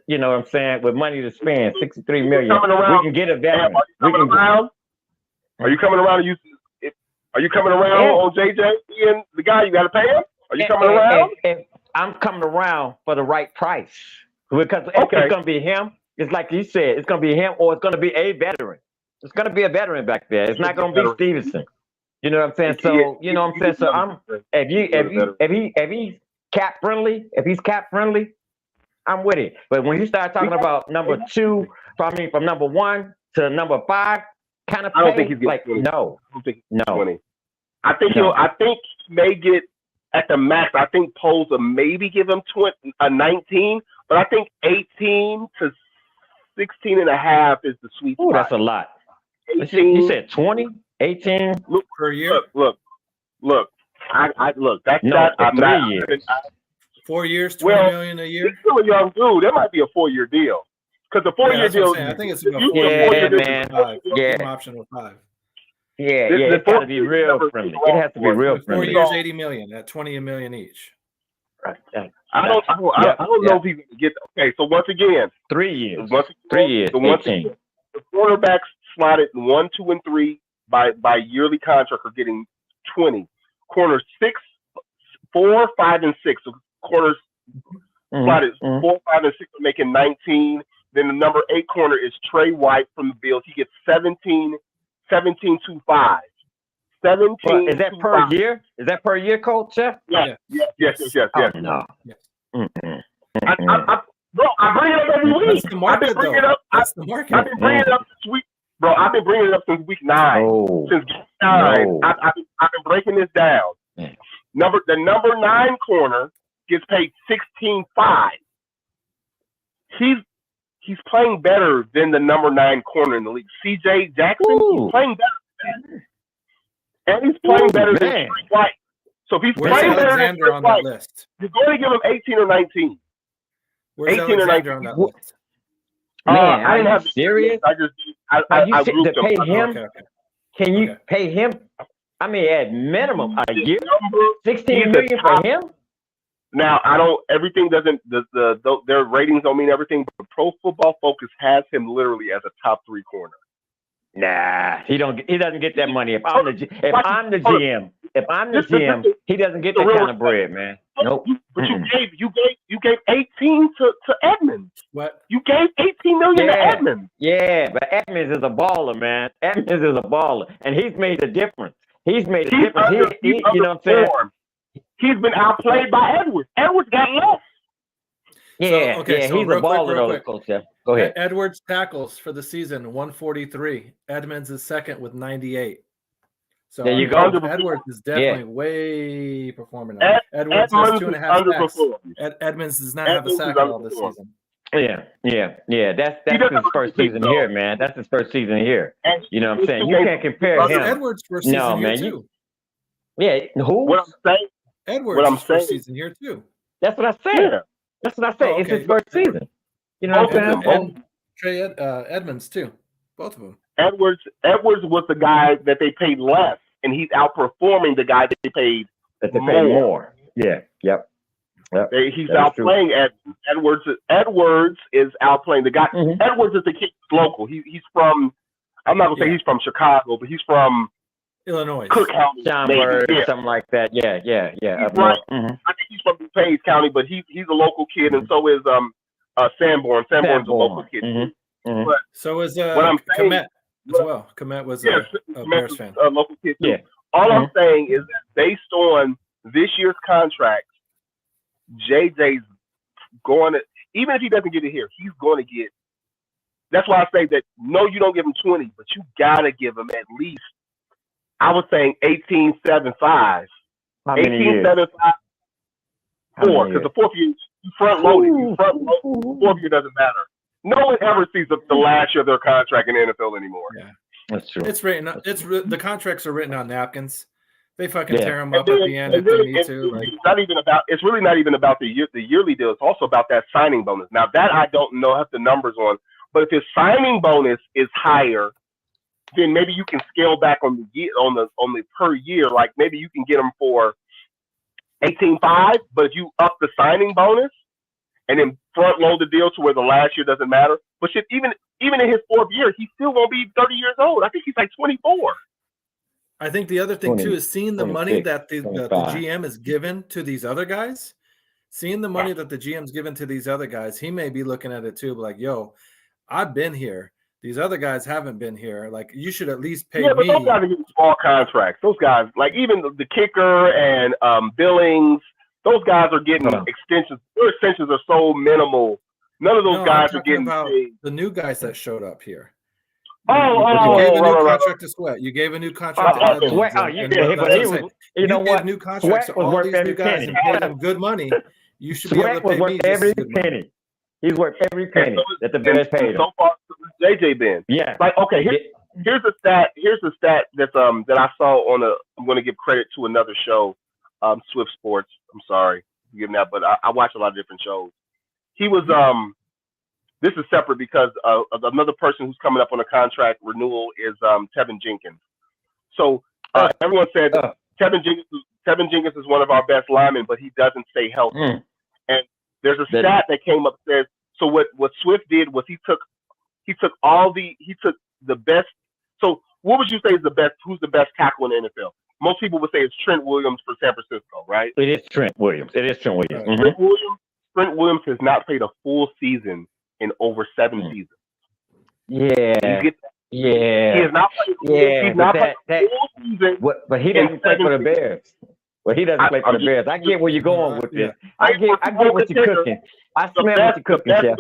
[SPEAKER 1] You know what I'm saying? With money to spend, 63 million, we can get a veteran.
[SPEAKER 3] Are you coming around? Are you coming around on JJ being the guy? You got to pay him. Are you coming around?
[SPEAKER 1] I'm coming around for the right price because it's going to be him. It's like you said, it's going to be him, or it's going to be a veteran. It's going to be a veteran back there. It's not going to be Stevenson. You know what I'm saying? So you know what I'm saying. So if he's cap friendly, I'm with it. But when you start talking about number 2, from number 1 to number 5, kind of,
[SPEAKER 3] I don't think he's getting
[SPEAKER 1] like
[SPEAKER 3] 20.
[SPEAKER 1] no.
[SPEAKER 3] I don't think he's 20. I think he may get at the max. I think polls will maybe give him 19, but I think 18 to 16 and a half is the sweet spot.
[SPEAKER 1] That's a lot.
[SPEAKER 3] 18,
[SPEAKER 1] you said 20, 18
[SPEAKER 2] per year.
[SPEAKER 3] Look. I look. That's
[SPEAKER 1] no,
[SPEAKER 3] not. I'm
[SPEAKER 1] 3
[SPEAKER 3] not.
[SPEAKER 1] years.
[SPEAKER 2] 4 years, 20 million a year.
[SPEAKER 3] He's still a young dude. That might be a 4-year deal. Because the 4-year deal,
[SPEAKER 2] I think it's a
[SPEAKER 1] 4-year
[SPEAKER 2] man.
[SPEAKER 1] Yeah,
[SPEAKER 2] option with 5.
[SPEAKER 1] Yeah, it's got to be real friendly. It has to be real friendly.
[SPEAKER 2] 4 years, 80 million at 20 million each.
[SPEAKER 3] Right. I don't know if he's going to get. Okay, so once again,
[SPEAKER 1] 3 years.
[SPEAKER 3] 3 years. The quarterbacks slotted 1, 2, and 3 by yearly contract are getting 20. Corners 6, 4, 5, and 6. So corners slotted 4, 5, and 6 are making 19. Then the number 8 corner is Trey White from the Bills. He gets 17.25. 17.
[SPEAKER 1] Is that per year? Is that per year, Coach Chef?
[SPEAKER 3] Yes.
[SPEAKER 1] Oh, no.
[SPEAKER 2] Yes.
[SPEAKER 3] Bro, I bring it up every week.
[SPEAKER 2] That's the market, That's the market.
[SPEAKER 3] I've been bringing it up this week. Bro, I've been bringing it up since week 9. Since week 9, I've been breaking this down. The number 9 corner gets paid 16.5. He's playing better than the number 9 corner in the league. C.J. Jackson, he's playing better. And he's playing better than Trey White. So if he's playing better than Trey White, you're going to give him 18 or 19.
[SPEAKER 2] Where's 18 Alexander or 19 on that list?
[SPEAKER 1] Man,
[SPEAKER 3] I didn't have
[SPEAKER 1] serious?
[SPEAKER 3] I grouped
[SPEAKER 1] to pay him.
[SPEAKER 2] Okay.
[SPEAKER 1] Can you pay him? I mean, at minimum a year, 16 million for him.
[SPEAKER 3] Now I don't. Everything doesn't. Their ratings don't mean everything. But Pro Football Focus has him literally as a top 3 corner.
[SPEAKER 1] Nah, he doesn't get that money. If I'm the GM, he doesn't get that kind of bread, man. Nope.
[SPEAKER 3] But you gave 18 to Edmonds.
[SPEAKER 2] What?
[SPEAKER 3] You gave 18 million to Edmonds.
[SPEAKER 1] Yeah, but Edmonds is a baller, man. Edmonds is a baller, and he's made a difference. He's made a difference. You know what I'm saying?
[SPEAKER 3] He's been outplayed by Edwards. Edwards got less.
[SPEAKER 1] Yeah, he's a baller though, Coach Jeff. Go ahead.
[SPEAKER 2] Edwards tackles for the season 143. Edmonds is second with 98. So
[SPEAKER 1] there you go.
[SPEAKER 2] Edwards is definitely way performing. Edwards has 2.5 sacks. Edmonds does not have a sack all this season.
[SPEAKER 1] Yeah. That's his first season here, man. That's his first season here. You know what I'm saying? You can't compare him.
[SPEAKER 2] Edwards' first season here too.
[SPEAKER 1] Yeah, who?
[SPEAKER 3] What I'm saying?
[SPEAKER 2] Edwards' first season here too.
[SPEAKER 1] That's what I said.
[SPEAKER 3] Yeah.
[SPEAKER 1] That's what I said. It's his first season. You know what I'm saying?
[SPEAKER 2] And Trey Edmonds too. Both of them.
[SPEAKER 3] Edwards was the guy that they paid less, and he's outperforming the guy that they paid more.
[SPEAKER 1] Yeah. Yep.
[SPEAKER 3] He's outplaying Edwards. Edwards is outplaying the guy. Edwards is the kid local. He's from. I'm not gonna say he's from Chicago, but he's from
[SPEAKER 2] Illinois,
[SPEAKER 3] Cook County,
[SPEAKER 1] something like that. Yeah.
[SPEAKER 3] Right. I think he's from DuPage County, but he's a local kid, and so is Sanborn. Sanborn's a local kid.
[SPEAKER 2] But so is Komet as well. Komet was a Bears fan.
[SPEAKER 3] A local kid too.
[SPEAKER 1] Yeah.
[SPEAKER 3] All I'm saying is that based on this year's contract, JJ's going to, even if he doesn't get it here, he's going to get. That's why I say that no, you don't give him 20, but you gotta give him at least. I was saying 18.75. 18.75. 4, because the fourth year you front loaded. The fourth year doesn't matter. No one ever sees the last year of their contract in the NFL anymore.
[SPEAKER 2] Yeah,
[SPEAKER 1] that's true.
[SPEAKER 2] It's written. The contracts are written on napkins. They fucking tear them up at the end if they need to. Like,
[SPEAKER 3] it's not even about. It's really not even about the yearly deal. It's also about that signing bonus. Now that I don't know have the numbers on, but if his signing bonus is higher, then maybe you can scale back on the year on the per year. Like maybe you can get him for 18.5, but if you up the signing bonus and then front load the deal to where the last year doesn't matter. But shit, even in his 4th year, he still won't be 30 years old. I think he's like 24.
[SPEAKER 2] I think the other thing
[SPEAKER 1] 20,
[SPEAKER 2] too is seeing the money that the
[SPEAKER 1] 25.
[SPEAKER 2] GM is given to these other guys. Seeing the money that the GM's given to these other guys, he may be looking at it too, like, yo, I've been here. These other guys haven't been here. Like, you should at least pay me.
[SPEAKER 3] But those guys are getting small contracts. Those guys, like even the kicker and Billings, those guys are getting extensions. Their extensions are so minimal. None of those guys are getting paid.
[SPEAKER 2] The new guys that showed up here.
[SPEAKER 3] You
[SPEAKER 2] gave a new contract to Sweat. You gave a new contract to
[SPEAKER 1] Sweat. You know what?
[SPEAKER 2] New contracts to all these new guys and pay them good money. You should be able to pay me
[SPEAKER 1] every penny. He's worth every penny that the Bears paid him.
[SPEAKER 3] So far, JJ been.
[SPEAKER 1] Yeah.
[SPEAKER 3] Like, okay, here's a stat. Here's a stat that I saw on I'm going to give credit to another show, Swift Sports. I'm sorry, give that, but I watch a lot of different shows. He was This is separate because another person who's coming up on a contract renewal is Tevin Jenkins. So everyone said Tevin Jenkins is one of our best linemen, but he doesn't stay healthy. And there's a stat that came up that says, so what Swift did was he took the best. So what would you say is the best? Who's the best tackle in the NFL? Most people would say it's Trent Williams for San Francisco, right?
[SPEAKER 1] It is Trent Williams.
[SPEAKER 3] Trent Williams has not played a full season in over 7 seasons.
[SPEAKER 1] Yeah.
[SPEAKER 3] He has not played.
[SPEAKER 1] Yeah,
[SPEAKER 3] he's not played a full season.
[SPEAKER 1] But he doesn't play for the Bears. Well, he doesn't play for the Bears. I get where you're going with this. I get what you're cooking. I smell what you're cooking, Chef.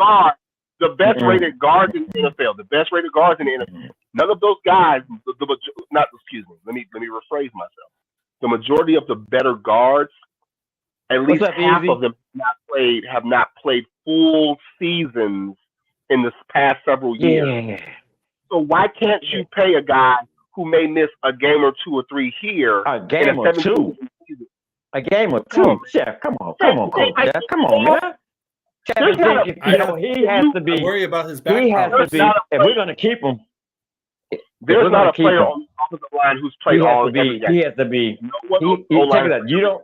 [SPEAKER 3] The best rated guards in the NFL. The best rated guards in the NFL. None of those guys. Let me rephrase myself. The majority of the better guards, at least half of them, have not played full seasons in the past several years.
[SPEAKER 1] Yeah.
[SPEAKER 3] So why can't you pay a guy who may miss a game or 2 or 3 here?
[SPEAKER 1] A game or 2. A game or 2. Chef, come on, Coach. Chef, come on, man. He has to be.
[SPEAKER 2] I worry about his back.
[SPEAKER 1] He has to be. If we're going to keep him,
[SPEAKER 3] there's not a player on the offensive line who's played all every game.
[SPEAKER 1] He has to be. Check it out. You don't.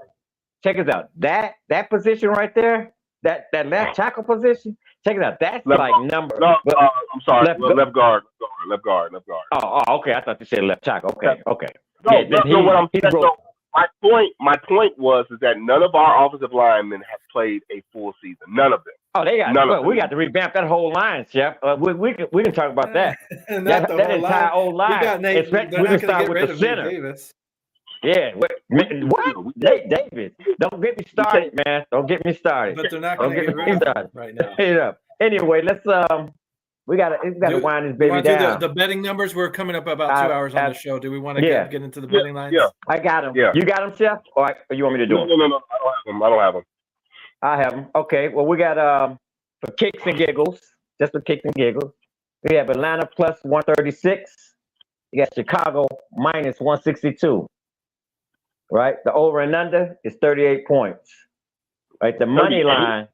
[SPEAKER 1] Check it out. That position right there, that left tackle position. Check it out. That's left like number.
[SPEAKER 3] No, I'm sorry. Left guard.
[SPEAKER 1] Oh, okay. I thought you said left tackle. Okay.
[SPEAKER 3] No, what I'm saying. So my point was that none of our offensive linemen have played a full season. None of them.
[SPEAKER 1] Oh, they got. We got to revamp that whole line, Chef. We can talk about that. that entire old line. We can start with the center. Yeah. What? David. Don't get me started, man. Don't get me started.
[SPEAKER 2] But they're not going to get rid of him right now.
[SPEAKER 1] Anyway, let's we gotta wind this baby down.
[SPEAKER 2] The betting numbers. We're coming up about 2 hours on the show. Do we want to get into the betting lines?
[SPEAKER 3] Yeah.
[SPEAKER 1] I got them.
[SPEAKER 3] Yeah.
[SPEAKER 1] You got them, Chef? Or you want me to do them?
[SPEAKER 3] No. I don't have them.
[SPEAKER 1] I have them. Okay. Well, we got for kicks and giggles, just for kicks and giggles. We have Atlanta plus 136. You got Chicago minus 162. Right? The over and under is 38 points. Right? The money line,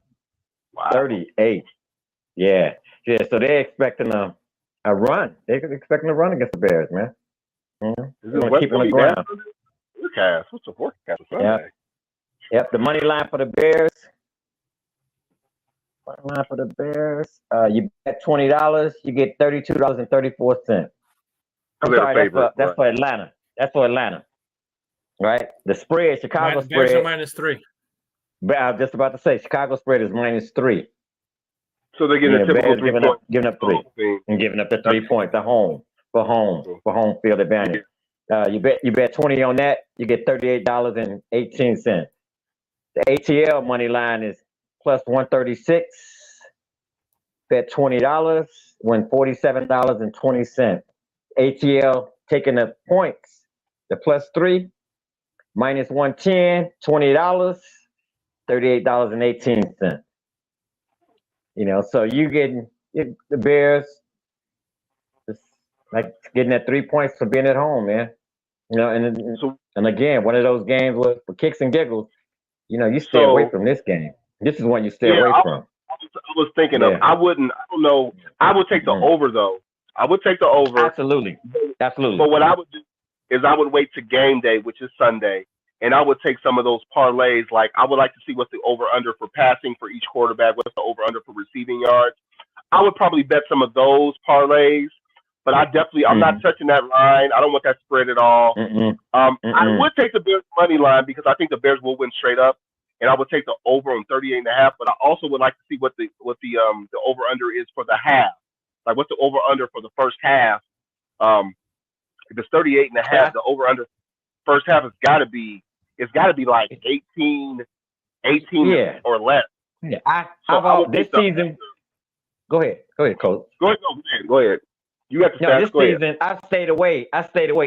[SPEAKER 1] 38. Yeah. So they're expecting a run. They're expecting a run against the Bears, man. Mm-hmm. Keep on the ground.
[SPEAKER 3] What's the forecast?
[SPEAKER 1] Yep. The money line for the Bears. You bet $20, you get $32.34. I'm sorry, that's for Atlanta. That's for Atlanta. Right? The spread, Chicago spread.
[SPEAKER 2] Bears are minus 3.
[SPEAKER 1] But I was just about to say, Chicago spread is minus 3.
[SPEAKER 3] So they're getting a typical 3 points.
[SPEAKER 1] Giving up 3. And giving up the 3 points for home field advantage. You bet 20 on that, you get $38.18. The ATL money line is plus 136. Bet $20, win $47.20. ATL taking the points, the plus 3, minus 110, $20, $38.18. So you getting the Bears, just like getting that 3 points for being at home, man. You know, and again, one of those games with for kicks and giggles. You know, you stay
[SPEAKER 3] So
[SPEAKER 1] away from this game. This is one you stay
[SPEAKER 3] yeah,
[SPEAKER 1] away
[SPEAKER 3] I
[SPEAKER 1] from.
[SPEAKER 3] was thinking of.
[SPEAKER 1] Yeah.
[SPEAKER 3] I don't know. I would take the over though. I would take the over.
[SPEAKER 1] Absolutely.
[SPEAKER 3] But what I would do is I would wait to game day, which is Sunday, and I would take some of those parlays. Like I would like to see what's the over under for passing for each quarterback, what's the over under for receiving yards. I would probably bet some of those parlays, but I'm not touching that line. I don't want that spread at all. I would take the Bears money line because I think the Bears will win straight up, and I would take the over on 38.5. But I also would like to see what the over under is for the half. Like what's the over under for the first half? If it's 38.5, the over under first half it's got to be like 18 or less.
[SPEAKER 1] Yeah, this season. Go ahead, Coach.
[SPEAKER 3] Go ahead. You got the stats.
[SPEAKER 1] This season I stayed away.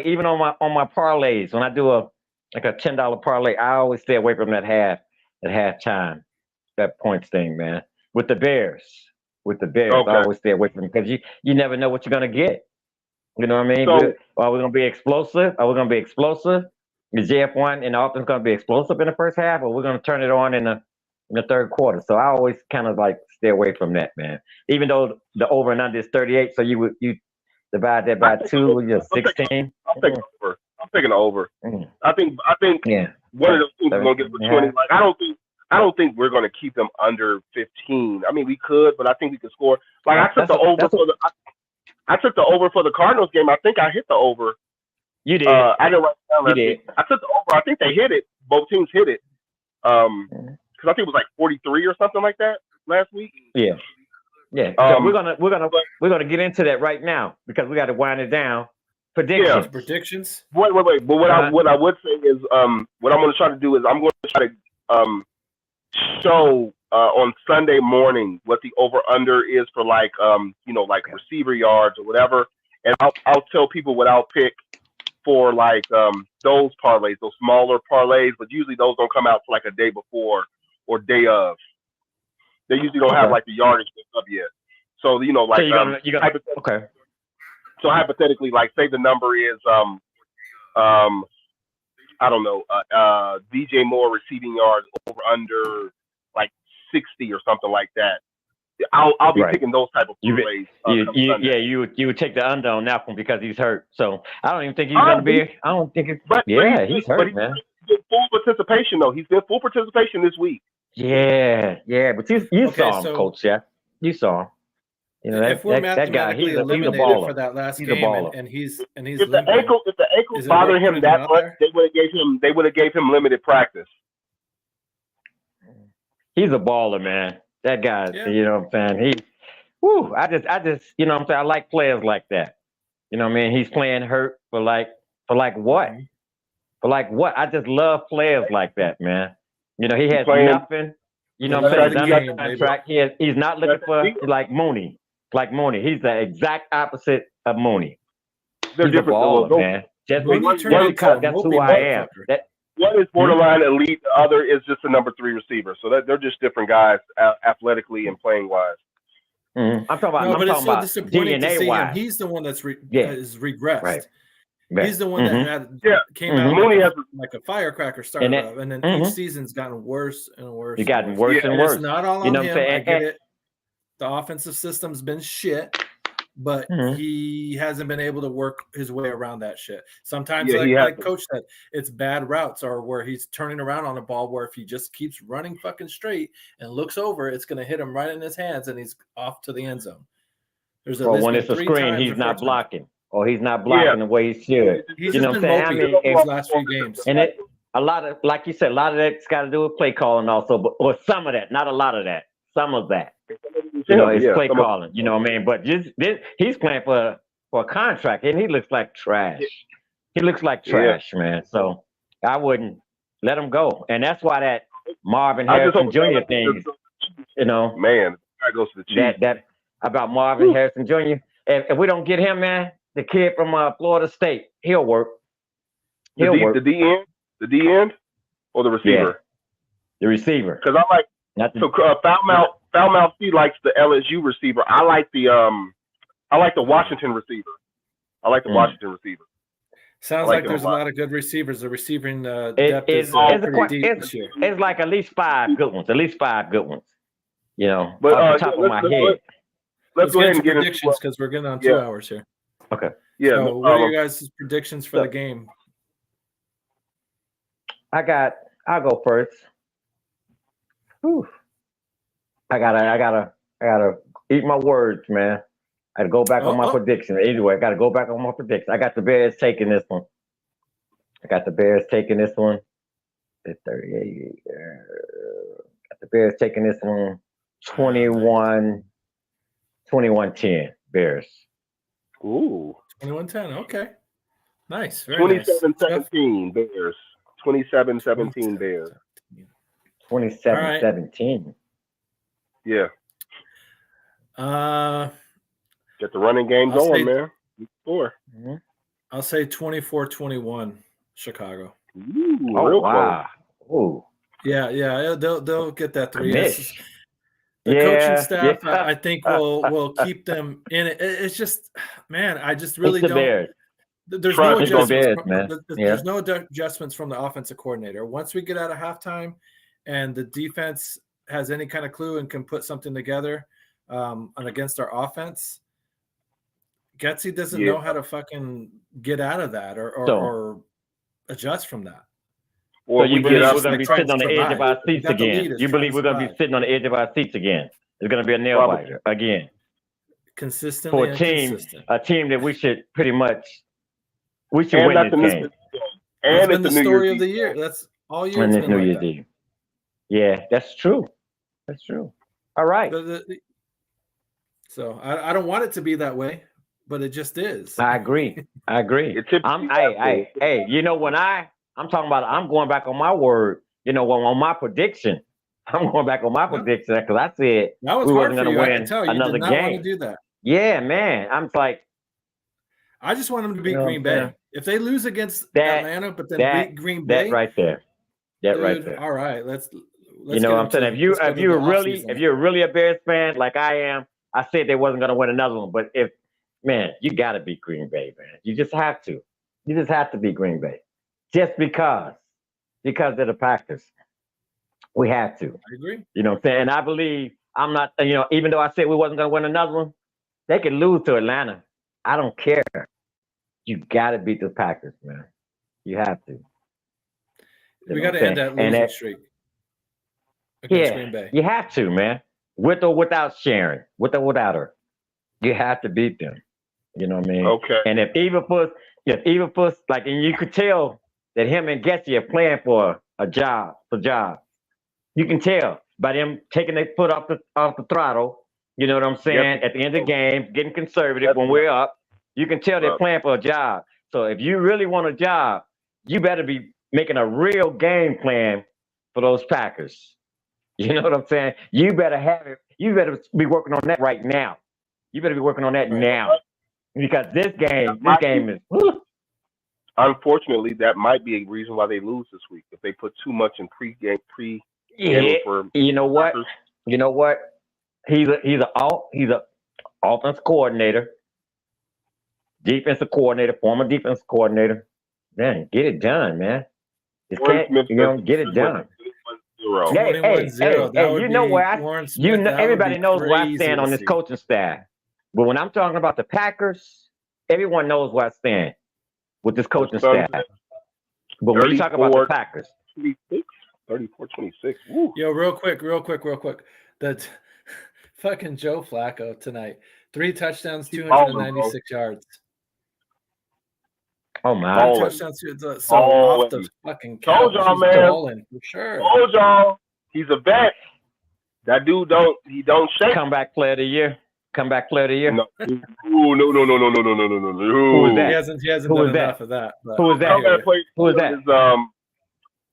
[SPEAKER 1] Even on my parlays. When I do a $10 parlay, I always stay away from that halftime, that points thing, man. With the Bears, okay. I always stay away from it because you never know what you're gonna get. You know what I mean?
[SPEAKER 3] So,
[SPEAKER 1] are we gonna be explosive? Is JF1 and the offense gonna be explosive in the first half, or we're gonna turn it on in the third quarter? So I always kind of like stay away from that, man. Even though the over and under is 38, so you divide that by 2, you're 16.
[SPEAKER 3] I'm taking the over. I think one of those teams is gonna get for 20. Like I don't think we're gonna keep them under 15. I mean, we could, but I think we could score. Like I took the over for the Cardinals game. I think I hit the over.
[SPEAKER 1] You did.
[SPEAKER 3] I didn't write it down last
[SPEAKER 1] week.
[SPEAKER 3] I took the over. I think they hit it. Both teams hit it. Because I think it was like 43 or something like that last week.
[SPEAKER 1] Yeah. So we're gonna get into that right now because we got to wind it down. Predictions.
[SPEAKER 3] Wait. But what I would say is what I'm going to try to do is I'm going to try to show on Sunday morning what the over under is for like receiver yards or whatever, and I'll tell people what I'll pick for like those parlays, those smaller parlays, but usually those don't come out for like a day before or day of. They usually don't have like the yardage up yet. So
[SPEAKER 1] okay.
[SPEAKER 3] So hypothetically, like say the number is I don't know, DJ Moore receiving yards over under like 60 or something like that. I'll be picking those type of plays.
[SPEAKER 1] You would take the under on that one because he's hurt. So I don't even think he's gonna be. I don't think it's. He's hurt, man.
[SPEAKER 3] He's been full participation though. He's been full participation this week.
[SPEAKER 1] Yeah, but you saw him, Coach. Yeah, you saw him. You know
[SPEAKER 2] if we're
[SPEAKER 1] that guy, he's a baller.
[SPEAKER 2] For that last
[SPEAKER 1] he's
[SPEAKER 2] game,
[SPEAKER 1] a baller.
[SPEAKER 2] and he's
[SPEAKER 3] if the ankle bothering him that much, they would have gave him limited practice.
[SPEAKER 1] He's a baller, man. That guy, you know what I'm saying? I just, you know what I'm saying? I like players like that. You know what I mean? He's playing hurt for like what? For like what? I just love players like that, man. You know, he has nothing. You know what I'm saying? Contract. He's not looking for like Mooney. He's the exact opposite of Mooney.
[SPEAKER 3] They're
[SPEAKER 1] he's different. A baller, man. Just because that's who I am.
[SPEAKER 3] One is borderline elite, the other is just a number 3 receiver. So they're just different guys, athletically and playing wise.
[SPEAKER 1] I'm talking about.
[SPEAKER 2] It's so disappointing to see him. He's the one that's is regressed.
[SPEAKER 1] Right.
[SPEAKER 2] He's the one that came out like a firecracker started up, and then each season's gotten worse and worse.
[SPEAKER 1] It's gotten worse and worse.
[SPEAKER 2] It's not all on him. I get it. The offensive system's been shit, but he hasn't been able to work his way around that shit. Sometimes, like Coach said, it's bad routes or where he's turning around on a ball where if he just keeps running fucking straight and looks over, it's going to hit him right in his hands and he's off to the end zone.
[SPEAKER 1] When it's a screen, he's not blocking. Or he's not blocking the way he should.
[SPEAKER 2] He's just been mopey these last few games.
[SPEAKER 1] And a lot of, like you said, a lot of that's got to do with play calling also, or some of that, not a lot of that, some of that. You know, it's play calling. You know what I mean? But he's playing for a contract, and he looks like trash. He looks like trash, man. So I wouldn't let him go. And that's why that Marvin Harrison Jr. thing, you know,
[SPEAKER 3] man, that goes to the Chiefs.
[SPEAKER 1] That about Marvin Harrison Jr. If we don't get him, man. The kid from Florida State, he'll work. He'll work.
[SPEAKER 3] The D end, or the receiver?
[SPEAKER 1] Yeah, the receiver.
[SPEAKER 3] Because I like Foulmouth. He likes the LSU receiver. I like the Washington receiver.
[SPEAKER 2] Sounds
[SPEAKER 3] like
[SPEAKER 2] like
[SPEAKER 3] it
[SPEAKER 2] there's
[SPEAKER 3] a
[SPEAKER 2] a
[SPEAKER 3] lot.
[SPEAKER 2] lot of good receivers. The receiving depth
[SPEAKER 1] it's
[SPEAKER 2] is
[SPEAKER 1] it's,
[SPEAKER 2] pretty deep this year.
[SPEAKER 1] it's like at least 5 good ones. At least 5 good ones. You know,
[SPEAKER 3] But
[SPEAKER 1] off the top of my head.
[SPEAKER 3] let's go
[SPEAKER 2] get
[SPEAKER 3] ahead and
[SPEAKER 2] into
[SPEAKER 3] get into
[SPEAKER 2] predictions because we're getting on
[SPEAKER 3] Yeah.
[SPEAKER 2] 2 hours here.
[SPEAKER 1] Okay.
[SPEAKER 3] yeah.
[SPEAKER 2] So,
[SPEAKER 3] No
[SPEAKER 2] what are
[SPEAKER 3] problem.
[SPEAKER 2] your guys' predictions for the game?
[SPEAKER 1] I'll go first. Whew. I gotta eat my words, man. I gotta go back on my prediction. Anyway, I gotta go back on my prediction. I got the Bears taking this one. The 38. Got the Bears taking this one. 21-10. Bears.
[SPEAKER 3] Ooh.
[SPEAKER 2] 21-10. Okay. Nice. Very nice.
[SPEAKER 3] 27-17 Bears. 27-17 Bears.
[SPEAKER 1] 27-17.
[SPEAKER 3] Yeah. Get the running game
[SPEAKER 2] I'll
[SPEAKER 3] going,
[SPEAKER 2] say-
[SPEAKER 3] man. Score.
[SPEAKER 1] Mm-hmm.
[SPEAKER 2] I'll say 24-21 Chicago.
[SPEAKER 3] Ooh,
[SPEAKER 1] Oh
[SPEAKER 3] real
[SPEAKER 1] wow! Ooh.
[SPEAKER 2] Yeah. They'll get that 3.
[SPEAKER 1] Miss.
[SPEAKER 2] The coaching staff,
[SPEAKER 1] yeah.
[SPEAKER 2] I think, will keep them in it. It's just, man, I just really
[SPEAKER 1] It's the
[SPEAKER 2] don't.
[SPEAKER 1] Bears.
[SPEAKER 2] There's
[SPEAKER 3] Trust
[SPEAKER 2] no
[SPEAKER 3] the
[SPEAKER 2] adjustments.
[SPEAKER 1] Bears, man.
[SPEAKER 2] There's no adjustments from the offensive coordinator. Once we get out of halftime, and the defense has any kind of clue and can put something together and against our offense, Getsy doesn't know how to fucking get out of that or adjust from that.
[SPEAKER 1] So you believe we're going to be
[SPEAKER 2] trying
[SPEAKER 1] sitting on
[SPEAKER 2] to
[SPEAKER 1] the edge of our
[SPEAKER 2] survive.
[SPEAKER 1] seats
[SPEAKER 2] Got the lead,
[SPEAKER 1] again?
[SPEAKER 2] is
[SPEAKER 1] You
[SPEAKER 2] trying
[SPEAKER 1] believe
[SPEAKER 2] to
[SPEAKER 1] we're going to be
[SPEAKER 2] survive.
[SPEAKER 1] sitting on the edge of our seats again? It's going to be a nail
[SPEAKER 3] Probably.
[SPEAKER 1] biter again
[SPEAKER 2] Consistently
[SPEAKER 1] for a team that we should pretty much win this game.
[SPEAKER 2] It's
[SPEAKER 3] And
[SPEAKER 2] been
[SPEAKER 3] it's
[SPEAKER 2] the
[SPEAKER 3] New
[SPEAKER 2] story
[SPEAKER 3] Year's
[SPEAKER 2] of the
[SPEAKER 3] Eve.
[SPEAKER 2] year. That's all year.
[SPEAKER 1] Win
[SPEAKER 2] It's
[SPEAKER 1] this
[SPEAKER 2] been
[SPEAKER 1] New
[SPEAKER 2] like
[SPEAKER 1] Year's
[SPEAKER 2] that.
[SPEAKER 1] Eve. Yeah, that's true. That's true. All right.
[SPEAKER 2] So I don't want it to be that way, but it just is.
[SPEAKER 1] I agree. Hey, you know, when I'm talking about, I'm going back on my word, you know, on my prediction. I'm going back on my prediction because I said
[SPEAKER 2] That was
[SPEAKER 1] we
[SPEAKER 2] hard
[SPEAKER 1] wasn't
[SPEAKER 2] for
[SPEAKER 1] going
[SPEAKER 2] you.
[SPEAKER 1] to
[SPEAKER 2] I
[SPEAKER 1] win
[SPEAKER 2] can tell you
[SPEAKER 1] another
[SPEAKER 2] did not
[SPEAKER 1] game.
[SPEAKER 2] want to do that.
[SPEAKER 1] Yeah, man. I'm like,
[SPEAKER 2] I just want them to beat
[SPEAKER 1] You know
[SPEAKER 2] Green
[SPEAKER 1] what I'm
[SPEAKER 2] Bay.
[SPEAKER 1] saying?
[SPEAKER 2] If they lose against
[SPEAKER 1] That-
[SPEAKER 2] Atlanta, but then
[SPEAKER 1] that-
[SPEAKER 2] beat Green Bay,
[SPEAKER 1] that right there. That
[SPEAKER 2] dude,
[SPEAKER 1] right there.
[SPEAKER 2] all right, let's
[SPEAKER 1] You know what I'm saying? If you're really a Bears fan like I am, I said they wasn't going to win another one. But you got to beat Green Bay, man. You just have to. You just have to beat Green Bay, just because they're the Packers. We have to.
[SPEAKER 2] I agree.
[SPEAKER 1] You know what I'm saying? And I believe I'm not. You know, even though I said we wasn't going to win another one, they could lose to Atlanta. I don't care. You got to beat the Packers, man. You have to.
[SPEAKER 2] We got to end that losing streak against Green Bay.
[SPEAKER 1] You have to, man. With or without Sharon, with or without her, you have to beat them. You know what I mean?
[SPEAKER 3] Okay.
[SPEAKER 1] And if Evilfuss, like, and you could tell that him and Getsy are playing for a job. You can tell by them taking their foot off the throttle. You know what I'm saying?
[SPEAKER 3] Yep.
[SPEAKER 1] At the end of the game, getting conservative when we're up. You can tell they're playing for a job. So if you really want a job, you better be making a real game plan for those Packers. You know what I'm saying? You better have it. You better be working on that right now. You better be working on that now. Because this game is.
[SPEAKER 3] Unfortunately, that might be a reason why they lose this week. If they put too much in pre-game for.
[SPEAKER 1] You know what?
[SPEAKER 3] Packers.
[SPEAKER 1] You know what? He's a offense coordinator, defensive coordinator, former defensive coordinator. Man, get it done, man. Get it done. Hey, you know where everybody knows where I stand on this coaching staff. But when I'm talking about the Packers, everyone knows where I stand with this coaching staff. But when you talk about the Packers,
[SPEAKER 3] 34-26.
[SPEAKER 2] Yo, real quick. That fucking Joe Flacco tonight. 3 touchdowns, 296 yards.
[SPEAKER 1] Oh my!
[SPEAKER 2] 3 touchdowns, so off the fucking couch.
[SPEAKER 3] Told y'all, man.
[SPEAKER 2] Balling, for sure.
[SPEAKER 3] Told y'all, he's a vet. That dude don't shake.
[SPEAKER 1] Comeback player of the year.
[SPEAKER 3] No. No.
[SPEAKER 1] Who is that?
[SPEAKER 2] He hasn't done enough of that.
[SPEAKER 1] Who is that? Who is that?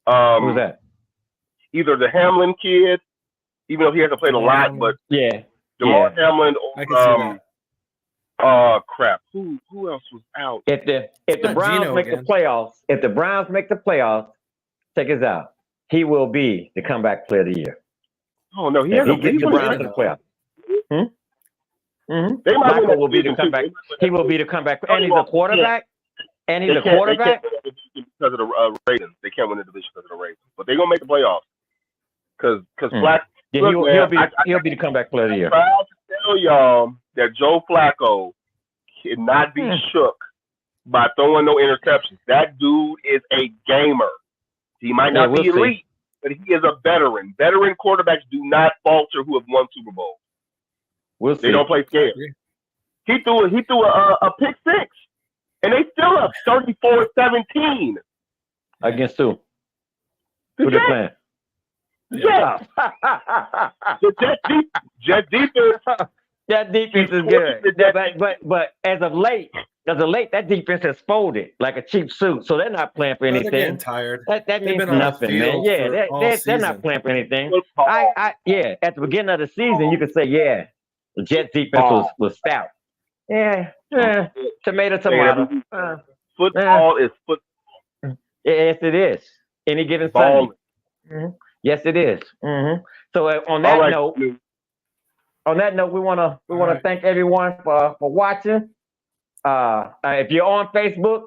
[SPEAKER 1] Who is that?
[SPEAKER 3] Either the Hamlin kid, even though he hasn't played a lot, but DeMar Hamlin
[SPEAKER 2] I can see that.
[SPEAKER 3] Crap. Who else was out?
[SPEAKER 1] If the Browns make the playoffs, check this out. He will be the comeback player of the year.
[SPEAKER 3] Oh no, he
[SPEAKER 1] hasn't. He gets the Browns to the playoffs.
[SPEAKER 3] Michael
[SPEAKER 1] will be the comeback. He will be the comeback, and he's a quarterback. And he's a quarterback?
[SPEAKER 3] They can't win the division because of the Ravens. They can't win the division because of the Ravens. But they're going to make the playoffs. Because Black...
[SPEAKER 1] Yeah,
[SPEAKER 3] Look,
[SPEAKER 1] he'll be the comeback player of the year.
[SPEAKER 3] I'm proud to tell y'all that Joe Flacco cannot be shook by throwing no interceptions. That dude is a gamer. He might not be elite, but he is a veteran. Veteran quarterbacks do not falter who have won Super Bowls. They don't play scared. He threw a pick six, and they still up 34-17.
[SPEAKER 1] Against who? Who they playing?
[SPEAKER 3] Yeah. Jet defense.
[SPEAKER 1] That defense is good. But as of late, that defense has folded like a cheap suit. So they're not playing for anything.
[SPEAKER 2] They're getting tired.
[SPEAKER 1] That means nothing, man. Yeah, they're not playing for anything. At the beginning of the season, you could say, the Jets defense was stout. Yeah. Tomato.
[SPEAKER 3] Football is football.
[SPEAKER 1] Yes, it is. Any given Sunday. Mm-hmm. Yes, it is. Mm-hmm. So on that note, we want to thank everyone for watching. If you're on Facebook,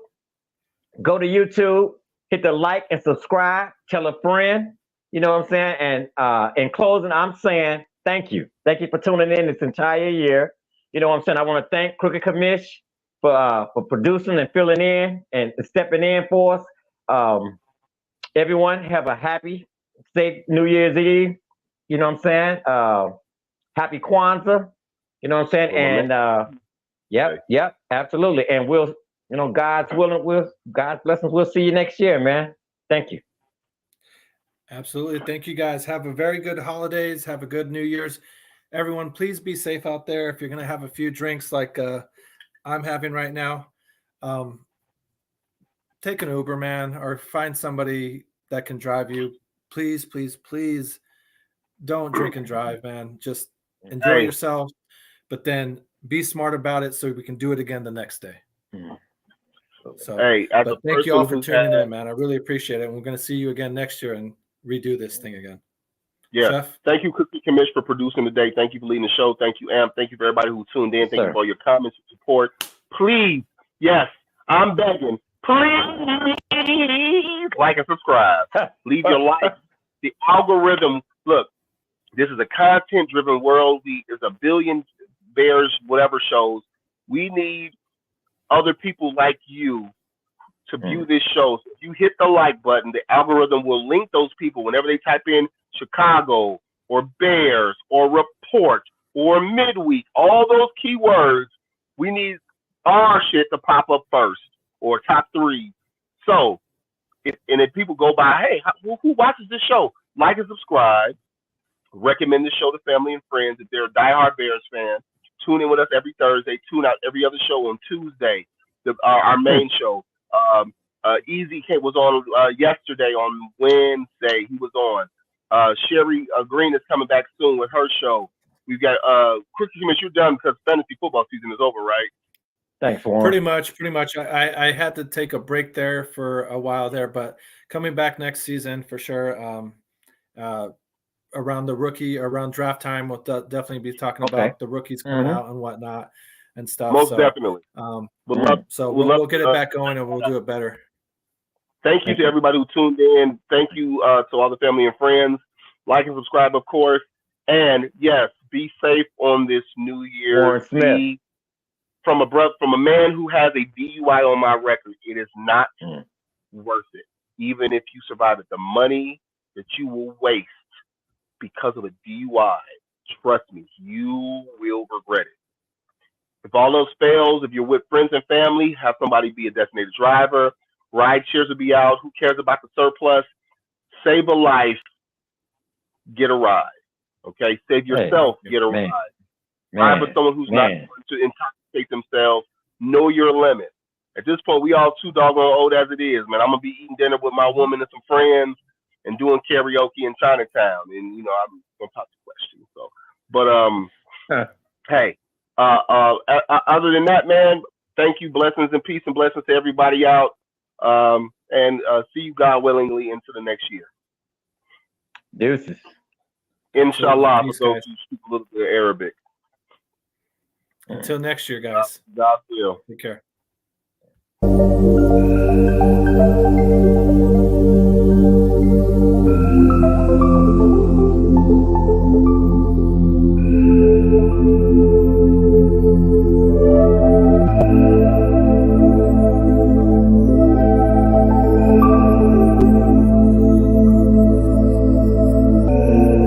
[SPEAKER 1] go to YouTube, hit the like and subscribe. Tell a friend. You know what I'm saying? And in closing, I'm saying thank you. Thank you for tuning in this entire year. You know what I'm saying? I want to thank Crooked Commish for producing and filling in and stepping in for us. Everyone have a happy, safe New Year's Eve. You know what I'm saying? Happy Kwanzaa. You know what I'm saying? And yep, absolutely. And we'll, God's willing, God's blessings, we'll see you next year, man. Thank you.
[SPEAKER 2] Absolutely. Thank you, guys. Have a very good holidays. Have a good New Year's. Everyone, please be safe out there. If you're going to have a few drinks like I'm having right now, take an Uber, man, or find somebody that can drive you. Please, please, please don't drink and drive, man. Just enjoy yourself, but then be smart about it so we can do it again the next day. So, but thank you all for tuning in, man. I really appreciate it. And we're going to see you again next year and redo this thing again.
[SPEAKER 3] Yeah.
[SPEAKER 2] Chef?
[SPEAKER 3] Thank you, Cookie Commish, for producing today. Thank you for leading the show. Thank you, Amp. Thank you for everybody who tuned in. Thank you for all your comments and support. Please, yes, I'm begging. Please like and subscribe. Leave your like. The algorithm, look, this is a content-driven world. There's a billion Bears, whatever shows. We need other people like you to view this show. So if you hit the like button, the algorithm will link those people whenever they type in Chicago or Bears or report or midweek, all those keywords. We need our shit to pop up first or top 3. So, if people go by, hey, who watches this show? Like and subscribe. Recommend this show to family and friends. If they're a diehard Bears fan, tune in with us every Thursday. Tune out every other show on Tuesday. Our main show. Easy K was on yesterday. On Wednesday, he was on. Sherry Green is coming back soon with her show. We've got Crystal Humans. You're done because fantasy football season is over, right?
[SPEAKER 1] Thanks, Warren.
[SPEAKER 2] Pretty much. I had to take a break there for a while there, but coming back next season for sure. Around draft time, we'll definitely be talking about the rookies coming out and whatnot and stuff.
[SPEAKER 3] Most definitely.
[SPEAKER 2] We'll get it back going and we'll do it better.
[SPEAKER 3] Thank you to everybody who tuned in. Thank you to all the family and friends. Like and subscribe, of course. And yes, be safe on this new year.
[SPEAKER 1] Warren Smith.
[SPEAKER 3] From a man who has a DUI on my record, it is not worth it. Even if you survive it, the money that you will waste because of a DUI, trust me, you will regret it. If all else fails, if you're with friends and family, have somebody be a designated driver. Ride shares will be out. Who cares about the surplus? Save a life. Get a ride. Okay? Save yourself. Get a ride. Ride with someone who's not going to intoxicate themselves. Know your limit. At this point, we all too doggone old as it is, man. I'm going to be eating dinner with my woman and some friends and doing karaoke in Chinatown. And, I'm going to pop the question. So, but, hey, other than that, man, thank you. Blessings and peace and blessings to everybody out. And see you, God willingly, into the next year.
[SPEAKER 1] Deuces.
[SPEAKER 3] Inshallah, for those who speak a little bit of Arabic.
[SPEAKER 2] Until next year, guys.
[SPEAKER 3] God will.
[SPEAKER 2] Take care.